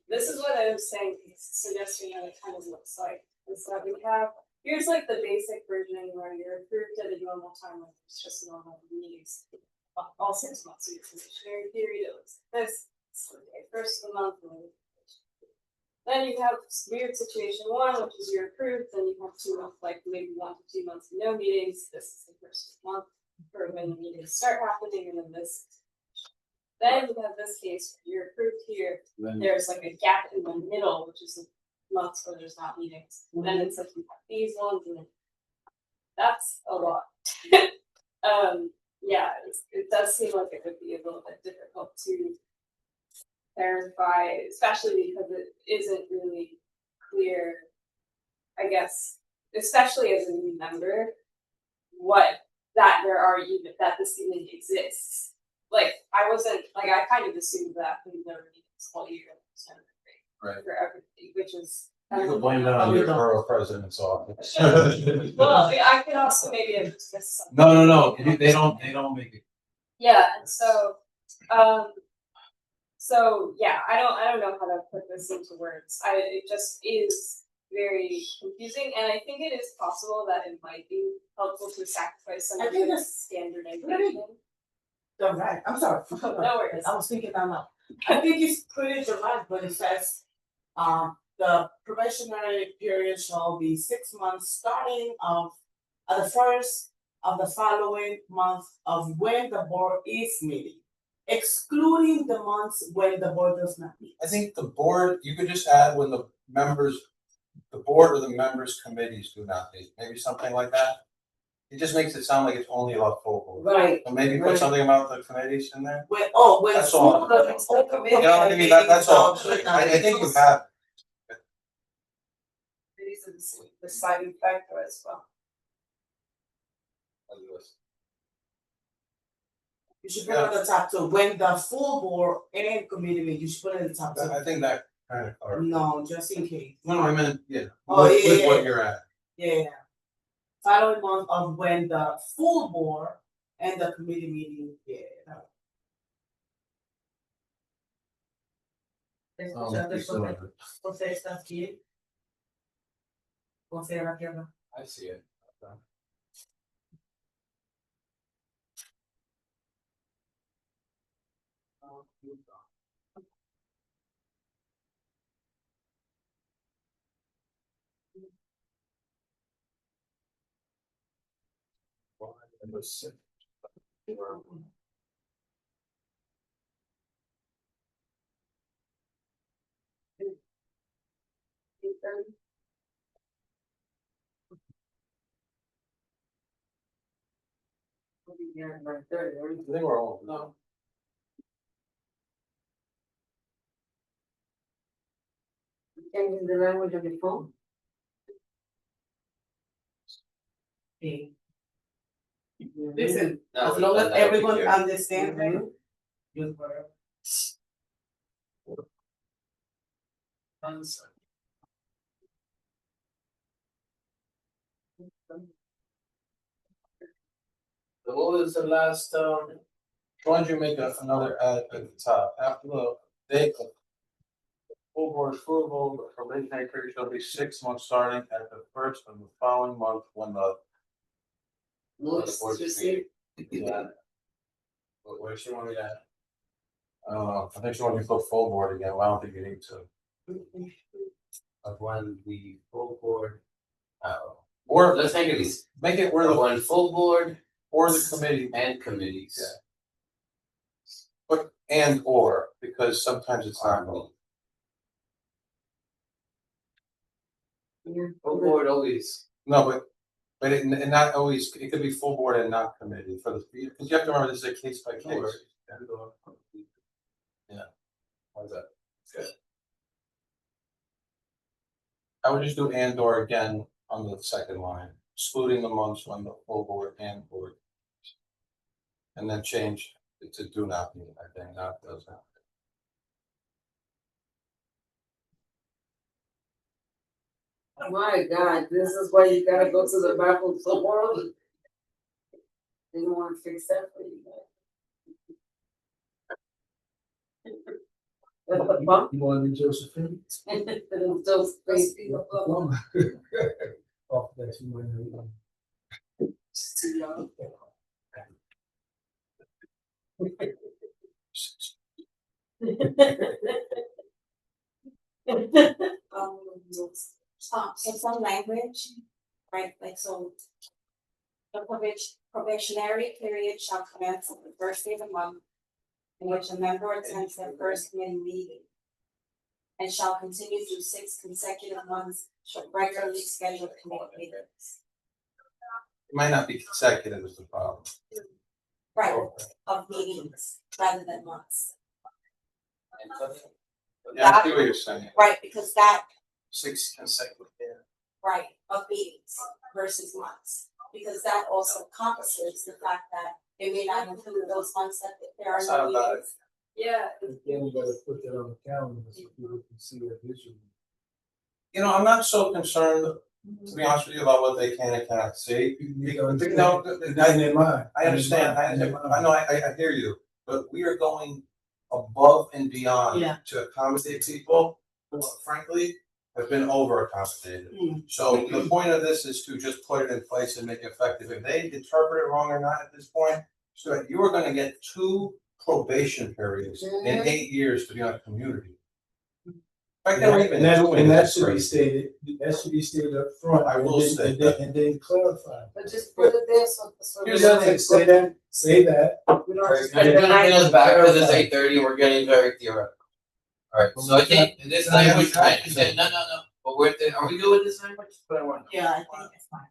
[SPEAKER 5] this is what I was saying, suggesting what it kind of looks like, is that we have, here's like the basic version where you're approved at a normal time, like it's just normal meetings. All 6 months of your probationary period, it looks like this, it's the day first of the month. Then you have weird situation one, which is you're approved, then you have 2 months, like maybe 1 to 2 months of no meetings, this is the first month for when the meetings start happening, and then this. Then you have this case, you're approved here, there's like a gap in the middle, which is the months where there's not meetings, then it's like you have these ones, and then that's a lot. Yeah, it does seem like it would be a little bit difficult to clarify, especially because it isn't really clear, I guess, especially as a new member, what that there are even that this even exists. Like I wasn't like I kind of assumed that we never need this whole year
[SPEAKER 3] Right.
[SPEAKER 5] for everything, which is
[SPEAKER 3] You can blame that on your borough president's office.
[SPEAKER 5] well, I could also maybe have just missed something.
[SPEAKER 3] No, they don't make it.
[SPEAKER 5] Yeah, and so, yeah, I don't know how to put this into words. It just is very confusing, and I think it is possible that it might be helpful to sacrifice some
[SPEAKER 8] I
[SPEAKER 5] of
[SPEAKER 8] think
[SPEAKER 5] the
[SPEAKER 8] that's
[SPEAKER 5] standardization.
[SPEAKER 8] Right, I'm sorry.
[SPEAKER 5] No worries.
[SPEAKER 8] I was thinking that now. I think it's pretty dramatic, but it says, the probationary period shall be 6 months starting at the first of the following month of when the board is meeting, excluding the months when the board does not meet.
[SPEAKER 3] I think the board, you could just add when the board or the members committees do not meet, maybe something like that. It just makes it sound like it's only about full board.
[SPEAKER 10] Right.
[SPEAKER 3] So maybe put something about the committees in there.
[SPEAKER 8] When
[SPEAKER 3] That's all.
[SPEAKER 8] school doesn't open.
[SPEAKER 3] You know what I mean? That's all. I think you have.
[SPEAKER 1] These are the deciding factor as well.
[SPEAKER 8] You should put it on the top too, when the full board and committee meet, you should put it in the top too.
[SPEAKER 3] I think that kind of clarifies.
[SPEAKER 8] No, just in case.
[SPEAKER 3] No, I meant, yeah.
[SPEAKER 8] Oh,
[SPEAKER 3] with
[SPEAKER 8] yeah.
[SPEAKER 3] what you're at.
[SPEAKER 8] Yeah. Following month of when the full board and the committee meeting, yeah. José está aquí. José Raquel.
[SPEAKER 2] I see it. Okay. Number 6.
[SPEAKER 3] I think we're all. No.
[SPEAKER 10] Changing the language of the phone.
[SPEAKER 8] Listen,
[SPEAKER 4] No,
[SPEAKER 8] as long as
[SPEAKER 4] that'll be
[SPEAKER 8] everyone
[SPEAKER 4] clear.
[SPEAKER 8] understands it. Just whatever.
[SPEAKER 3] So what was the last, why don't you make another ad at the top, after the date of full board approval, the probationary period shall be 6 months starting at the first of the following month when the.
[SPEAKER 10] Notice
[SPEAKER 3] board
[SPEAKER 10] to
[SPEAKER 3] is
[SPEAKER 10] see.
[SPEAKER 3] meeting. Yeah. What does she want me to add? I don't know, I think she wants me to put full board again, well, I don't think you need to.
[SPEAKER 4] Of when the full board,
[SPEAKER 3] Or
[SPEAKER 4] let's make it easy.
[SPEAKER 3] make it where
[SPEAKER 4] Of
[SPEAKER 3] the,
[SPEAKER 4] when full board
[SPEAKER 3] or the committee,
[SPEAKER 4] and committees.
[SPEAKER 3] but, and or, because sometimes it's not both.
[SPEAKER 4] Full board always.
[SPEAKER 3] No, But and not always, it could be full board and not committee for the, because you have to remember this is a case by case. Yeah. How's that? Good. I would just do and or again on the second line, excluding the months when the full board and board. And then change it to do not meet, I think, not does not.
[SPEAKER 10] My God, this is why you gotta go to the Bible tomorrow. They don't wanna fix that for you guys.
[SPEAKER 9] You wanna be Josephine?
[SPEAKER 10] Those things.
[SPEAKER 9] Off that you might know.
[SPEAKER 10] Too young.
[SPEAKER 7] So some language, right, like so. The probationary period shall commence on the first day of the month in which a member attends their first committee meeting. And shall continue through 6 consecutive months shall regularly scheduled committee meetings.
[SPEAKER 3] It might not be consecutive is the problem.
[SPEAKER 7] Right, of meetings rather than months.
[SPEAKER 3] Yeah, I see what you're saying.
[SPEAKER 7] Right, because that,
[SPEAKER 3] 6 consecutive.
[SPEAKER 7] right, of meetings versus months. Because that also encompasses the fact that it may not include those months that there are no meetings.
[SPEAKER 5] Yeah.
[SPEAKER 9] Then we gotta put that on the calendar so people can see that visually.
[SPEAKER 3] You know, I'm not so concerned, to be honest with you, about what they can and cannot see. No,
[SPEAKER 9] It's in their mind.
[SPEAKER 3] I understand, I know, I hear you, but we are going above and beyond
[SPEAKER 8] Yeah.
[SPEAKER 3] to accommodate people who frankly have been over accommodated. So the point of this is to just put it in place and make it effective. If they interpret it wrong or not at this point, so you are gonna get 2 probation periods in 8 years to be on a community. Right there, even
[SPEAKER 9] And that should be
[SPEAKER 3] crazy.
[SPEAKER 9] stated up front.
[SPEAKER 3] I will state
[SPEAKER 9] And then clarify.
[SPEAKER 10] But just put it there so.
[SPEAKER 9] Here's the thing, say that.
[SPEAKER 10] We don't.
[SPEAKER 4] Alright, and then bring us back because it's 8:30, we're getting very theoretical. Alright, so I think this language, I understand, no, but are we good with this language? But I want to know.
[SPEAKER 8] Yeah, I think it's fine.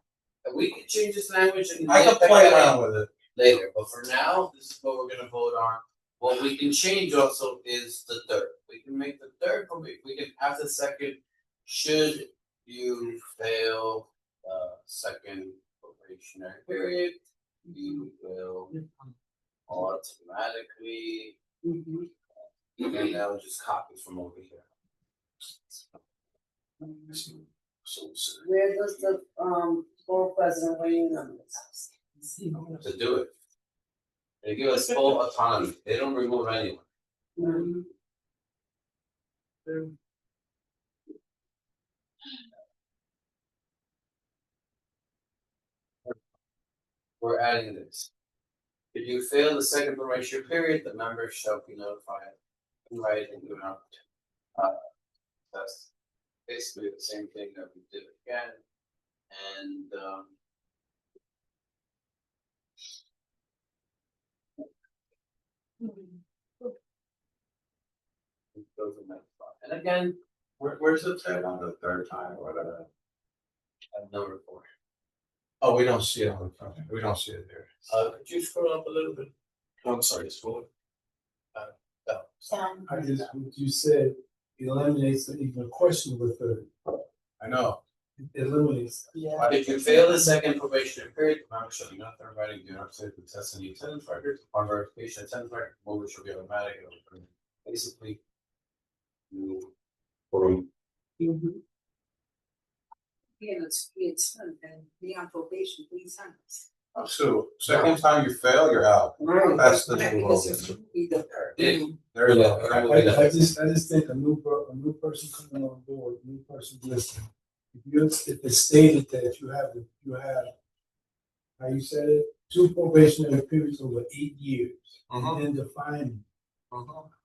[SPEAKER 4] We can change this language and.
[SPEAKER 3] I can play around with it.
[SPEAKER 4] Later, but for now, this is what we're gonna vote on. What we can change also is the third. We can make the third, we can have the second, should you fail second probationary period, you will automatically, and that will just copy from over here.
[SPEAKER 10] Where does the board president weigh in on this?
[SPEAKER 4] To do it. They give us full autonomy, they don't remove anyone. We're adding this. If you fail the second probation period, the members shall be notified in writing and not. That's basically the same thing that we did again, and it goes in that spot. And again,
[SPEAKER 3] Where's the tab on the third time or whatever?
[SPEAKER 4] I have no report.
[SPEAKER 3] Oh, we don't see it on the front, we don't see it there.
[SPEAKER 4] Could you scroll up a little bit?
[SPEAKER 3] I'm sorry, scroll.
[SPEAKER 4] No.
[SPEAKER 9] I just, what you said eliminates even a question with the,
[SPEAKER 3] I know.
[SPEAKER 9] it eliminates.
[SPEAKER 8] Yeah.
[SPEAKER 4] If you fail the second probationary period, the member shall be notified in writing, do not take the test in the attendance record, upon verification attendance record, removal shall be automatic, basically. You.
[SPEAKER 1] Yeah, it's fun and be on probation 3 times.
[SPEAKER 3] So, second time you fail, you're out. That's the new rule. There you go.
[SPEAKER 9] I just think a new person coming on board, new person listening. If it's stated that you have, how you said it, 2 probationary periods over 8 years. And then define,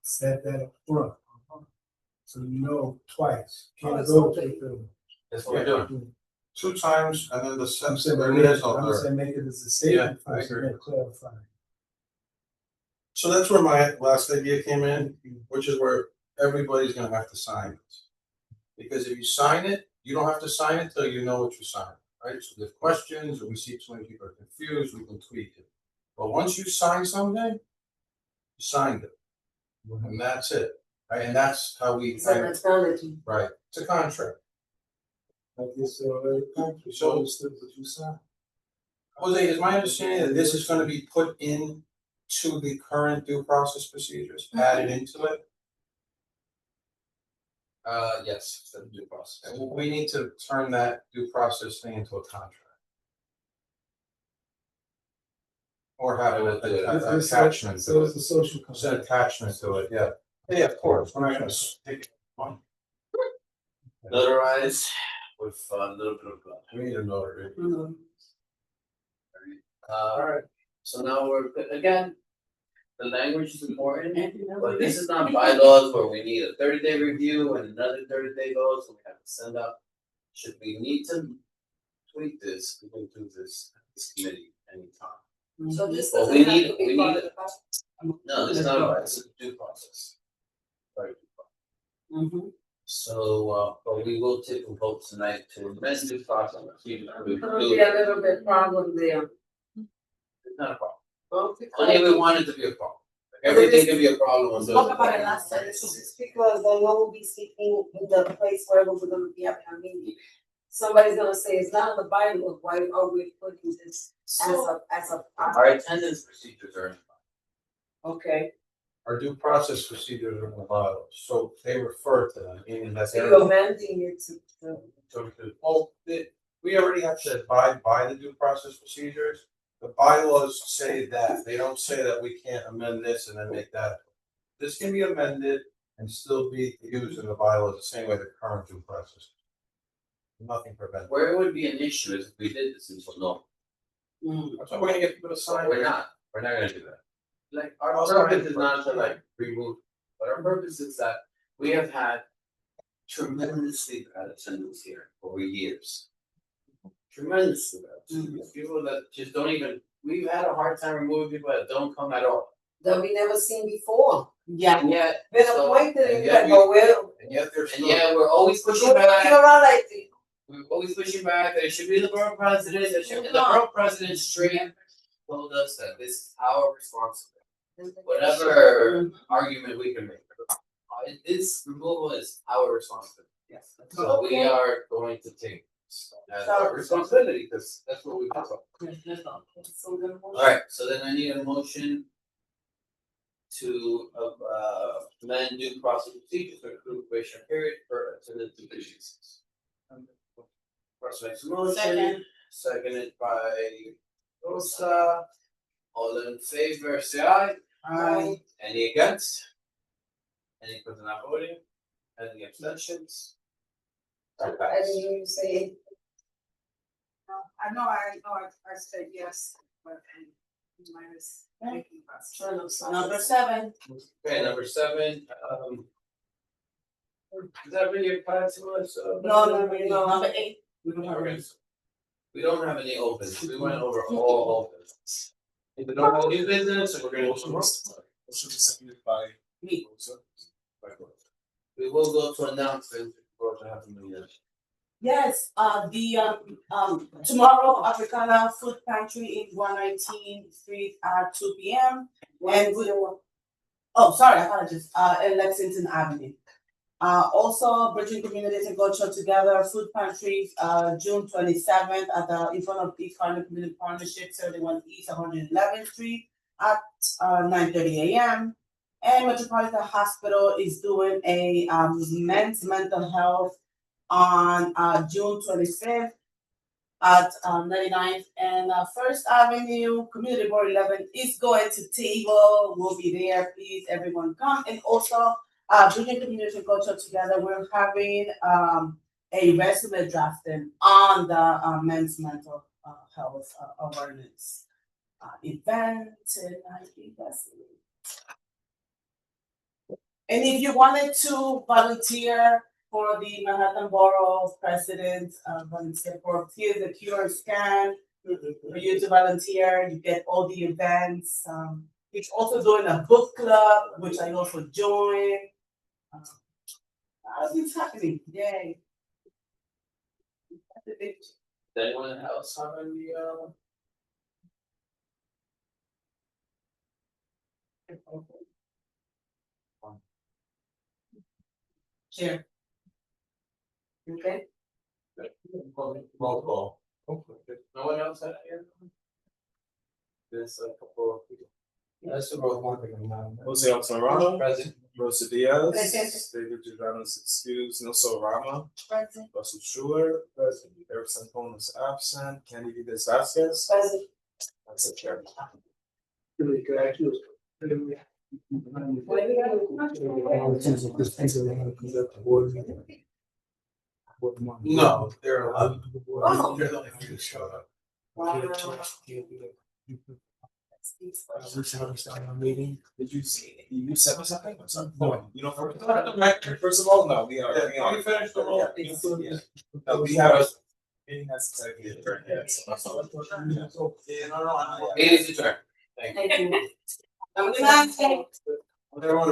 [SPEAKER 9] set that up front. So you know twice, can't go to the.
[SPEAKER 4] That's what we're doing.
[SPEAKER 3] 2 times and then the
[SPEAKER 9] I'm
[SPEAKER 3] sentence,
[SPEAKER 9] saying,
[SPEAKER 3] there it is
[SPEAKER 9] I'm
[SPEAKER 3] over.
[SPEAKER 9] saying make it as a statement
[SPEAKER 3] Yeah, I
[SPEAKER 9] first and then clarify.
[SPEAKER 3] So that's where my last idea came in, which is where everybody's gonna have to sign it. Because if you sign it, you don't have to sign it till you know what you signed. right? So if questions, or we see too many people are confused, we can tweak it. But once you sign something, you signed it. And that's it, right? And that's how we,
[SPEAKER 10] It's an acknowledgement.
[SPEAKER 3] right, it's a contract.
[SPEAKER 9] I guess, country, so understood what you said.
[SPEAKER 3] Jose, is my understanding that this is gonna be put in to the current due process procedures, added into it?
[SPEAKER 4] Yes, it's a due process.
[SPEAKER 3] And we need to turn that due process thing into a contract. Or have an attachment to
[SPEAKER 9] So it's
[SPEAKER 3] it,
[SPEAKER 9] a social
[SPEAKER 3] it's an
[SPEAKER 9] contract.
[SPEAKER 3] attachment to it, yeah. Yeah, of course, we're not gonna take one.
[SPEAKER 4] Notarized with a little bit of blood.
[SPEAKER 3] We need a notary.
[SPEAKER 4] Alright, so now we're, again, the language is important, but this is not bylaws where we need a 30-day review and another 30-day goes, so we have to send up. Should we need to tweak this, we can do this at this committee anytime.
[SPEAKER 7] So this
[SPEAKER 4] Well,
[SPEAKER 7] doesn't
[SPEAKER 4] we
[SPEAKER 7] have
[SPEAKER 4] need-
[SPEAKER 7] to be
[SPEAKER 4] we
[SPEAKER 7] part
[SPEAKER 4] need-
[SPEAKER 7] of the process.
[SPEAKER 4] No, it's not right, it's a due process. Right. So, but we will take a vote tonight to amend the process.
[SPEAKER 10] There'll be a little bit problem there.
[SPEAKER 4] It's not a problem.
[SPEAKER 10] Well,
[SPEAKER 4] Only we want it to be a problem. Like, everything can be a problem on those.
[SPEAKER 7] Talk about it last time.
[SPEAKER 10] This is because I know we'll be speaking in the place where we're gonna be having a meeting. Somebody's gonna say it's not in the bylaws, why are we putting this as a.
[SPEAKER 4] Our attendance procedures are.
[SPEAKER 10] Okay,
[SPEAKER 3] Our due process procedures are in the bylaws, so they refer to them, meaning that
[SPEAKER 10] so
[SPEAKER 3] they're.
[SPEAKER 10] you're amending it
[SPEAKER 3] Well, we already have to abide by the due process procedures. The bylaws say that, they don't say that we can't amend this and then make that. This can be amended and still be used in the bylaws the same way the current due process. Nothing prevents.
[SPEAKER 4] Where it would be an issue is if we did this until no,
[SPEAKER 3] That's why we're gonna get people to sign.
[SPEAKER 4] we're not gonna do that. Like, our
[SPEAKER 3] I'll
[SPEAKER 4] purpose
[SPEAKER 3] sign
[SPEAKER 4] is not to like remove, but our purpose is that we have had tremendously bad attendance here over years. Tremendously bad, people that just don't even, we've had a hard time removing people that don't come at all.
[SPEAKER 10] that we never seen before.
[SPEAKER 8] Yeah.
[SPEAKER 4] And yet,
[SPEAKER 10] Been
[SPEAKER 4] so-
[SPEAKER 10] appointed
[SPEAKER 4] and
[SPEAKER 10] and
[SPEAKER 4] yet
[SPEAKER 10] like, but we're.
[SPEAKER 3] And yet there's.
[SPEAKER 4] and yet we're always pushing
[SPEAKER 10] You're
[SPEAKER 4] back.
[SPEAKER 10] looking around like,
[SPEAKER 4] We're always pushing back, that it should be the borough president, that should, and the borough president straight told us that this is our responsibility. Whatever argument we can make. This removal is our responsibility.
[SPEAKER 8] Yes.
[SPEAKER 4] So we are going to take as our responsibility, because that's what we do.
[SPEAKER 10] So we're gonna.
[SPEAKER 4] Alright, so then I need a motion to amend due process procedures for probation period for attendance deficiencies. First makes a motion,
[SPEAKER 8] Second.
[SPEAKER 4] seconded by Rosa. All in favor, say aye. Any against? Any person not voting? Any abstentions?
[SPEAKER 10] I didn't hear you say.
[SPEAKER 1] I know I said yes, but minus making us.
[SPEAKER 8] Number 7.
[SPEAKER 4] Okay, number 7, is that really a plan to us?
[SPEAKER 8] No, number 8.
[SPEAKER 4] We don't have any opens, we went over all opens. If we don't have new business, we're gonna.
[SPEAKER 2] Motion was seconded by.
[SPEAKER 8] Me.
[SPEAKER 4] We will go to announcements, we're to have a meeting.
[SPEAKER 8] Yes, tomorrow, Africana Food Pantry in 119th Street at 2 p.m. And we, oh, sorry, apologies, in Lexington Avenue. Also, Bridging Communities and Culture Together Food Pantry, June 27th at the, in front of East Harlem Community Partnership, 71 East 111th Street at 9:30 a.m. And Metropolitan Hospital is doing a men's mental health on June 25th at 99th and First Avenue. Community Board 11 is going to table. We'll be there. Please, everyone come. And also, Bridging Community and Culture Together, we're having a resume drafting on the men's mental health awareness event. And I think that's it. And if you wanted to volunteer for the Manhattan Borough President volunteer for here's the QR scan for you to volunteer. You get all the events. It's also doing a book club, which I also join. It's happening. Yay.
[SPEAKER 4] Does anyone else have any
[SPEAKER 8] Chair.
[SPEAKER 10] Okay,
[SPEAKER 3] Roll call.
[SPEAKER 4] No one else had any? There's a couple of people. That's the roll call.
[SPEAKER 2] Jose Alvarado,
[SPEAKER 4] Present.
[SPEAKER 2] Rosa Diaz,
[SPEAKER 10] Present.
[SPEAKER 2] David Giordano is excused, Nelson Rama,
[SPEAKER 1] Present.
[SPEAKER 2] Russell Schuler, Eric Santon is absent, Candy Vides Vasquez.
[SPEAKER 10] President.
[SPEAKER 2] That's it, Chair.
[SPEAKER 3] No, they're allowed. You're the only one who showed up.
[SPEAKER 2] Did you see, you sent me something? What's up? No, you know, first of all, no, we are.
[SPEAKER 3] Yeah, let me finish the roll.
[SPEAKER 2] Yeah. No, we have. Meeting has exactly adjourned, yes.
[SPEAKER 4] It is adjourned.
[SPEAKER 10] Thank you.
[SPEAKER 8] I'm gonna.
[SPEAKER 3] Everyone,